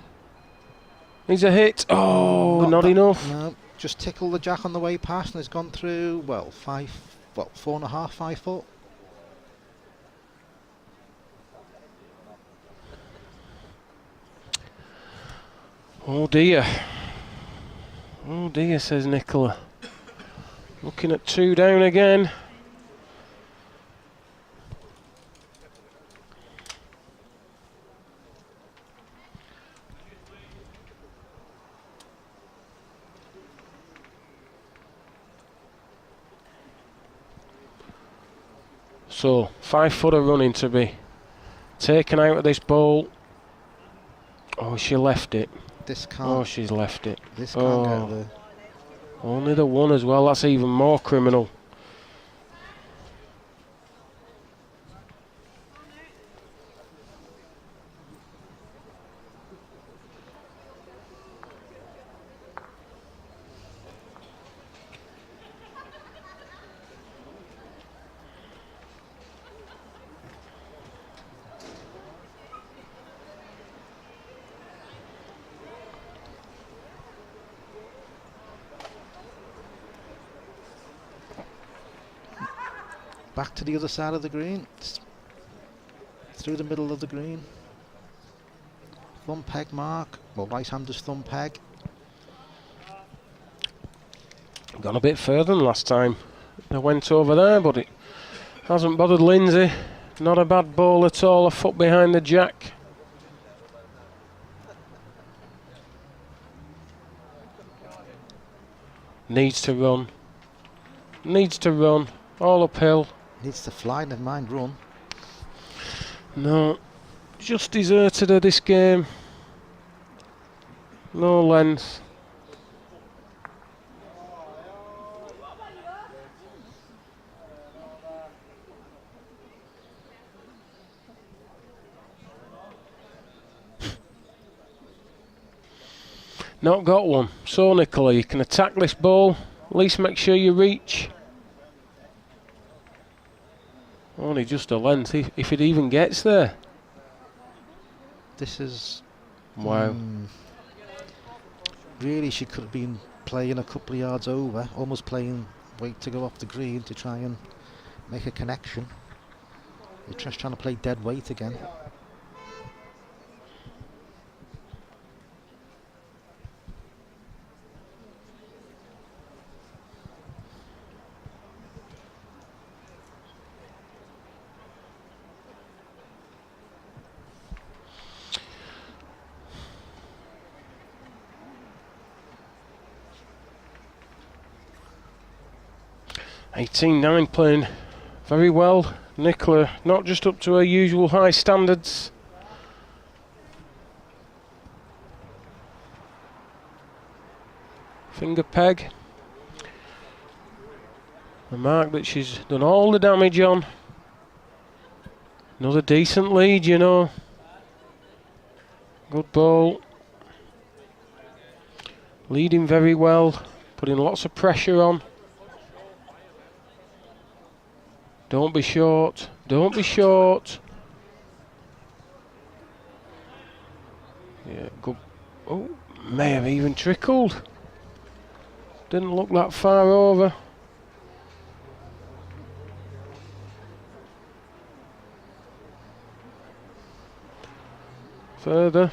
Needs a hit. Oh, not enough. No, just tickled the jack on the way past and has gone through, well, 4.5, 5 foot. Oh dear. Oh dear, says Nicola. Looking at 2 down again. So, 5-footer running to be taken out of this bowl. Oh, she left it. This can't. Oh, she's left it. This can't get there. Only the one as well. That's even more criminal. Back to the other side of the green. Through the middle of the green. Thumb peg mark. Well, right-hander's thumb peg. Gone a bit further than last time. I went over there, but it hasn't bothered Lindsay. Not a bad ball at all, a foot behind the jack. Needs to run. Needs to run. All uphill. Needs to fly, never mind run. No. Just deserted her this game. No length. Not got one. So Nicola, you can attack this ball. At least make sure you reach. Only just a length, if it even gets there. This is... Wow. Really, she could have been playing a couple of yards over, almost playing weight to go off the green to try and make a connection. You're just trying to play dead weight again. (18-9) playing very well. Nicola not just up to her usual high standards. Finger peg. A mark that she's done all the damage on. Another decent lead, you know. Good ball. Leading very well. Putting lots of pressure on. Don't be short. Don't be short. Yeah, good. Oh, may have even trickled. Didn't look that far over. Further.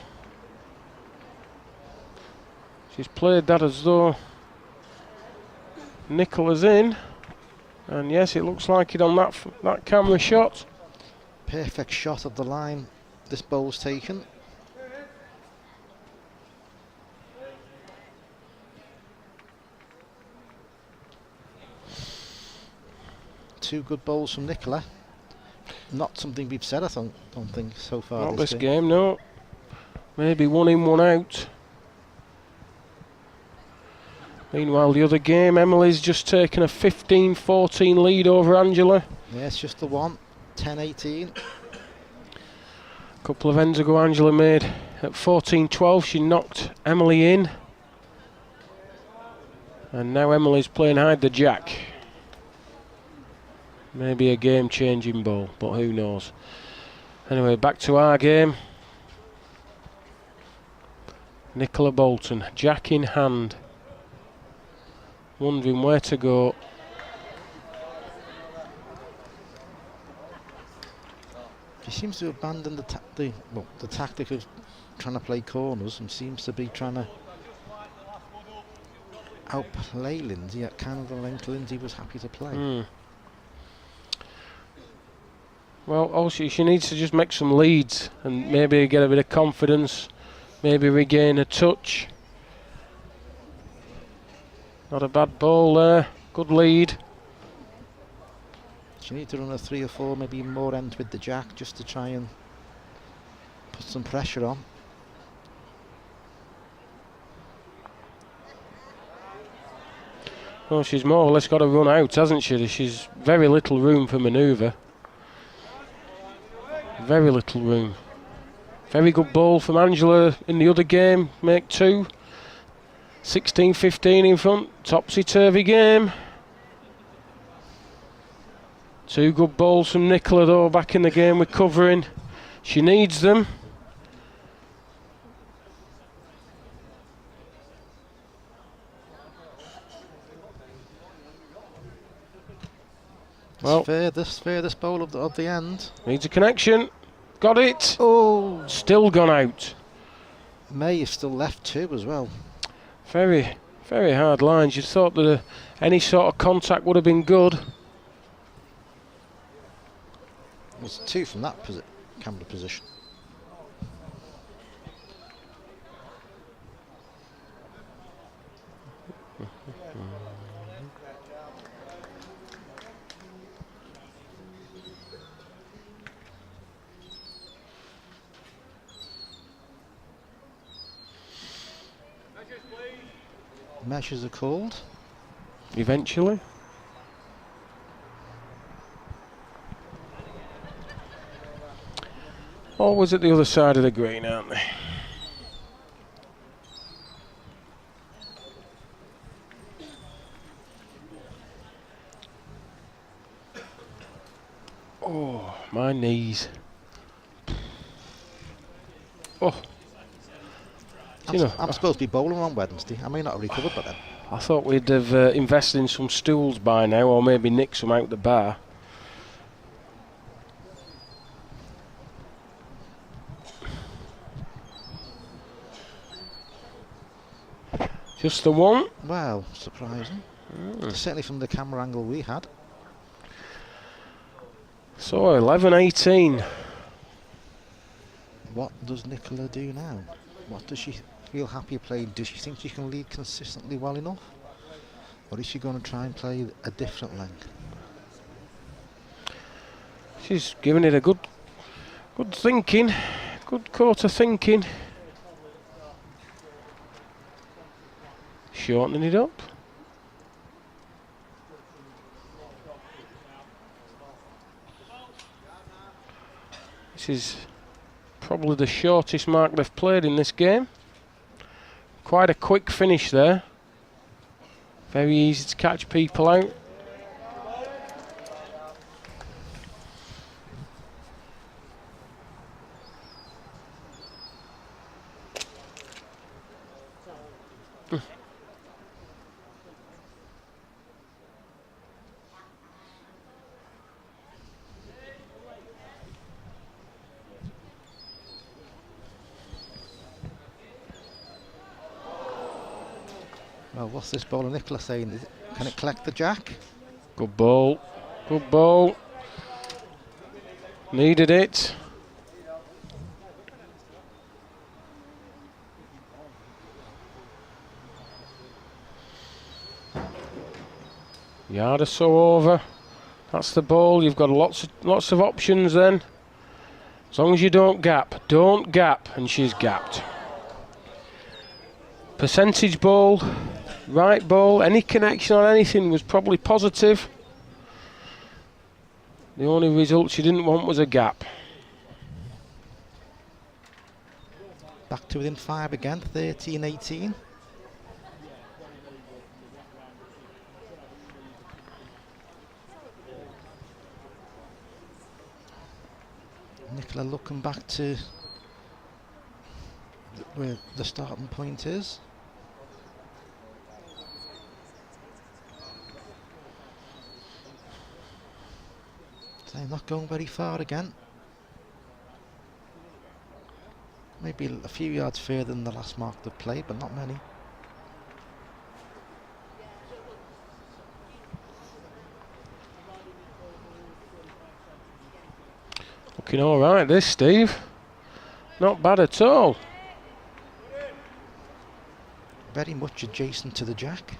She's played that as though Nicola's in. And yes, it looks like it on that camera shot. Perfect shot of the line this bowl's taken. Two good bowls from Nicola. Not something we've said, I don't think, so far. Not this game, no. Maybe one in, one out. Meanwhile, the other game, Emily's just taken a 15-14 lead over Angela. Yeah, it's just the one. 10-18. A couple of ends ago, Angela made at 14-12. She knocked Emily in. And now Emily's playing hide the jack. Maybe a game-changing ball, but who knows. Anyway, back to our game. Nicola Bolton, jack in hand. Wondering where to go. She seems to abandon the tactic of trying to play corners and seems to be trying to outplay Lindsay at kind of the length Lindsay was happy to play. Well, also she needs to just make some leads and maybe get a bit of confidence, maybe regain a touch. Not a bad ball there. Good lead. She needs to run a 3 or 4, maybe more ends with the jack just to try and put some pressure on. Well, she's more or less got to run out, hasn't she? She's very little room for manoeuvre. Very little room. Very good ball from Angela in the other game. Make 2. 16-15 in front, topsy-turvy game. 2 good balls from Nicola though, back in the game recovering. She needs them. Well, furthest bowl of the end. needs a connection. Got it. Oh, Still gone out. May is still left too as well. Very, very hard lines. You'd thought that any sort of contact would have been good. It was 2 from that camera position. Measures are called. Eventually. Always at the other side of the green, aren't they? Oh, my knees. Oh. I'm supposed to be bowling on Wednesday. I may not have recovered by then. I thought we'd have invested in some stools by now, or maybe nick some out the bar. Just the one. Well, surprising. Certainly from the camera angle we had. So 11-18. What does Nicola do now? What does she feel happy playing? Does she think she can lead consistently well enough? Or is she going to try and play a different length? She's giving it a good thinking, good quarter thinking. Shortening it up. This is probably the shortest mark they've played in this game. Quite a quick finish there. Very easy to catch people out. Well, what's this bowler Nicola saying? Can it collect the jack? Good ball. Good ball. Needed it. Yard or so over. That's the ball. You've got lots of options then. As long as you don't gap. Don't gap. And she's gapped. Percentage ball. Right ball. Any connection on anything was probably positive. The only result she didn't want was a gap. Back to within 5 again, 13-18. Nicola looking back to where the starting point is. So not going very far again. Maybe a few yards further than the last mark they've played, but not many. Looking all right, this, Steve. Not bad at all. Very much adjacent to the jack.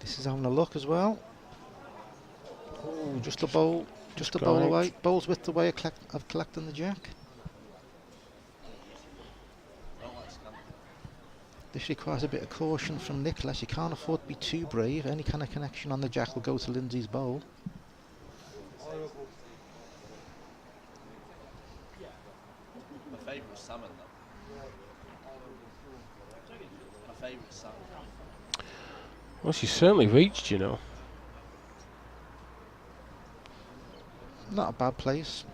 This is having a look as well. Oh, just a bowl away. Bowls with the way of collecting the jack. This requires a bit of caution from Nicola. She can't afford to be too brave. Any kind of connection on the jack will go to Lindsay's bowl. My favourite salmon, though. My favourite salmon. Well, she's certainly reached, you know. Not a bad place.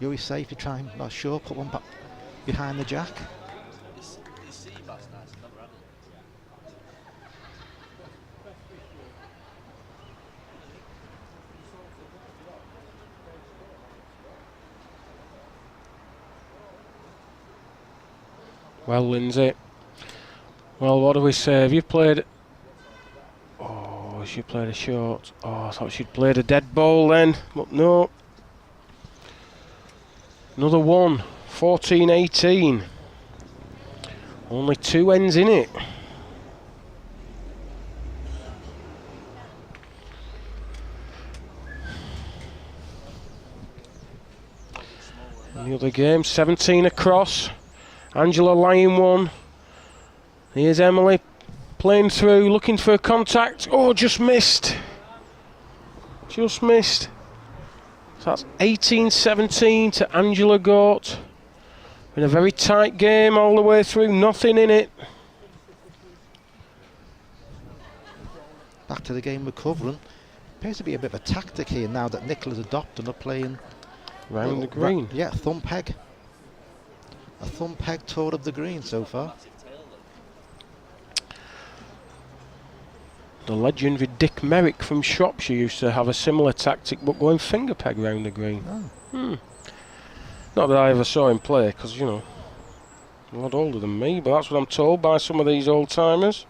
You always say if you try and not sure, put one back behind the jack. His Seabass nice. I've never had it. Well, Lindsay. Well, what do we say? Have you played? Oh, she played a short. Oh, I thought she'd played a dead ball then, but no. Another one. 14-18. Only 2 ends in it. And the other game, 17 across. Angela Lyon won. Here's Emily playing through, looking for contact. Oh, just missed. Just missed. So that's 18-17 to Angela Gort. In a very tight game all the way through, nothing in it. Back to the game recovering. Appears to be a bit of a tactic here now that Nicola's adopted and are playing Round the green. Yeah, thumb peg. A thumb peg tour of the green so far. The legendary Dick Merrick from Shropshire used to have a similar tactic, but going finger peg round the green. Oh. Not that I ever saw him play, because, you know, a lot older than me, but that's what I'm told by some of these old timers.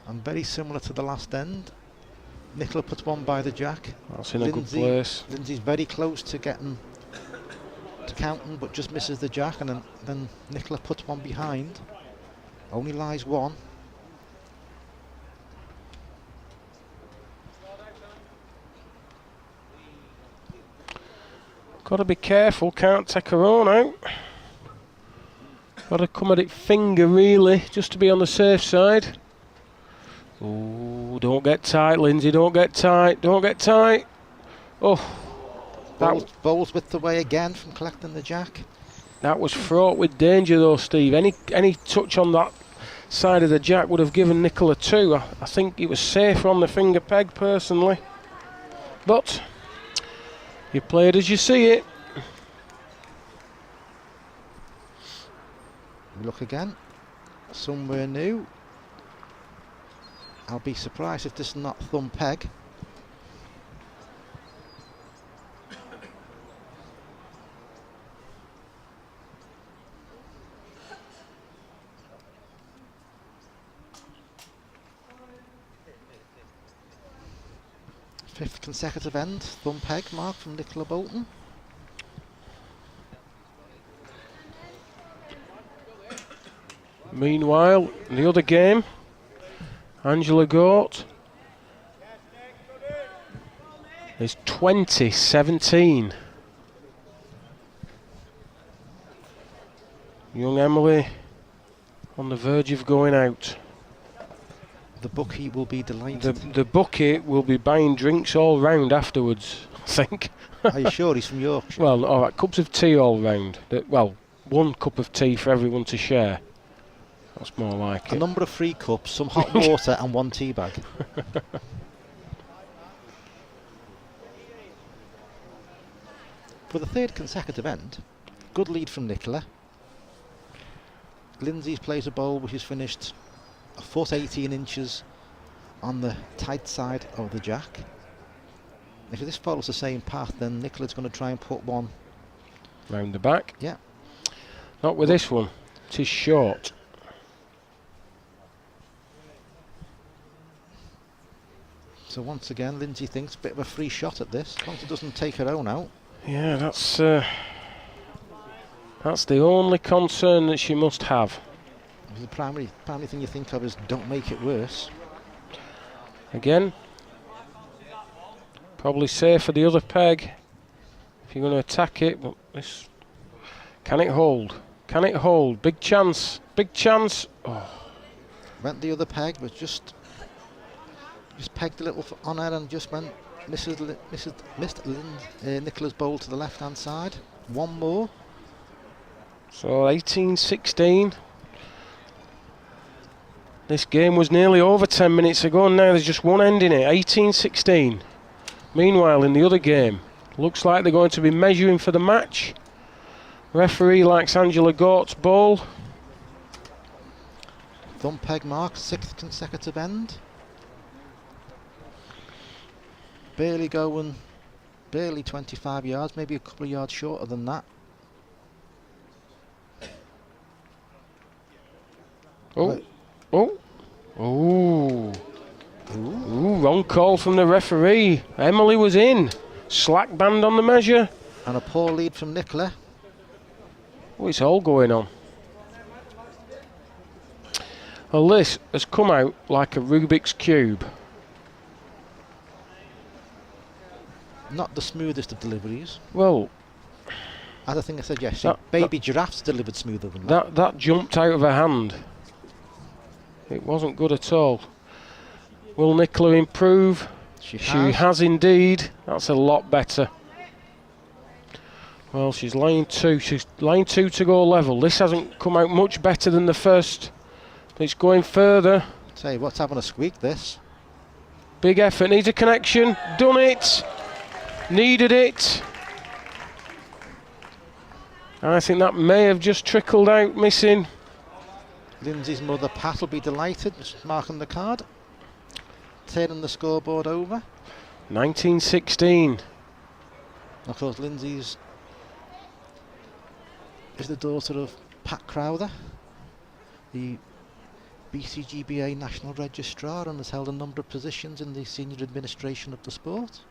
And very similar to the last end. Nicola puts one by the jack. That's in a good place. Lindsay's very close to getting to counting, but just misses the jack, and then Nicola puts one behind. Only lies one. Got to be careful, can't take her own out. Got to come at it finger, really, just to be on the safe side. Oh, don't get tight, Lindsay, don't get tight, don't get tight. Oh, Bowls with the way again from collecting the jack. that was fraught with danger though, Steve. Any touch on that side of the jack would have given Nicola 2. I think it was safer on the finger peg, personally. But you play it as you see it. We look again. Somewhere new. I'll be surprised if this is not thumb peg. Fifth consecutive end, thumb peg mark from Nicola Bolton. Meanwhile, in the other game, Angela Gort is 20-17. Young Emily on the verge of going out. The bookie will be delighted. The bookie will be buying drinks all round afterwards, I think. Are you sure he's from Yorkshire? Well, all right, cups of tea all round. Well, 1 cup of tea for everyone to share. That's more like a it. number of free cups, some hot water and 1 tea bag. For the 3rd consecutive end, good lead from Nicola. Lindsay's plays a bowl which is finished a foot 18 inches on the tight side of the jack. If this follows the same path, then Nicola's going to try and put one round the back. Yeah. Not with this one. It is short. So once again, Lindsay thinks a bit of a free shot at this, as long as it doesn't take her own out. Yeah, that's the only concern that she must have. The primary thing you think of is don't make it worse. Again, probably safe for the other peg if you're going to attack it, but this, can it hold? Can it hold? Big chance, big chance. Oh. Went the other peg, but just pegged a little on her and just went missed Nicola's bowl to the left hand side. One more. So 18-16. This game was nearly over 10 minutes ago, and now there's just one end in it. 18-16. Meanwhile, in the other game, looks like they're going to be measuring for the match. Referee likes Angela Gort's ball. Thumb peg mark, 6th consecutive end. Barely 25 yards, maybe a couple of yards shorter than that. Oh, oh, oh. Ooh, wrong call from the referee. Emily was in. Slack band on the measure. And a poor lead from Nicola. Oh, it's all going on. Well, this has come out like a Rubik's Cube. Not the smoothest of deliveries. Well, As I think I said yesterday, Baby Giraffes delivered smoother than that. that jumped out of her hand. It wasn't good at all. Will Nicola improve? She has indeed. That's a lot better. Well, she's line 2. She's line 2 to go level. This hasn't come out much better than the first. It's going further. Tell you what's having a squeak, this. Big effort, needs a connection. Done it. Needed it. I think that may have just trickled out, missing. Lindsay's mother, Pat, will be delighted, just marking the card. Turning the scoreboard over. 1916. Of course, Lindsay's is the daughter of Pat Crowther, the BCGBA National Registrar, and has held a number of positions in the senior administration of the sport.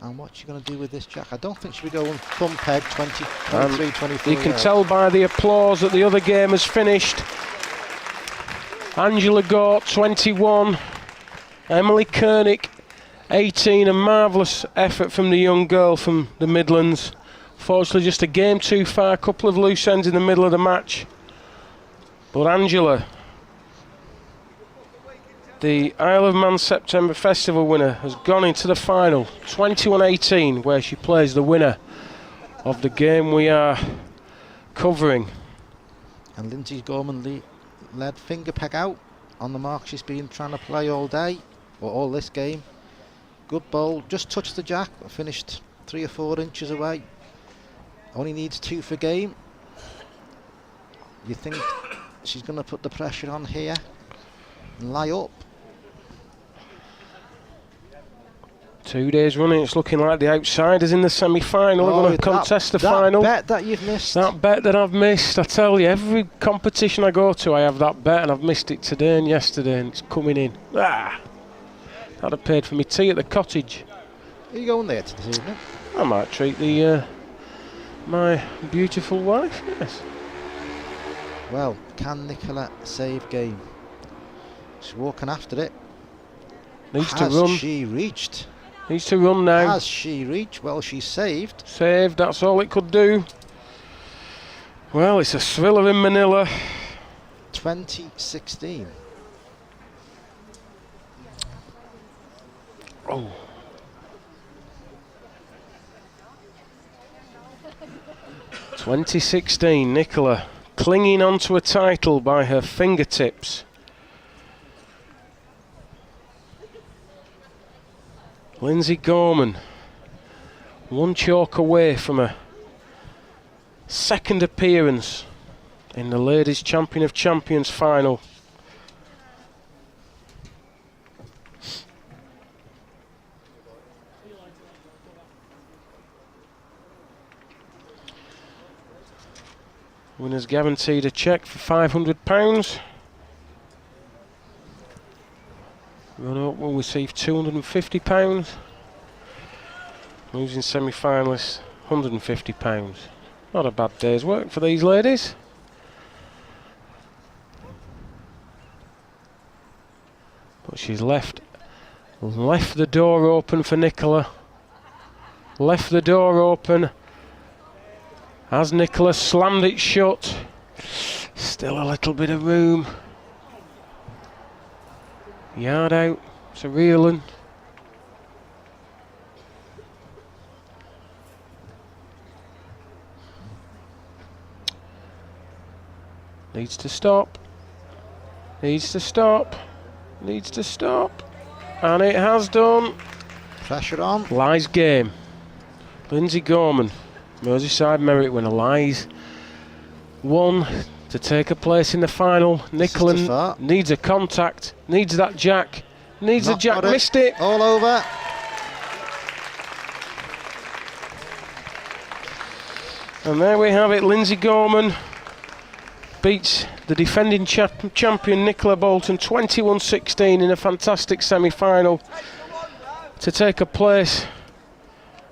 And what's she going to do with this, Jack? I don't think she'll be going thumb peg 23, 24. You can tell by the applause that the other game has finished. Angela Gort, 21. Emily Koenig, 18. A marvellous effort from the young girl from the Midlands. Fortunately, just a game too far. A couple of loose ends in the middle of the match. But Angela, the Isle of Man September Festival winner, has gone into the final, 21-18, where she plays the winner of the game we are covering. And Lindsay Gorman led finger peg out on the mark she's been trying to play all day, or all this game. Good bowl, just touched the jack, finished 3 or 4 inches away. Only needs 2 for game. You think she's going to put the pressure on here and lie up? 2 days running, it's looking like the outsiders in the semi-final are going to contest the final. That bet that you've missed. That bet that I've missed, I tell you, every competition I go to I have that bet, and I've missed it today and yesterday, and it's coming in. I'd have paid for me tea at the cottage. Are you going there this evening? I might treat the my beautiful wife, yes. Well, can Nicola save game? She's walking after it. Needs to run. Has she reached? Needs to run now. Has she reached? Well, she's saved. Saved, that's all it could do. Well, it's a thriller in Manila. 2016. Oh. (2016) Nicola clinging onto a title by her fingertips. Lindsay Gorman, 1 chalk away from a second appearance in the Ladies Champion of Champions final. Winners guaranteed a cheque for £500. Runner-up will receive £250. Losing semi-finalists, £150. Not a bad day's work for these ladies. But she's left the door open for Nicola. Left the door open. As Nicola slammed it shut. Still a little bit of room. Yard out, it's a reeling. Needs to stop. Needs to stop. Needs to stop. And it has done. Pressure on. Ly's game. Lindsay Gorman, Merseyside Merit winner. Ly's won to take a place in the final. Nicola far. needs a contact, needs that jack, needs Not a jack, got missed it. All over. And there we have it. Lindsay Gorman beats the defending champion Nicola Bolton 21-16 in a fantastic semi-final to take a place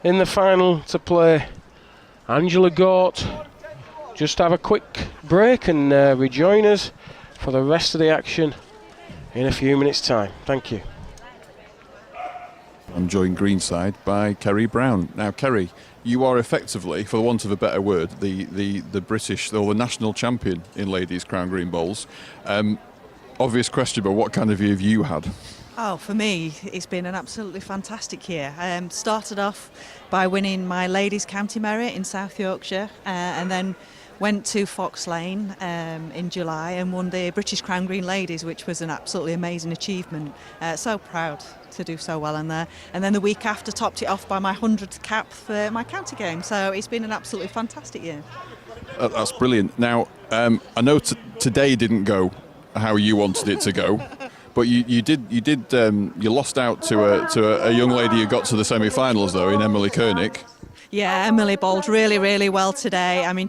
in the final to play Angela Gort. Just have a quick break and rejoin us for the rest of the action in a few minutes' time. Thank you. I'm joined greenside by Kerry Brown. Now, Kerry, you are effectively, for the want of a better word, the British or the national champion in ladies Crown Green Bowls. Obvious question, but what kind of year have you had? Oh, for me, it's been an absolutely fantastic year. Started off by winning my Ladies County Merit in South Yorkshire, and then went to Fox Lane in July and won the British Crown Green Ladies, which was an absolutely amazing achievement. So proud to do so well in there. And then the week after, topped it off by my 100th cap for my county game. So it's been an absolutely fantastic year. That's brilliant. Now, I know today didn't go how you wanted it to go. But you lost out to a young lady who got to the semi-finals though in Emily Koenig. Yeah, Emily bowled really, really well today. I mean,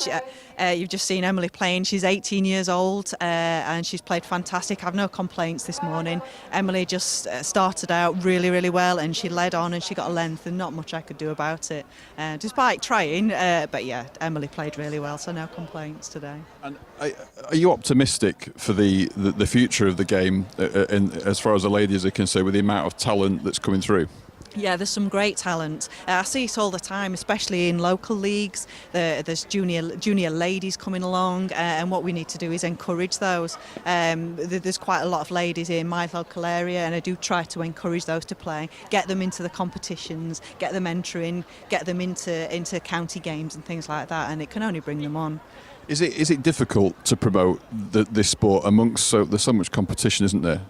you've just seen Emily playing. She's 18 years old and she's played fantastic. I've no complaints this morning. Emily just started out really, really well and she led on and she got a length and not much I could do about it, despite trying. But yeah, Emily played really well, so no complaints today. And are you optimistic for the future of the game as far as the ladies are concerned with the amount of talent that's coming through? Yeah, there's some great talent. I see it all the time, especially in local leagues. There's junior ladies coming along, and what we need to do is encourage those. There's quite a lot of ladies in my local area, and I do try to encourage those to play, get them into the competitions, get them entering, get them into county games and things like that, and it can only bring them on. Is it difficult to promote this sport amongst there's so much competition, isn't there?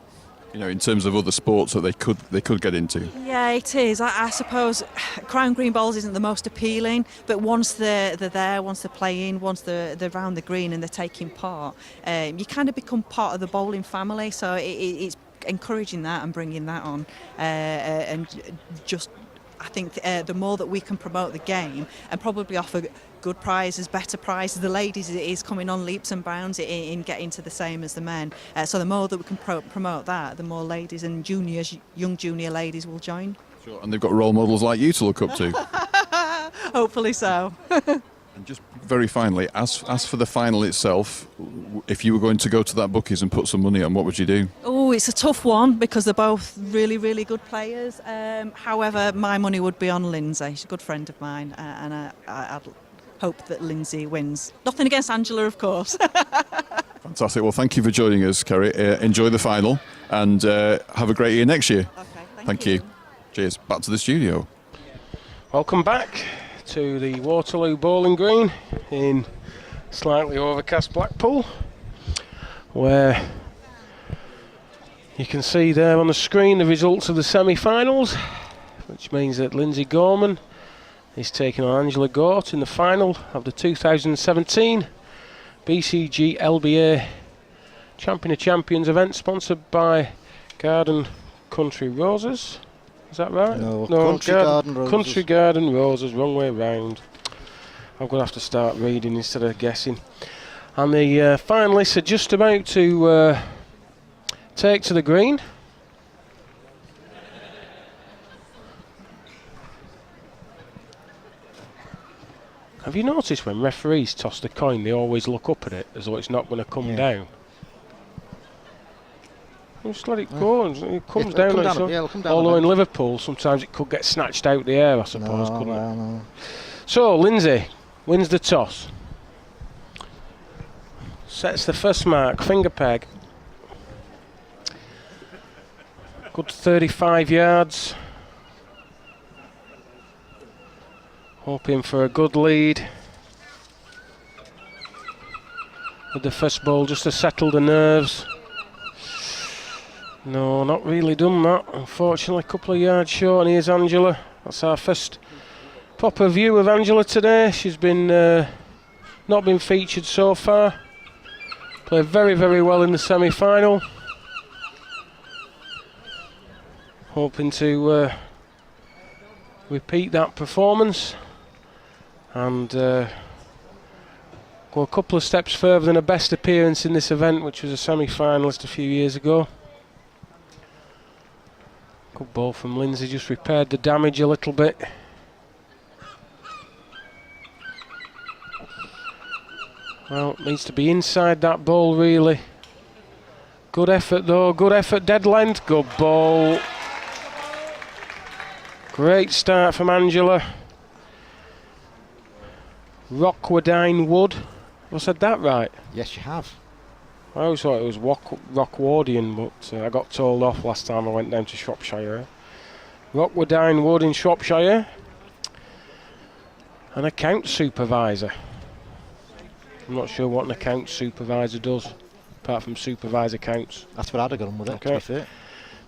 You know, in terms of other sports that they could get into. Yeah, it is. I suppose Crown Green Bowls isn't the most appealing, but once they're there, once they're playing, once they're round the green and they're taking part, you kind of become part of the bowling family. So it's encouraging that and bringing that on, and just. I think the more that we can promote the game and probably offer good prizes, better prizes, the ladies is coming on leaps and bounds in getting to the same as the men. So the more that we can promote that, the more ladies and young junior ladies will join. Sure, and they've got role models like you to look up to. Hopefully so. And just very finally, as for the final itself, if you were going to go to that bookies and put some money on, what would you do? Oh, it's a tough one because they're both really, really good players. However, my money would be on Lindsay. She's a good friend of mine, and I'd hope that Lindsay wins. Nothing against Angela, of course. Fantastic. Well, thank you for joining us, Kerry. Enjoy the final and have a great year next year. Okay, Thank you. Cheers. Back to the studio. Welcome back to the Waterloo Bowling Green in slightly overcast Blackpool, where you can see there on the screen the results of the semi-finals, which means that Lindsay Gorman is taking on Angela Gort in the final of the 2017 BCG LBA Champion of Champions event, sponsored by Garden Country Roses. Is that right? No, Country Garden Roses. Country Garden Roses, wrong way round. I'm going to have to start reading instead of guessing. And the finalists are just about to take to the green. Have you noticed when referees toss the coin, they always look up at it as though it's not going to come down? Just let it go, and it comes down. Although in Liverpool, sometimes it could get snatched out the air, I suppose, couldn't it? No. So, Lindsay wins the toss. Sets the first mark, finger peg. Good 35 yards. Hoping for a good lead. With the first ball just to settle the nerves. No, not really done that. Unfortunately, a couple of yards short. And here's Angela. That's our first proper view of Angela today. She's been not been featured so far. Played very, very well in the semi-final. Hoping to repeat that performance and go a couple of steps further than a best appearance in this event, which was a semi-finalist a few years ago. Good ball from Lindsay, just repaired the damage a little bit. Well, needs to be inside that ball really. Good effort though, good effort, dead length, good ball. Great start from Angela. Rockwoodine Wood. Have I said that right? Yes, you have. I always thought it was Rockwardian, but I got told off last time I went down to Shropshire. Rockwoodine Wood in Shropshire. An account supervisor. I'm not sure what an account supervisor does, apart from supervise accounts. That's what I'd have gone with it, to be fair.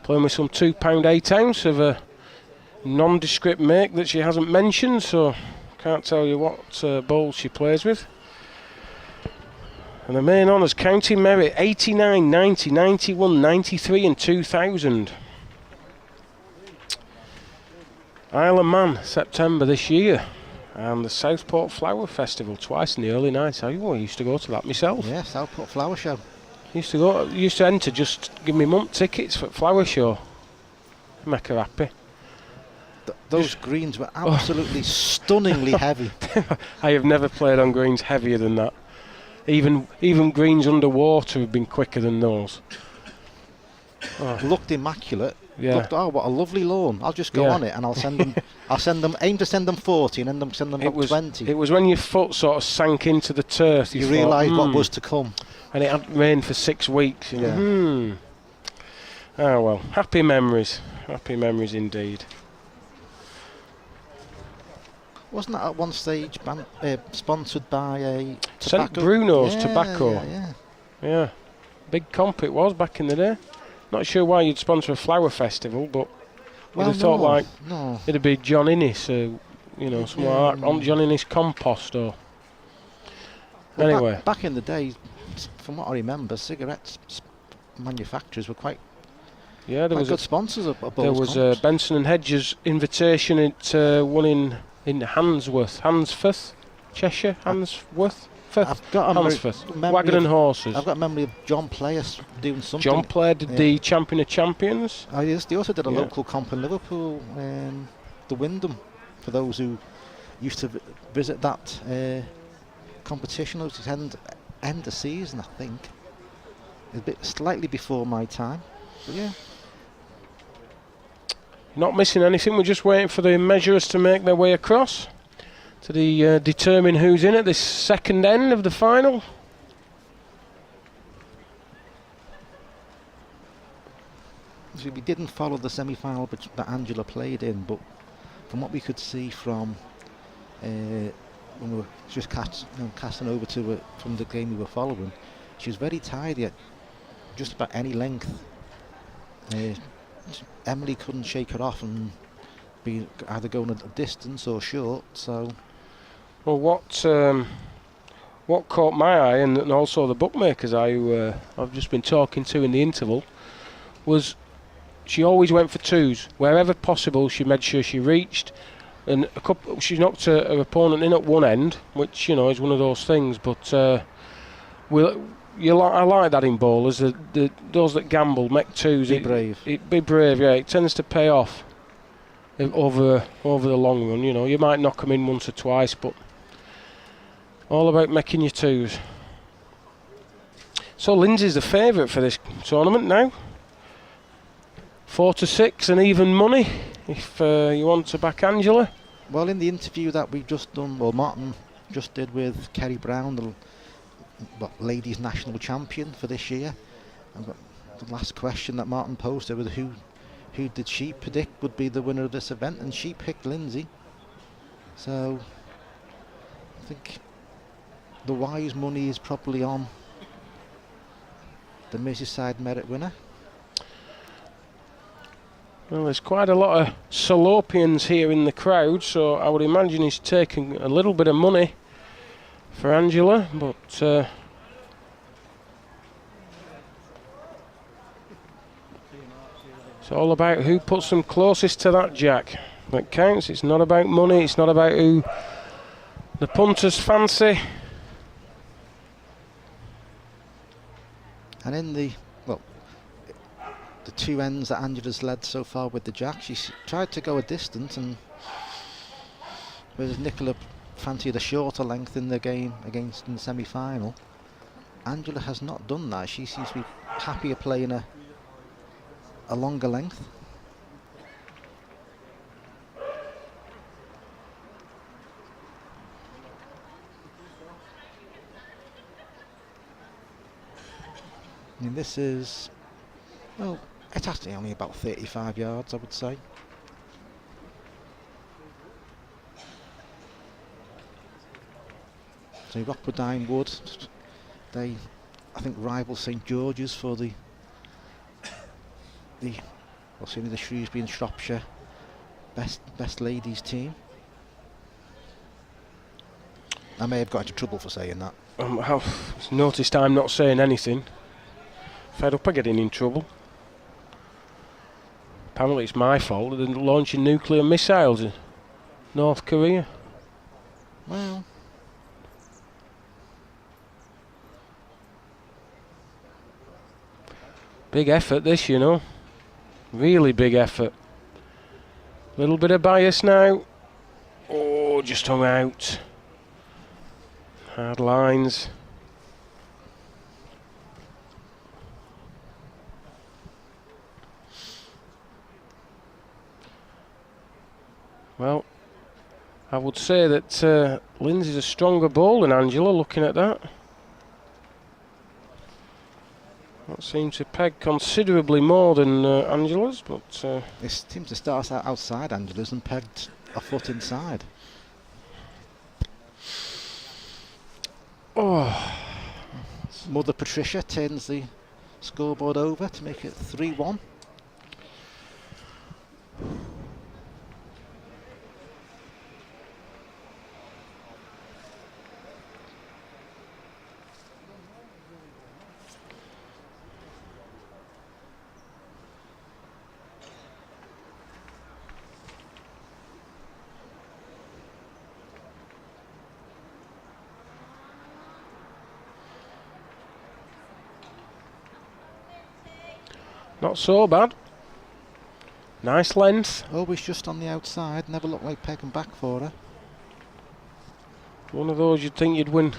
Playing with some 2 £8 ounce of a nondescript make that she hasn't mentioned, so can't tell you what bowl she plays with. And the main honours, County Merit, 89, 90, 91, 93 and 2000. Isle of Man, September this year. And the Southport Flower Festival, twice in the early nights. I used to go to that myself. Yeah, Southport Flower Show. Used to enter, just give me mum tickets for flower show. Make her happy. Those greens were absolutely stunningly heavy. I have never played on greens heavier than that. Even greens underwater have been quicker than those. Looked immaculate. Yeah. Looked, what a lovely lawn. I'll just go on it and I'll send them. Aim to send them 40 and then send them up 20. It was when your foot sort of sank into the turf. You realised what was to come. And it had rained for 6 weeks. Yeah. Oh well, happy memories indeed. Wasn't that at one stage sponsored by a St tobacco? Bruno's Tobacco. Yeah. Big comp it was back in the day. Not sure why you'd sponsor a flower festival, but you'd have thought it'd be John Innes, somewhere like on John Innes compost or. Well, anyway, back in the day, from what I remember, cigarettes manufacturers were quite. Yeah, there was good sponsors of both. There was Benson and Hedges invitation at one in Hansworth, Cheshire, Hansworth. I've got a Wagon and Horses. I've got a memory of John Player doing something. John Player did the Champion of Champions. Oh yes, they also did a local comp in Liverpool, the Wyndham, for those who used to visit that competition. It was end of season, I think. A bit slightly before my time, but yeah. Not missing anything. We're just waiting for the measurers to make their way across to determine who's in at this second end of the final. So we didn't follow the semi-final that Angela played in, but from what we could see from when we were just casting over to from the game we were following, she was very tidy at just about any length. Emily couldn't shake her off and be either going a distance or short. So, well, what caught my eye and also the bookmakers' eye, who I've just been talking to in the interval, was she always went for twos wherever possible. She made sure she reached, and she knocked her opponent in at one end, which is one of those things. But I like that in bowlers. Those that gamble, make twos. Be brave. Be brave. Yeah, it tends to pay off over the long run. You might knock them in once or twice, but all about making your twos. So Lindsay's the favourite for this tournament now. 4-6 and even money if you want to back Angela. Well, in the interview that we've just done, Martin just did with Kerry Brown, the ladies national champion for this year, and the last question that Martin posted was who did she predict would be the winner of this event, and she picked Lindsay. So I think the wise money is probably on the Merseyside Merit winner. Well, there's quite a lot of Salopians here in the crowd, so I would imagine he's taking a little bit of money for Angela, but it's all about who puts them closest to that jack that counts. It's not about money, it's not about who the punters fancy. And in the two ends that Angela's led so far with the jack, she's tried to go a distance, and whereas Nicola fancied a shorter length in the game against in the semi-final, Angela has not done that. She seems to be happier playing a longer length. I mean, this is, well, it's actually only about 35 yards, I would say. So Rockwoodine Wood, they, I think, rival St George's for the certainly the Shrewsbury and Shropshire best ladies team. I may have got into trouble for saying that. I've noticed I'm not saying anything. Fed up of getting in trouble. Apparently it's my fault they're launching nuclear missiles in North Korea. Well, big effort this, you know. Really big effort. Little bit of bias now. Oh, just hung out. Hard lines. Well, I would say that Lindsay's a stronger ball than Angela, looking at that. That seems to peg considerably more than Angela's, but... this seems to start out outside Angela's and pegged a foot inside. Oh. Mother Patricia turns the scoreboard over to make it 3-1. Not so bad. Nice length. Always just on the outside, never looked like pegging back for her. One of those you'd think you'd win.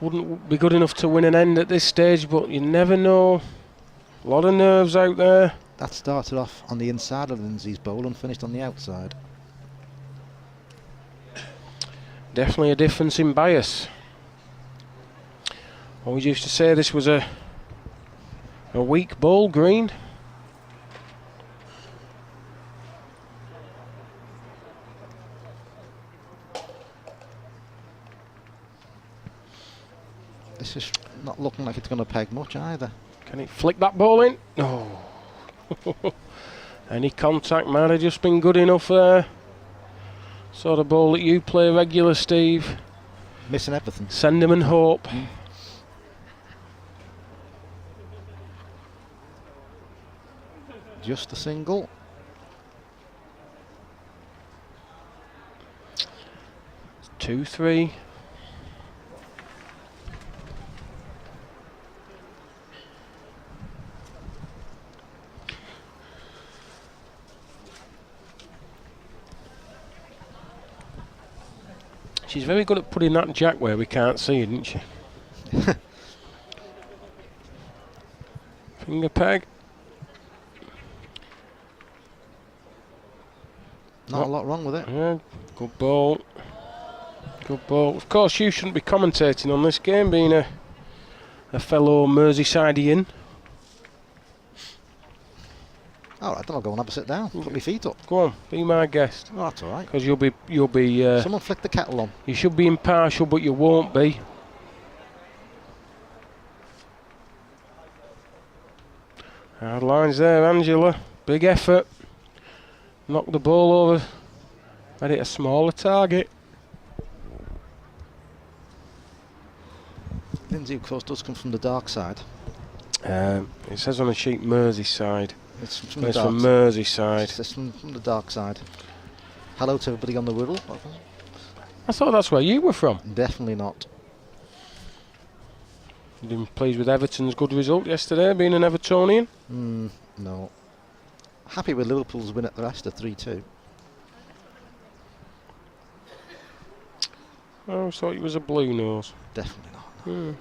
Wouldn't be good enough to win an end at this stage, but you never know. A lot of nerves out there. That started off on the inside of Lindsay's bowl and finished on the outside. Definitely a difference in bias. Always used to say this was a weak ball green. This is not looking like it's going to peg much either. Can it flick that ball in? No. Any contact might have just been good enough there. Sort of ball that you play regular, Steve. Missing everything. Send him and hope. Just a single. It's 2-3. She's very good at putting that jack where we can't see, isn't she? Finger peg. Not a lot wrong with it. Yeah, good ball. Good ball. Of course, you shouldn't be commentating on this game, being a fellow Merseysidean. Alright, then I'll go and have a sit down. Put my feet up. Go on, be my guest. Oh, that's alright. Because you'll be. Someone flick the kettle on. You should be impartial, but you won't be. Hard lines there, Angela. Big effort. Knocked the ball over. Made it a smaller target. Lindsay, of course, does come from the dark side. It says on the sheet Merseyside. It's from It's the dark from side. Merseyside. It's from the dark side. Hello to everybody on the Wirral. I thought that's where you were from. Definitely not. You've been pleased with Everton's good result yesterday, being an Evertonian? No. Happy with Liverpool's win at the Leicester 3-2. I always thought he was a blue nose. Definitely not. No.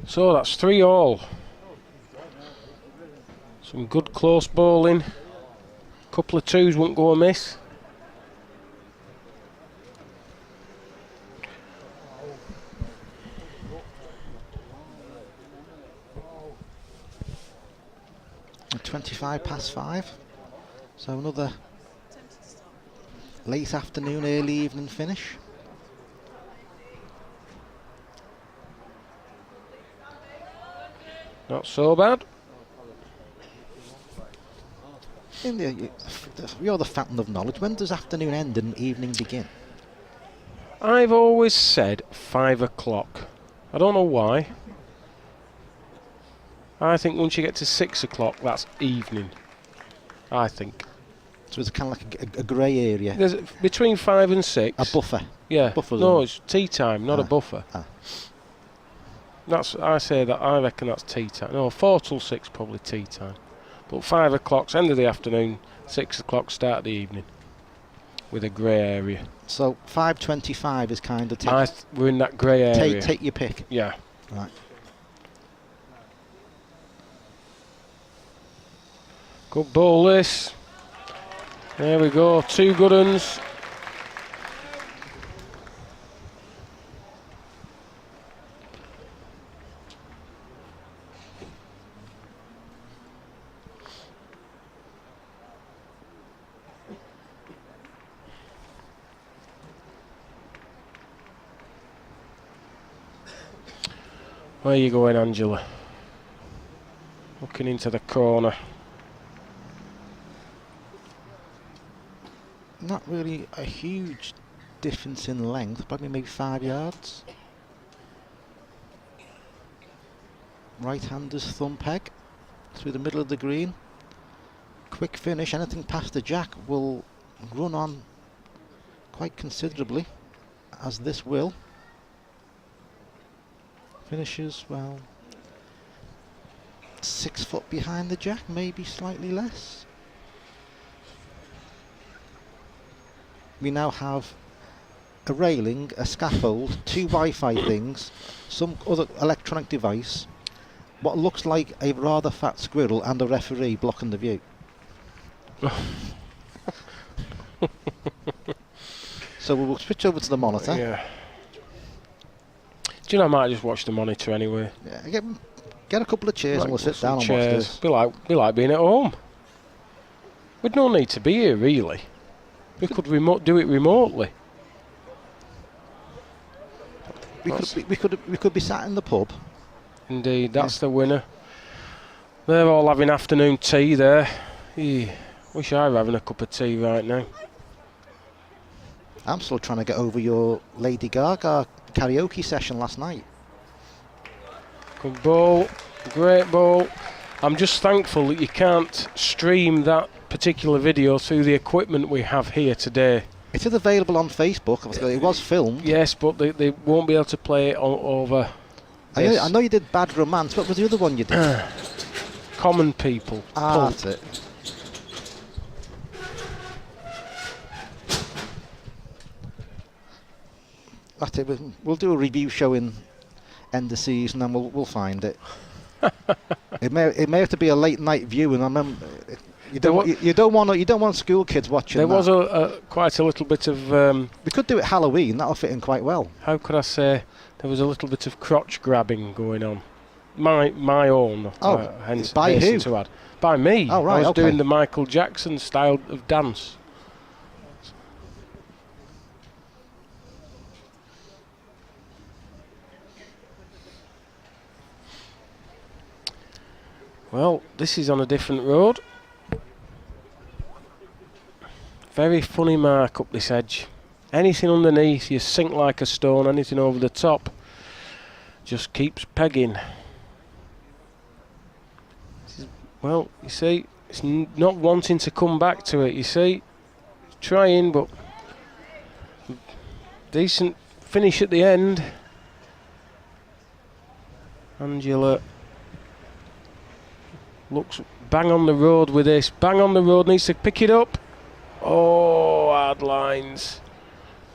So that's 3-3. Some good close bowling. Couple of twos won't go amiss. And 5:25. So another late afternoon, early evening finish. Not so bad. You're the fountain of knowledge. When does afternoon end and evening begin? I've always said 5 o'clock. I don't know why. I think once you get to 6 o'clock, that's evening. I think. So it's kind of like a grey area. There's between 5 and 6. A buffer. Yeah. Buffer No, zone. it's tea time, not a buffer. That's. I say that. I reckon that's tea time. No, 4 till 6 probably tea time. But 5 o'clock's end of the afternoon. 6 o'clock start of the evening. With a grey area. So 5:25 is kind of We're in that grey area. take your pick. Yeah. Right. Good ball this. There we go. 2 good uns. Where are you going, Angela? Looking into the corner. Not really a huge difference in length, probably maybe 5 yards. Right-hander's thumb peg through the middle of the green. Quick finish, anything past the jack will run on quite considerably, as this will. Finishes, well, 6 foot behind the jack, maybe slightly less. We now have a railing, a scaffold, 2 Wi-Fi things, some other electronic device, what looks like a rather fat squirrel, and a referee blocking the view. So we will switch over to the monitor. Yeah. Do you know, I might just watch the monitor anyway. Yeah, get a couple of chairs and we'll sit down and watch Chairs. this. Be like being at home. We'd no need to be here, really. We could do it remotely. We could be sat in the pub. Indeed, that's the winner. They're all having afternoon tea there. Wish I were having a cup of tea right now. I'm still trying to get over your Lady Gaga karaoke session last night. Good ball, great ball. I'm just thankful that you can't stream that particular video through the equipment we have here today. It is available on Facebook. It was filmed. Yes, but they won't be able to play it over. I know you did Bad Romance. What was the other one you did? Common People. That's it. That's it. We'll do a review show in end of season, and we'll find it. It may have to be a late night viewing. I remember you don't want school kids watching. There that. was quite a little bit of. We could do it Halloween. That'll fit in quite well. How could I say? There was a little bit of crotch grabbing going on. My own. Hence, by who? To add. By me. Oh, right, I was okay. doing the Michael Jackson style of dance. Well, this is on a different road. Very funny mark up this edge. Anything underneath, you sink like a stone. Anything over the top just keeps pegging. Well, you see, it's not wanting to come back to it, you see. Trying, but decent finish at the end. Angela looks bang on the road with this. Bang on the road, needs to pick it up. Oh, hard lines.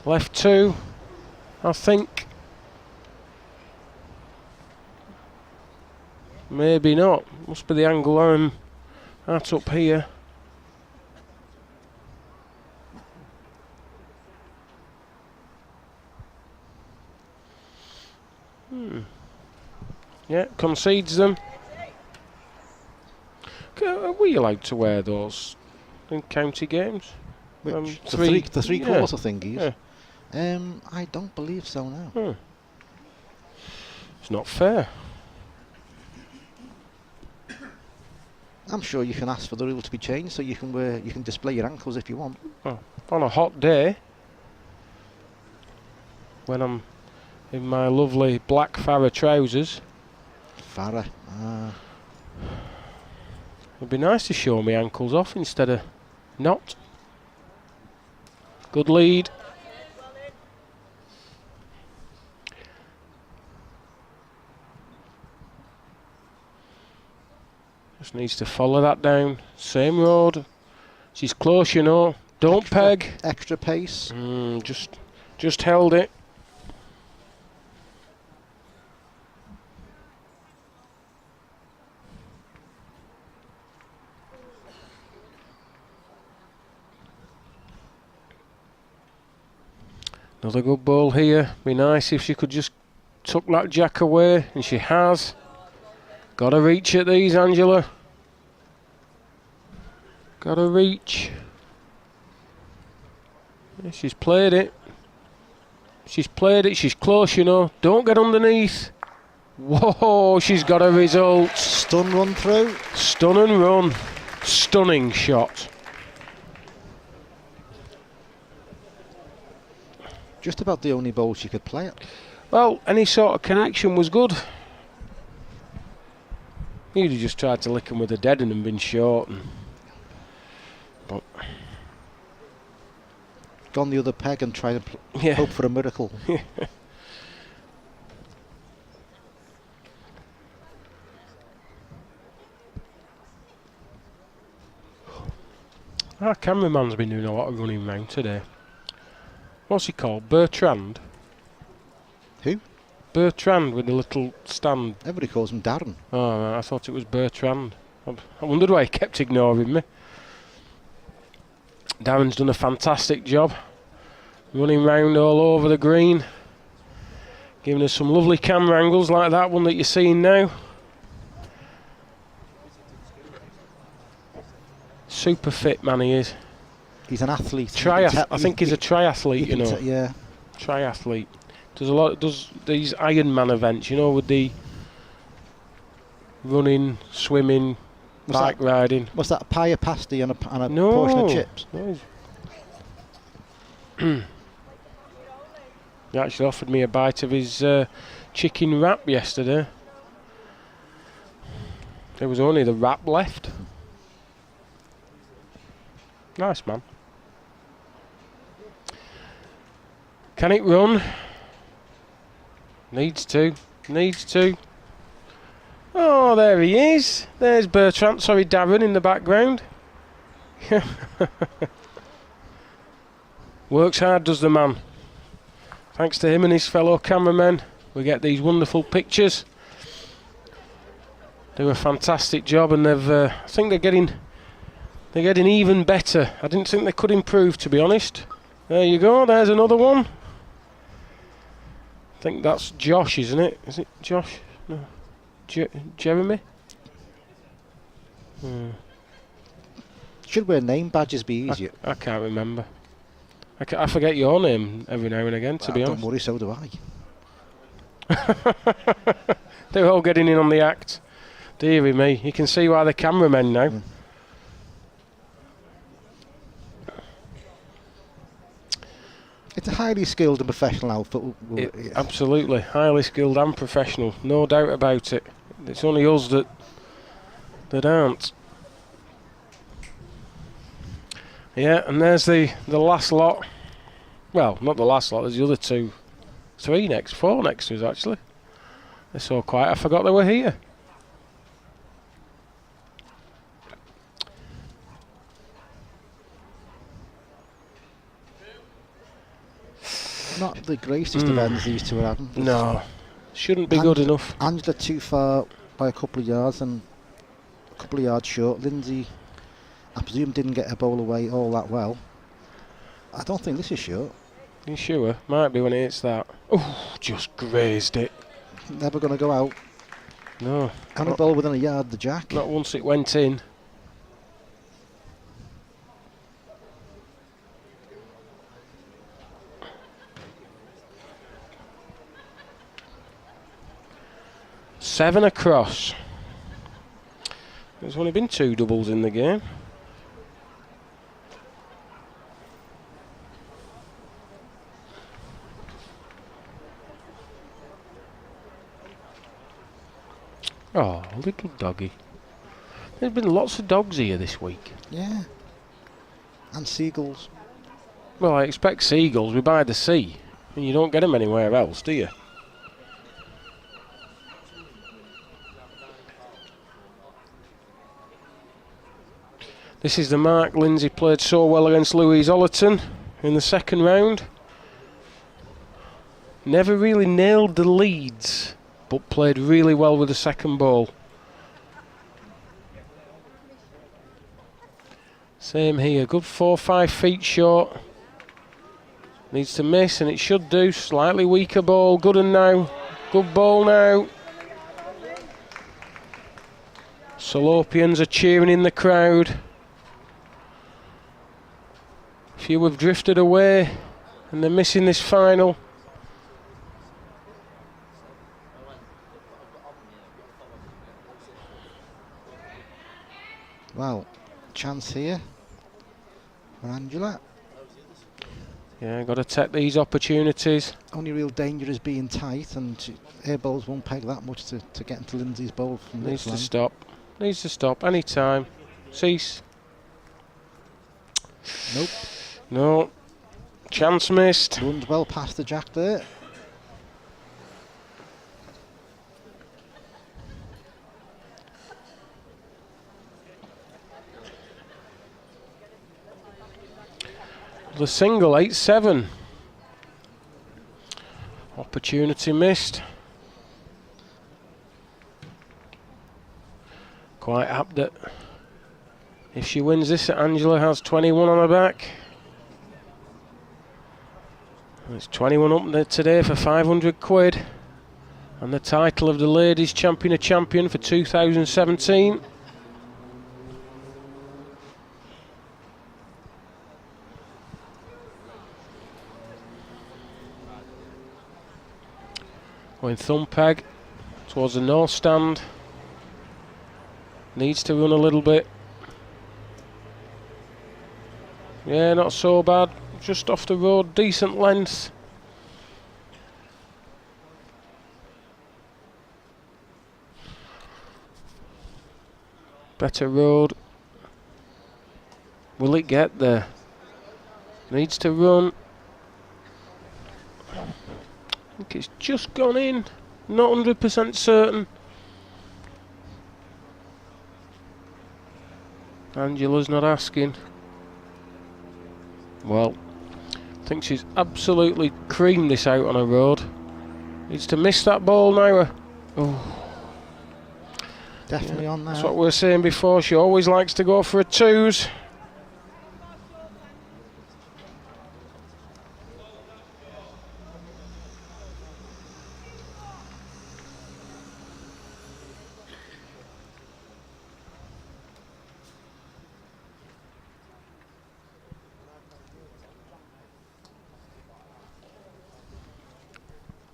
Left 2, I think. Maybe not. Must be the angle I'm at up here. Yeah, concedes them. Are we allowed to wear those in county games? Which three- the three yeah. quarter thingies. Yeah. I don't believe so now. It's not fair. I'm sure you can ask for the rule to be changed so you can display your ankles if you want. Oh, on a hot day, when I'm in my lovely black Farah trousers, Farah. it'd be nice to show my ankles off instead of not. Good lead. Just needs to follow that down. Same road. She's close, you know. Don't peg. Extra pace. Just held it. Another good ball here. Be nice if she could just tuck that jack away, and she has. Got to reach at these, Angela. Got to reach. Yeah, she's played it. She's played it. She's close, you know. Don't get underneath. Whoa, she's got a result. Stun run through. Stun and run. Stunning shot. Just about the only bowl she could play at. Well, any sort of connection was good. You'd have just tried to lick him with a dead and been short. But Gone the other peg and tried to yeah. hope for a miracle. Our cameraman's been doing a lot of running round today. What's he called? Bertrand? Who? Bertrand with the little stand. Everybody calls him Darren. Oh, right, I thought it was Bertrand. I wondered why he kept ignoring me. Darren's done a fantastic job. Running round all over the green. Giving us some lovely camera angles like that one that you're seeing now. Super fit man he is. He's an athlete. I think he's a triathlete, you know. Yeah. Triathlete. Does these Ironman events, you know, with the running, swimming, bike riding. Was that a pie, a pasty and a No. portion of chips? No. He actually offered me a bite of his chicken wrap yesterday. There was only the wrap left. Nice man. Can it run? Needs to. Oh, there he is. There's Bertrand, sorry, Darren in the background. Works hard, does the man. Thanks to him and his fellow cameramen, we get these wonderful pictures. Do a fantastic job, and I think they're getting even better. I didn't think they could improve, to be honest. There you go. There's another one. I think that's Josh, isn't it? Is it Josh? No. Jeremy? Should wear name badges be easier? I can't remember. I forget your name every now and again, to be honest. Don't worry, so do I. They're all getting in on the act. Deary me, you can see why the cameramen now. It's a highly skilled and professional outfit. Absolutely, highly skilled and professional, no doubt about it. It's only us that aren't. Yeah, and there's the last lot. Well, not the last lot, there's the other four next to us actually. They're so quiet, I forgot they were here. Not the greatest events these two are having. No, shouldn't be good enough. Angela too far by a couple of yards and a couple of yards short. Lindsay, I presume, didn't get her bowl away all that well. I don't think this is short. You sure? Might be when it hits that. Oh, just grazed it. Never going to go out. No. Only ball within a yard, the jack. Not once it went in. Seven across. There's only been 2 doubles in the game. Oh, little doggy. There's been lots of dogs here this week. Yeah. And seagulls. Well, I expect seagulls. We're by the sea. And you don't get them anywhere else, do you? This is the mark Lindsay played so well against Louise Ollerton in the second round. Never really nailed the leads, but played really well with the second ball. Same here, good 4-5 feet short. Needs to miss, and it should do. Slightly weaker ball, good and now. Good ball now. Salopians are cheering in the crowd. Few have drifted away, and they're missing this final. Well, chance here for Angela. Yeah, got to take these opportunities. Only real danger is being tight, and air bowls won't peg that much to get into Lindsay's bowl from Needs this to line. stop. Needs to stop any time. Cease. Nope. No. Chance missed. Runs well past the jack there. The single 8-7. Opportunity missed. Quite apt that if she wins this, Angela has 21 on her back. It's 21 up there today for 500 quid. And the title of the Ladies Champion of Champion for 2017. Going thumb peg towards the north stand. Needs to run a little bit. Yeah, not so bad. Just off the road, decent length. Better road. Will it get there? Needs to run. I think it's just gone in. Not 100% certain. Angela's not asking. Well, I think she's absolutely creamed this out on her road. Needs to miss that ball now. Oh. Definitely on there. That's what we were saying before. She always likes to go for a twos.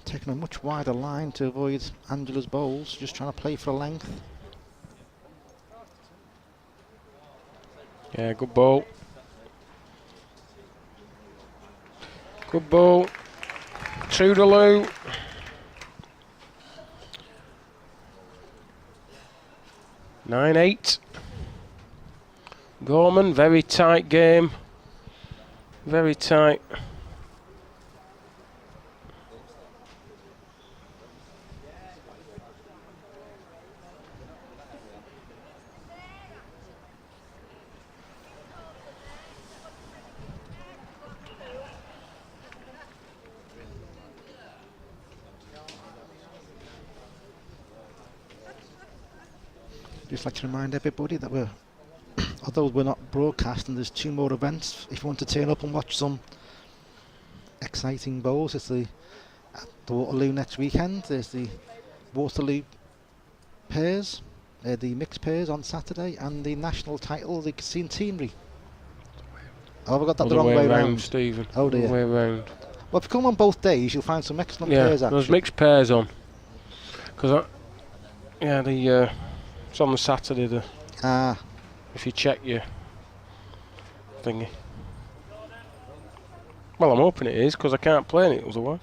Taking a much wider line to avoid Angela's bowls, just trying to play for a length. Yeah, good ball. Good ball. Toodaloo. Nine, 8. Gorman, very tight game. Very tight. Just like to remind everybody that although we're not broadcasting, there's 2 more events. If you want to turn up and watch some exciting bowls, it's the Waterloo next weekend. There's the Waterloo pairs, the mixed pairs on Saturday, and the national title, the Centenary. Oh, have I got that the wrong way round, Stephen. Oh dear. Way round. Well, if you come on both days, you'll find some excellent Yeah, pairs. there's mixed pairs on. Because it's on the Saturday. If you check your thingy. Well, I'm hoping it is because I can't play it otherwise.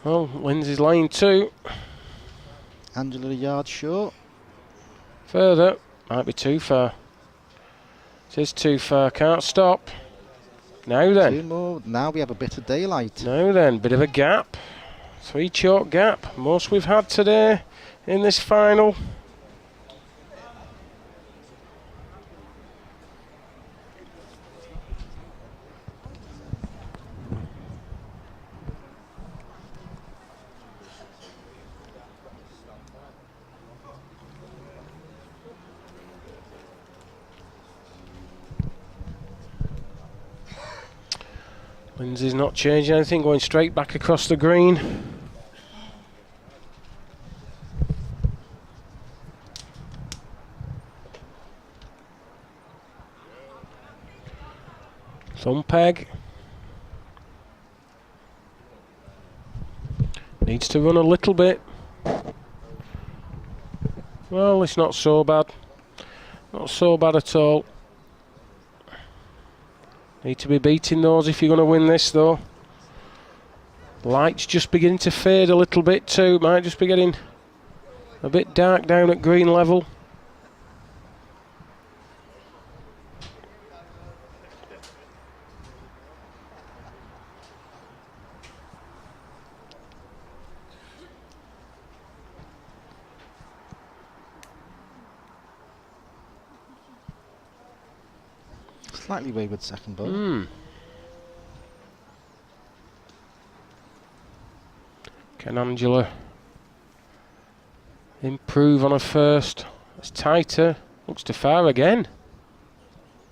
Well, Lindsay's line 2. Angela a yard short. Further. Might be too far. It is too far. Can't stop. Now then. 2 more. Now we have a bit of daylight. Now then. Bit of a gap. 3 chalk gap. Most we've had today in this final. Lindsay's not changing anything, going straight back across the green. Thumb peg. Needs to run a little bit. Well, it's not so bad. Not so bad at all. Need to be beating those if you're going to win this, though. Light's just beginning to fade a little bit too. Might just be getting a bit dark down at green level. Slightly wayward second ball. Can Angela improve on her first? It's tighter. Looks too far again.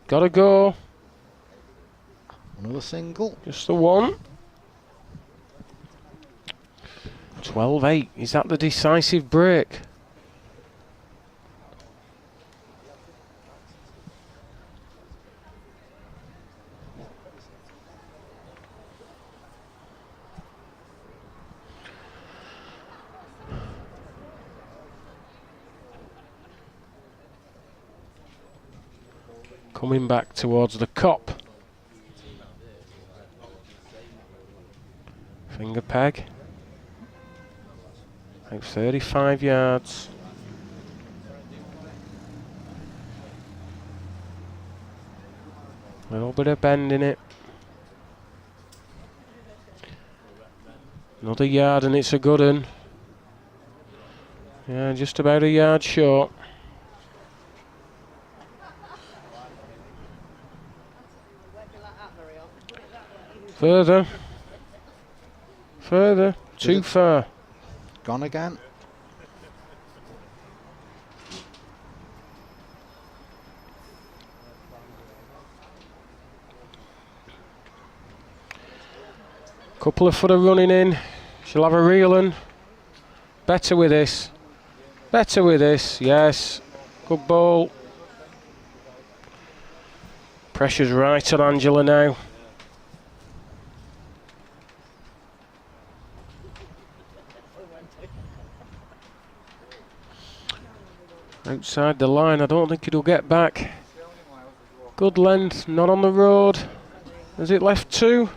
Gotta go. Another single. Just the one. 12-8. Is that the decisive break? Coming back towards the cop. Finger peg. About 35 yards. Little bit of bend in it. Another yard and it's a good one. Yeah, just about a yard short. Further. Further. Too far. Gone again. Couple of footer running in. She'll have a reel one. Better with this. Better with this. Yes. Good ball. Pressure's right on Angela now. Outside the line, I don't think it'll get back. Good length, not on the road. Is it left 2?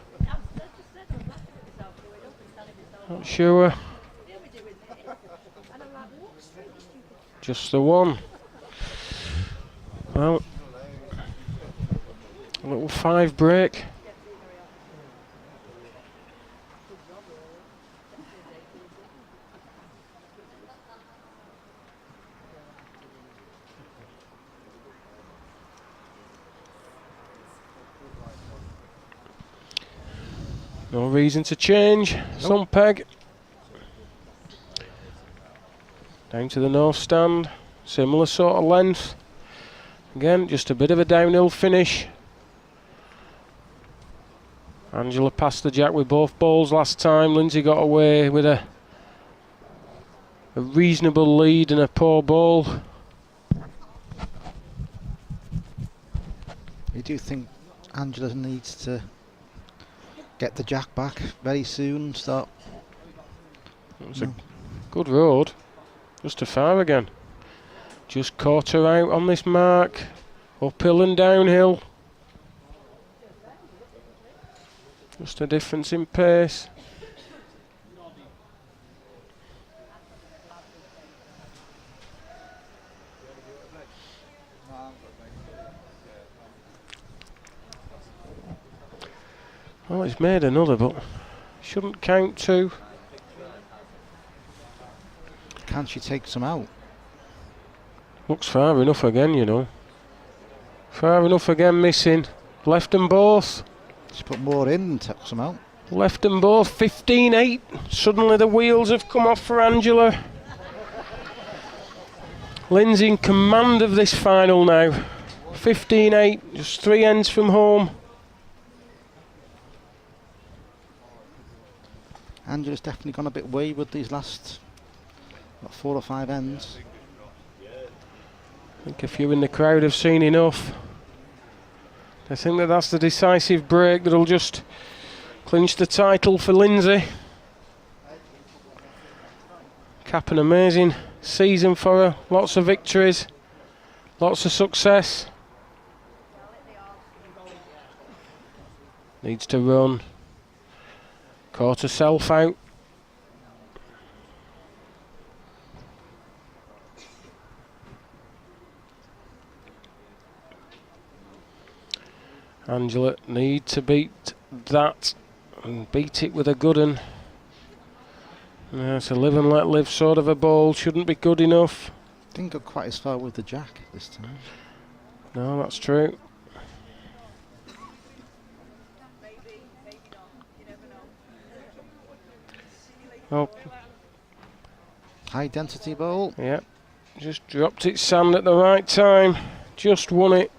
Not sure. Just the one. Well, a little 5 break. No reason to change. Some peg. Down to the north stand. Similar sort of length. Again, just a bit of a downhill finish. Angela passed the jack with both balls last time. Lindsay got away with a reasonable lead and a poor ball. You do think Angela needs to get the jack back very soon, start. It's a good road. Just to 5 again. Just caught her out on this mark. Uphill and downhill. Just a difference in pace. Well, it's made another, but shouldn't count 2. Can she take some out? Looks far enough again, you know. Far enough again, missing. Left them both. She put more in and took some out. Left them both. 15-8. Suddenly the wheels have come off for Angela. Lindsay in command of this final now. 15-8. Just 3 ends from home. Angela's definitely gone a bit wayward these last 4 or 5 ends. I think a few in the crowd have seen enough. I think that's the decisive break that'll just clinch the title for Lindsay. Cap an amazing season for her. Lots of victories, lots of success. Needs to run. Caught herself out. Angela need to beat that and beat it with a good one. It's a live and let live sort of a ball. Shouldn't be good enough. Didn't go quite as far with the jack this time. No, that's true. Oh, High density bowl. yeah. Just dropped its sand at the right time. Just won it.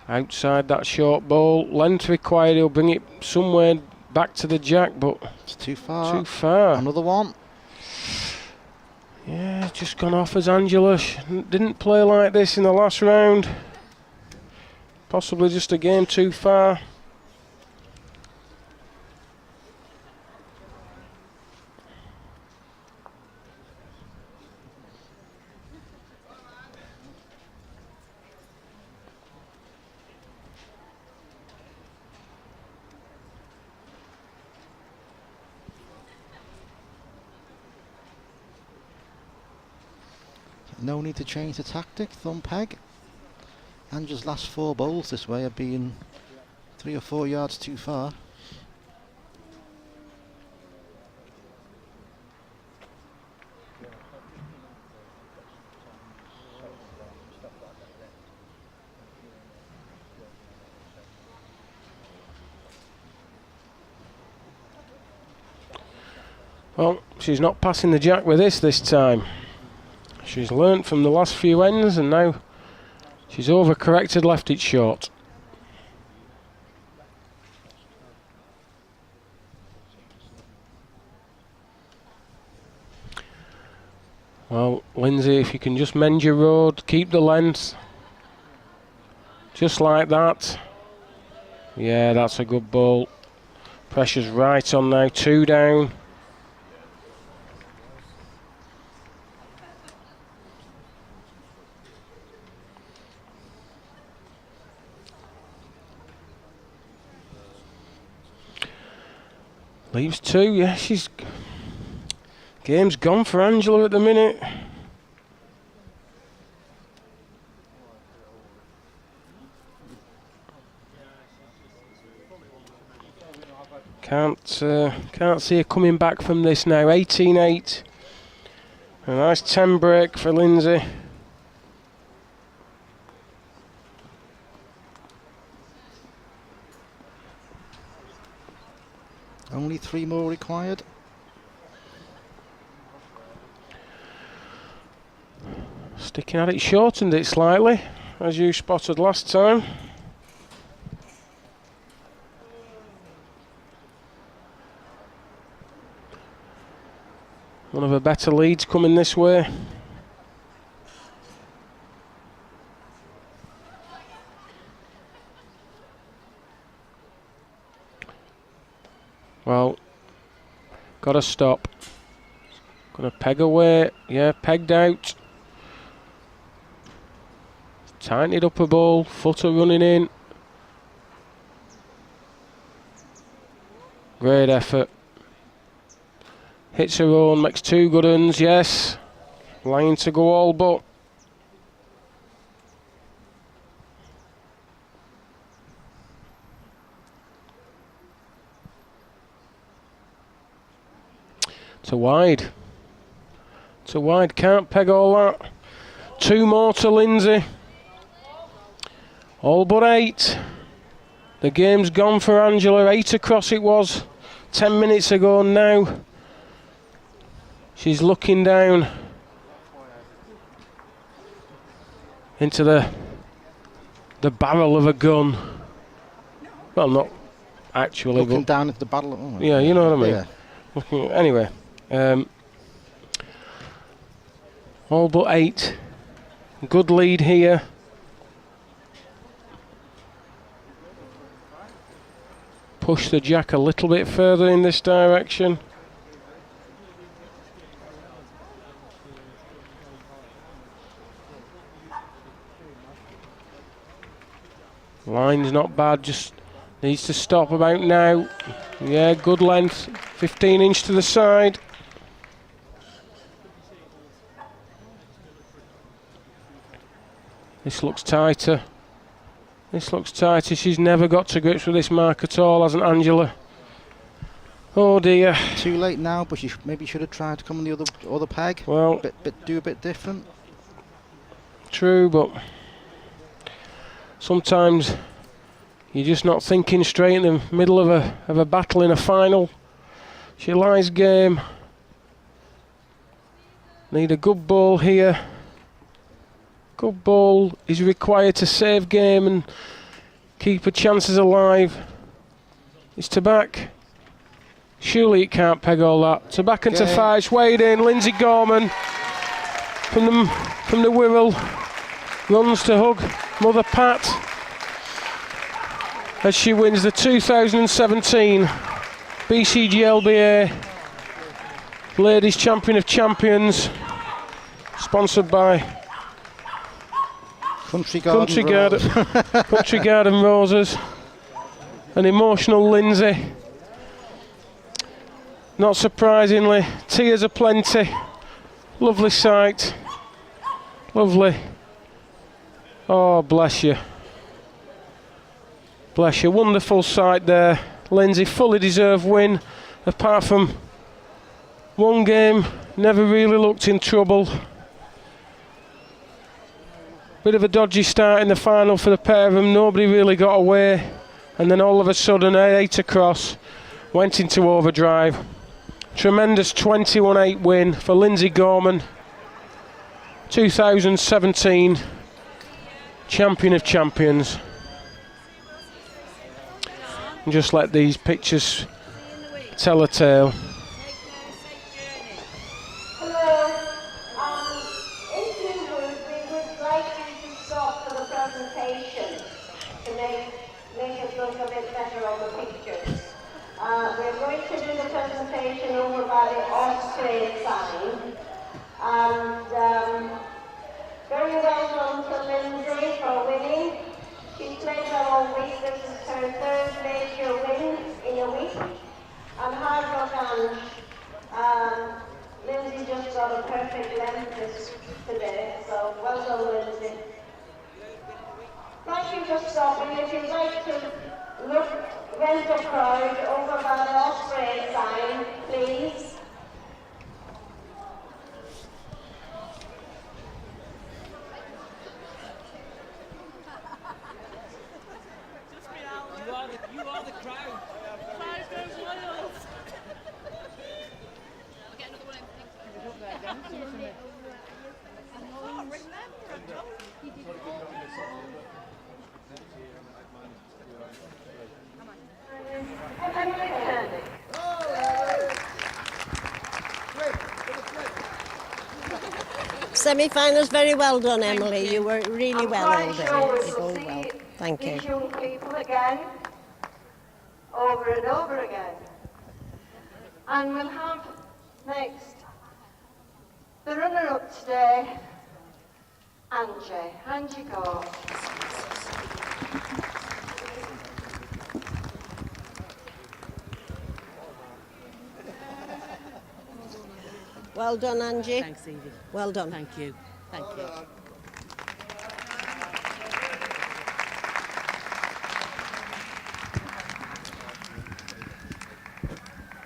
Outside that short ball. Length required. He'll bring it somewhere back to the jack, but It's too far. too far. Another one. Yeah, just gone off as Angela. Didn't play like this in the last round. Possibly just a game too far. No need to change the tactic, thumb peg. Angela's last 4 bowls this way have been 3 or 4 yards too far. Well, she's not passing the jack with this time. She's learnt from the last few ends and now she's overcorrected, left it short. Well, Lindsay, if you can just mend your road, keep the length. Just like that. Yeah, that's a good ball. Pressure's right on now, 2 down. Leaves 2, yeah, she's... Game's gone for Angela at the minute. Can't see her coming back from this now. 18-8. A nice 10 break for Lindsay. Only 3 more required. Sticking at it, shortened it slightly, as you spotted last time. One of her better leads coming this way. Well, gotta stop. Gonna peg away. Yeah, pegged out. Tightened up a ball. Footer running in. Great effort. Hits her own, makes 2 good uns, yes. Line to go all but. To wide. To wide, can't peg all that. 2 more to Lindsay. All but 8. The game's gone for Angela. 8 across it was 10 minutes ago now. She's looking down into the barrel of a gun. Well, not actually, Looking but down at the battle. Oh, yeah, you know what I mean. Yeah. Looking, anyway, all but 8. Good lead here. Push the jack a little bit further in this direction. Line's not bad, just needs to stop about now. Yeah, good length, 15 inch to the side. This looks tighter. This looks tighter. She's never got to grips with this mark at all, hasn't Angela? Oh dear. Too late now, but she maybe should have tried to come on the other peg. Well, do a bit different. True, but sometimes you're just not thinking straight in the middle of a battle in a final. She lies game. Need a good ball here. Good ball is required to save game and keep her chances alive. It's to back. Surely it can't peg all that. To back into 5, it's weighed in. Lindsay Gorman from the Wirral runs to hug Mother Pat as she wins the 2017 BCGLBA Ladies Champion of Champions, sponsored by Country Garden Roses. An emotional Lindsay. Not surprisingly, tears aplenty. Lovely sight. Lovely. Oh, bless you. Bless you. Wonderful sight there. Lindsay, fully deserved win. Apart from one game, never really looked in trouble. Bit of a dodgy start in the final for the pair of them. Nobody really got away. And then all of a sudden, 8 across, went into overdrive. Tremendous 21-8 win for Lindsay Gorman. 2017 Champion of Champions. And just let these pictures tell a tale. Hello. If you would, we would like you to stop for the presentation to make it look a bit better on the pictures. We're going to do the presentation over by the Osprey sign. And very well done to Lindsay for winning. She's played well all week. This is her third major win in a week. And hard work, and Lindsay just got a perfect length today. So well done, Lindsay. Thank you for stopping. If you'd like to rent a crowd over by the Osprey sign, please. You are the crowd. Crowd goes wild. I'll get another one in. I can't remember. Semi-finals, very well done, Emily. You were really well all day. Sure You we'll did see well. Thank you. these young people again, over and over again. And we'll have next the runner-up today, Angie Gore. Well done, Angie. Thanks, Evie. Well done. Thank you. Thank you.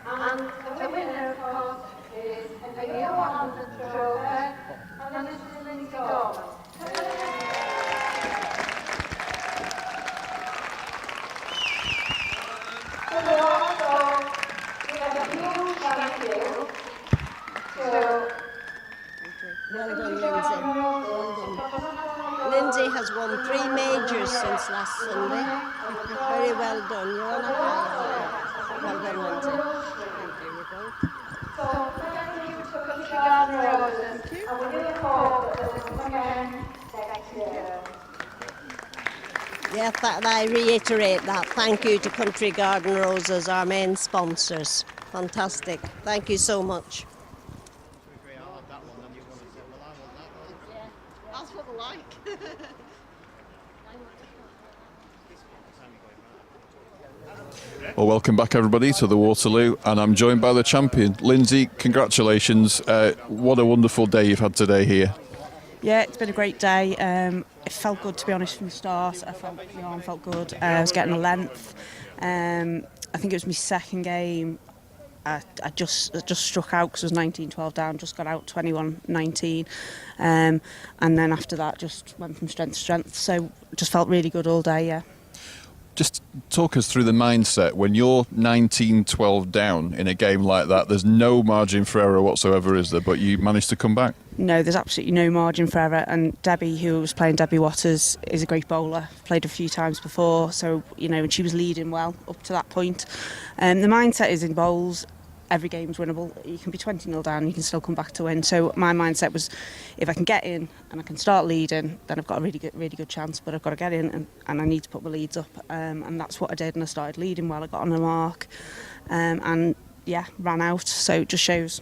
And the winner, of course, is a new 100 trophy, and this is Lindsay Gorman. So we also give a huge thank you to Well done, Lindsay. Well done. Lindsay has won 3 majors since last Sunday. Very well done. You're on a high. Well done, Lindsay. Thank you. You go. So thank you to Country Garden Roses, and we really hope that we come again next year. Yeah, I reiterate that. Thank you to Country Garden Roses, our main sponsors. Fantastic. Thank you so much. That's what I like. Well, welcome back everybody to the Waterloo, and I'm joined by the champion, Lindsay. Congratulations! What a wonderful day you've had today here. Yeah, it's been a great day. It felt good, to be honest, from the start. I felt the arm felt good. I was getting a length. I think it was my second game. I just struck out because I was 19-12 down. Just got out 21-19, and then after that, just went from strength to strength. So just felt really good all day. Yeah. Just talk us through the mindset when you're 19-12 down in a game like that. There's no margin for error whatsoever, is there? But you managed to come back. No, there's absolutely no margin for error. And Debbie, who was playing, Debbie Waters, is a great bowler. Played a few times before, so and she was leading well up to that point. The mindset is in bowls. Every game's winnable. You can be 20-0 down, you can still come back to win. So my mindset was, if I can get in and I can start leading, then I've got a really good chance. But I've got to get in and I need to put my leads up, and that's what I did. And I started leading well. I got on the mark, and ran out. So it just shows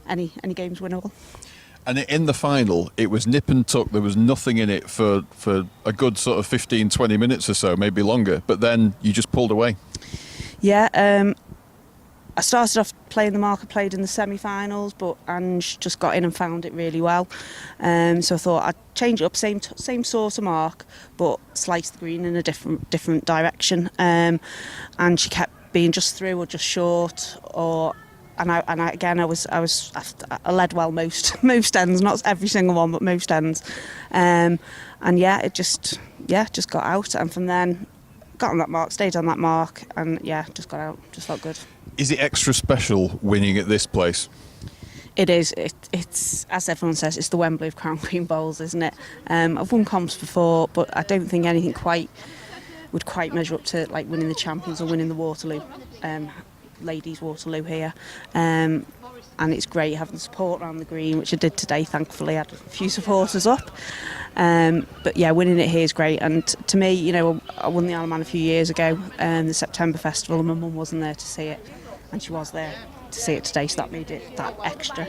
any game's winnable. And in the final, it was nip and tuck. There was nothing in it for a good sort of 15-20 minutes or so, maybe longer. But then you just pulled away. Yeah. I started off playing the mark I played in the semi-finals, but Ange just got in and found it really well. So I thought I'd change it up, same sort of mark, but slice the green in a different direction. And she kept being just through or just short, I led well most ends, not every single one, but most ends. It just got out, and from then got on that mark, stayed on that mark, and just got out. Just felt good. Is it extra special winning at this place? It is. It's as everyone says, it's the Wembley of Crown Green Bowls, isn't it? I've won comps before, but I don't think anything would quite measure up to like winning the Champions or winning the Waterloo, ladies Waterloo here. And it's great having support around the green, which I did today. Thankfully, I had a few supporters up. But winning it here is great. And to me, I won the Alaman a few years ago, the September Festival, and my mum wasn't there to see it, and she was there to see it today, so that made it that extra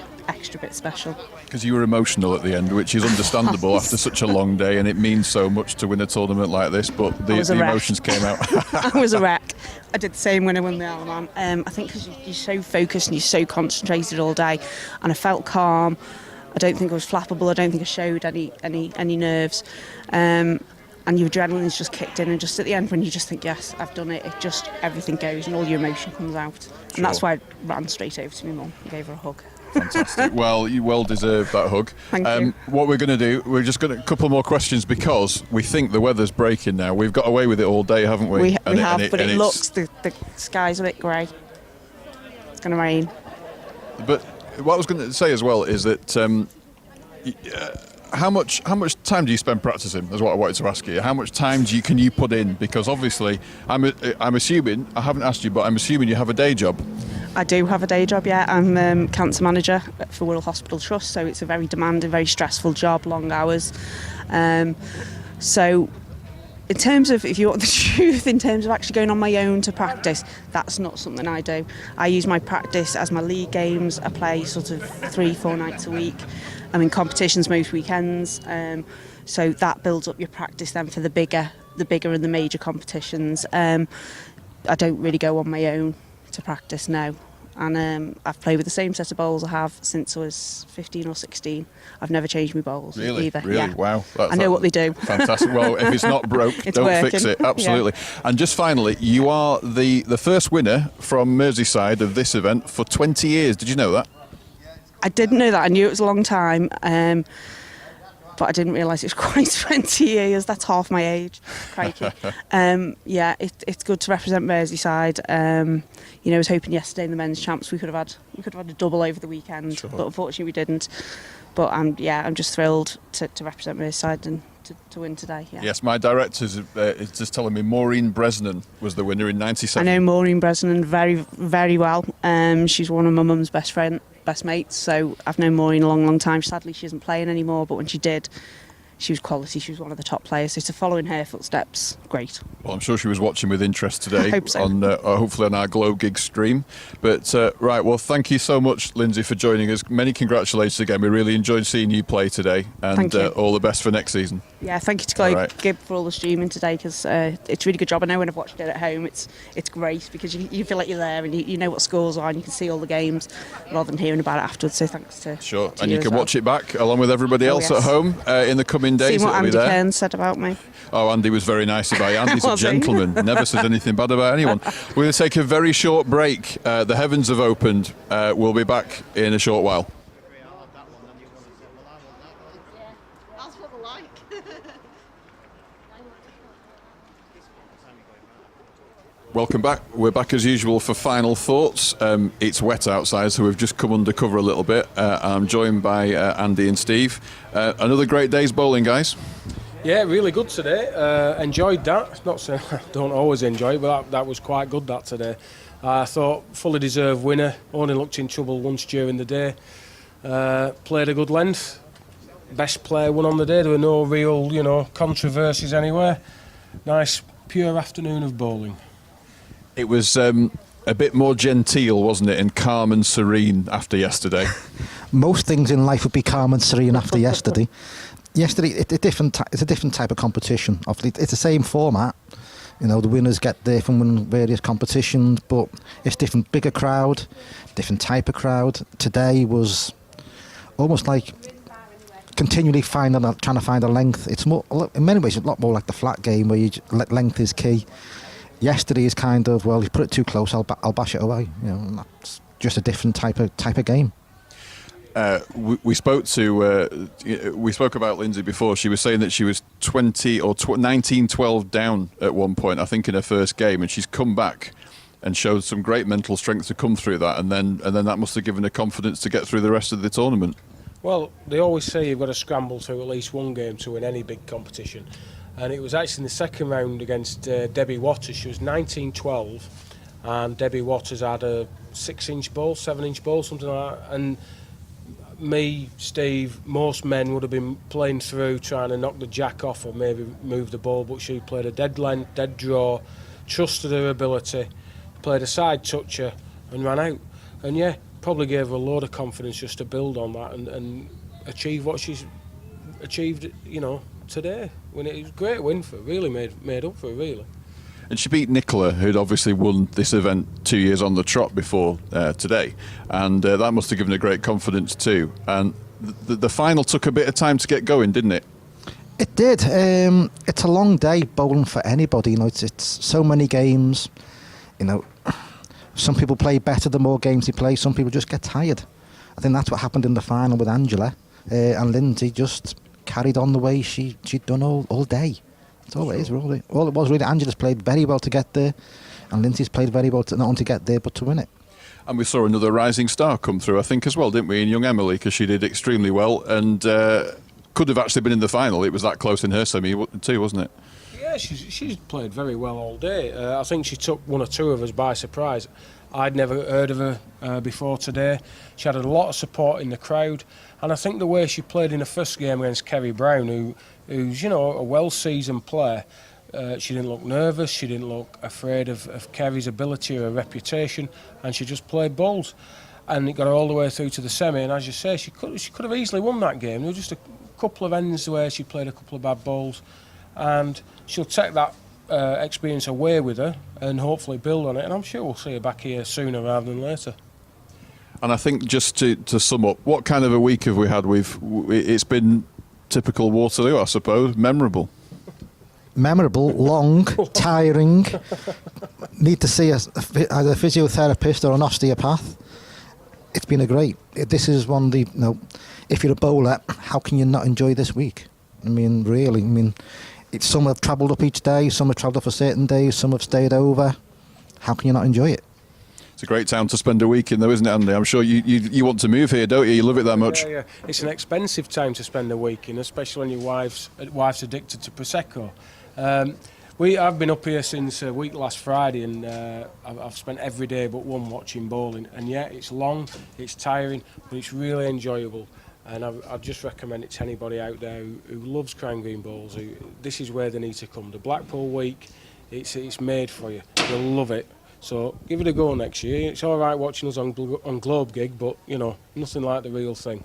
bit special. Because you were emotional at the end, which is understandable after such a long day, and it means so much to win a tournament like this, but the emotions came out. I was a wreck. I did the same when I won the Alaman. I think because you're so focused and you're so concentrated all day, and I felt calm. I don't think I was flappable. I don't think I showed any nerves. And your adrenaline's just kicked in, and just at the end when you just think, yes, I've done it, everything goes and all your emotion comes out. And that's why I ran straight over to my mum and gave her a hug. Fantastic. Well, you well deserve that hug. Thank you. What we're going to do, we're just going to a couple more questions because we think the weather's breaking now. We've got away with it all day, haven't we? We have, but it looks, the sky's a bit grey. It's going to rain. But what I was going to say as well is that how much time do you spend practicing? Is what I wanted to ask you. How much time can you put in? Because obviously, I'm assuming, I haven't asked you, but I'm assuming you have a day job. I do have a day job, yeah. I'm cancer manager for Wirral Hospital Trust, so it's a very demanding, very stressful job, long hours. So in terms of, if you want the truth, in terms of actually going on my own to practice, that's not something I do. I use my practice as my league games. I play sort of 3-4 nights a week. I'm in competitions most weekends. So that builds up your practice then for the bigger and the major competitions. I don't really go on my own to practice now. And I've played with the same set of bowls I have since I was 15 or 16. I've never changed my bowls either. Really? Yeah. Wow. I know what they do. Fantastic. Well, if it's not broke, don't working. fix it. Absolutely. Yeah. And just finally, you are the first winner from Merseyside of this event for 20 years. Did you know that? I didn't know that. I knew it was a long time. But I didn't realise it was quite 20 years. That's half my age. Crikey. Yeah, it's good to represent Merseyside. You know, I was hoping yesterday in the men's champs we could have had a double over the weekend, sure. But unfortunately we didn't. But I'm just thrilled to represent Merseyside and to win today. Yeah. Yes, my director is just telling me Maureen Bresnan was the winner in '97. I know Maureen Bresnan very, very well. She's one of my mum's best mates, so I've known Maureen a long, long time. Sadly, she isn't playing anymore, but when she did, she was quality. She was one of the top players. So to follow in her footsteps, great. Well, I'm sure she was watching with interest today. I hope so. On hopefully on our Glow Gig stream. But right, well, thank you so much, Lindsay, for joining us. Many congratulations again. We really enjoyed seeing you play today, and all the best for next season. Yeah, thank you to Glow Gig for all the streaming today, because it's a really good job. I know when I've watched it at home, it's great because you feel like you're there and you know what scores are and you can see all the games rather than hearing about it afterwards. So thanks to sure, to and you can watch it back along with everybody else at home in the coming days. See what Andy Kearns said about me. Oh, Andy was very nice about you. Andy's a gentleman, never says anything bad about anyone. We're going to take a very short break. The heavens have opened. We'll be back in a short while. That's what I like. Welcome back. We're back as usual for final thoughts. It's wet outside, so we've just come undercover a little bit. I'm joined by Andy and Steve. Another great day's bowling, guys. Yeah, really good today. Enjoyed that. Not saying I don't always enjoy it, but that was quite good that today. I thought fully deserved winner. Only looked in trouble once during the day. Played a good length. Best player won on the day. There were no real, controversies anywhere. Nice, pure afternoon of bowling. It was a bit more genteel, wasn't it, and calm and serene after yesterday. Most things in life would be calm and serene after yesterday. Yesterday, it's a different type of competition. Obviously, it's the same format. You know, the winners get there from various competitions, but it's different, bigger crowd, different type of crowd. Today was almost like continually trying to find a length. It's more, in many ways, a lot more like the flat game where length is key. Yesterday is kind of, well, you put it too close, I'll bash it away. You know, and that's just a different type of game. We spoke about Lindsay before. She was saying that she was 19-12 down at one point, I think, in her first game, and she's come back and showed some great mental strength to come through that, and then that must have given her confidence to get through the rest of the tournament. Well, they always say you've got to scramble through at least one game to win any big competition. And it was actually in the second round against Debbie Waters. She was 19-12, and Debbie Waters had a 6-inch bowl, 7-inch bowl, something like that. And me, Steve, most men would have been playing through, trying to knock the jack off or maybe move the ball, but she played a dead length, dead draw, trusted her ability, played a side toucher and ran out. And yeah, probably gave her a load of confidence just to build on that and achieve what she's achieved, you know, today. When it was a great win for her, really made up for her, really. And she beat Nicola, who'd obviously won this event 2 years on the trot before today, and that must have given her great confidence too. And the final took a bit of time to get going, didn't it? It did. It's a long day bowling for anybody. You know, it's so many games. You know, some people play better the more games they play. Some people just get tired. I think that's what happened in the final with Angela, and Lindsay just carried on the way she'd done all day. That's all it is, really. All it was, really. Angela's played very well to get there, and Lindsay's played very well to not only to get there but to win it. And we saw another rising star come through, I think, as well, didn't we, in young Emily, because she did extremely well and could have actually been in the final. It was that close in her semi too, wasn't it? Yeah, she's played very well all day. I think she took one or two of us by surprise. I'd never heard of her before today. She had a lot of support in the crowd, and I think the way she played in the first game against Kerry Brown, who's, you know, a well-seasoned player, she didn't look nervous, she didn't look afraid of Kerry's ability or her reputation, and she just played bowls. And it got her all the way through to the semi, and as you say, she could have easily won that game. There were just a couple of ends where she played a couple of bad bowls, and she'll take that experience away with her and hopefully build on it, and I'm sure we'll see her back here sooner rather than later. And I think just to sum up, what kind of a week have we had? It's been typical Waterloo, I suppose. Memorable, long, tiring. Need to see either a physiotherapist or an osteopath. It's been this is one of the, you know, if you're a bowler, how can you not enjoy this week? I mean, really, some have travelled up each day, some have travelled up for certain days, some have stayed over. How can you not enjoy it? It's a great town to spend a week in, though, isn't it, Andy? I'm sure you want to move here, don't you? You love it that much. Yeah. It's an expensive time to spend a week in, especially when your wife's addicted to Prosecco. I've been up here since a week last Friday, and I've spent every day but one watching bowling. And yeah, it's long, it's tiring, but it's really enjoyable. And I'd just recommend it to anybody out there who loves Crown Green bowls. This is where they need to come. The Blackpool Week, it's made for you. You'll love it. So give it a go next year. It's all right watching us on Globe Gig, but you know, nothing like the real thing.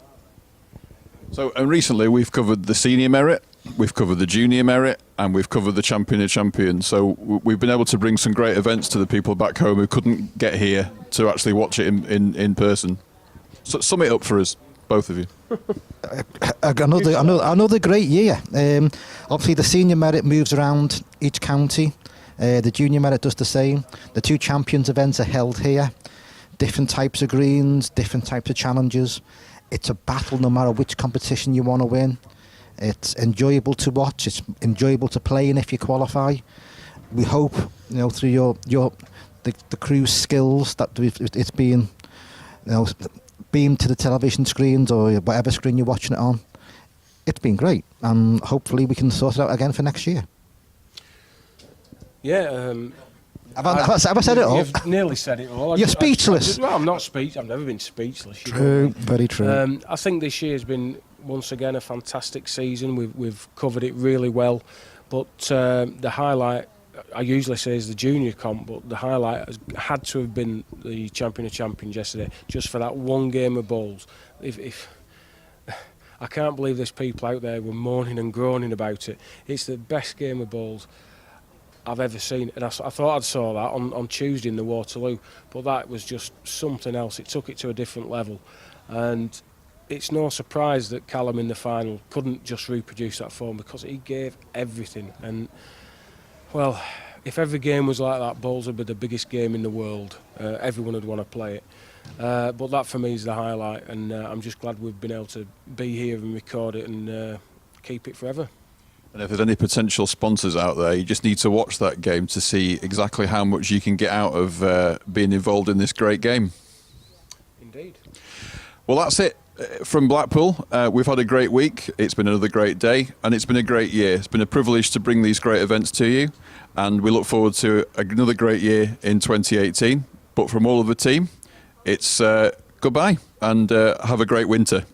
So, and recently we've covered the senior merit, we've covered the junior merit, and we've covered the champion of champions. So we've been able to bring some great events to the people back home who couldn't get here to actually watch it in person. So sum it up for us, both of you. Another great year. Obviously, the senior merit moves around each county. The junior merit does the same. The two champions events are held here. Different types of greens, different types of challenges. It's a battle no matter which competition you want to win. It's enjoyable to watch. It's enjoyable to play in if you qualify. We hope, you know, through the crew's skills that it's being, you know, beamed to the television screens or whatever screen you're watching it on. It's been great, and hopefully we can sort it out again for next year. Yeah. Have I said it all? You've nearly said it all. You're speechless. I'm not speechless. I've never been speechless. True, very true. I think this year has been, once again, a fantastic season. We've covered it really well. But the highlight, I usually say, is the junior comp, but the highlight has had to have been the champion of champions yesterday, just for that one game of bowls. If I can't believe there's people out there who were moaning and groaning about it. It's the best game of bowls I've ever seen, and I thought I'd saw that on Tuesday in the Waterloo, but that was just something else. It took it to a different level, and it's no surprise that Callum in the final couldn't just reproduce that form, because he gave everything. And well, if every game was like that, bowls would be the biggest game in the world. Everyone would want to play it. But that for me is the highlight, and I'm just glad we've been able to be here and record it and keep it forever. And if there's any potential sponsors out there, you just need to watch that game to see exactly how much you can get out of being involved in this great game. Indeed. Well, that's it from Blackpool. We've had a great week. It's been another great day, and it's been a great year. It's been a privilege to bring these great events to you, and we look forward to another great year in 2018. But from all of the team, it's goodbye, and have a great winter.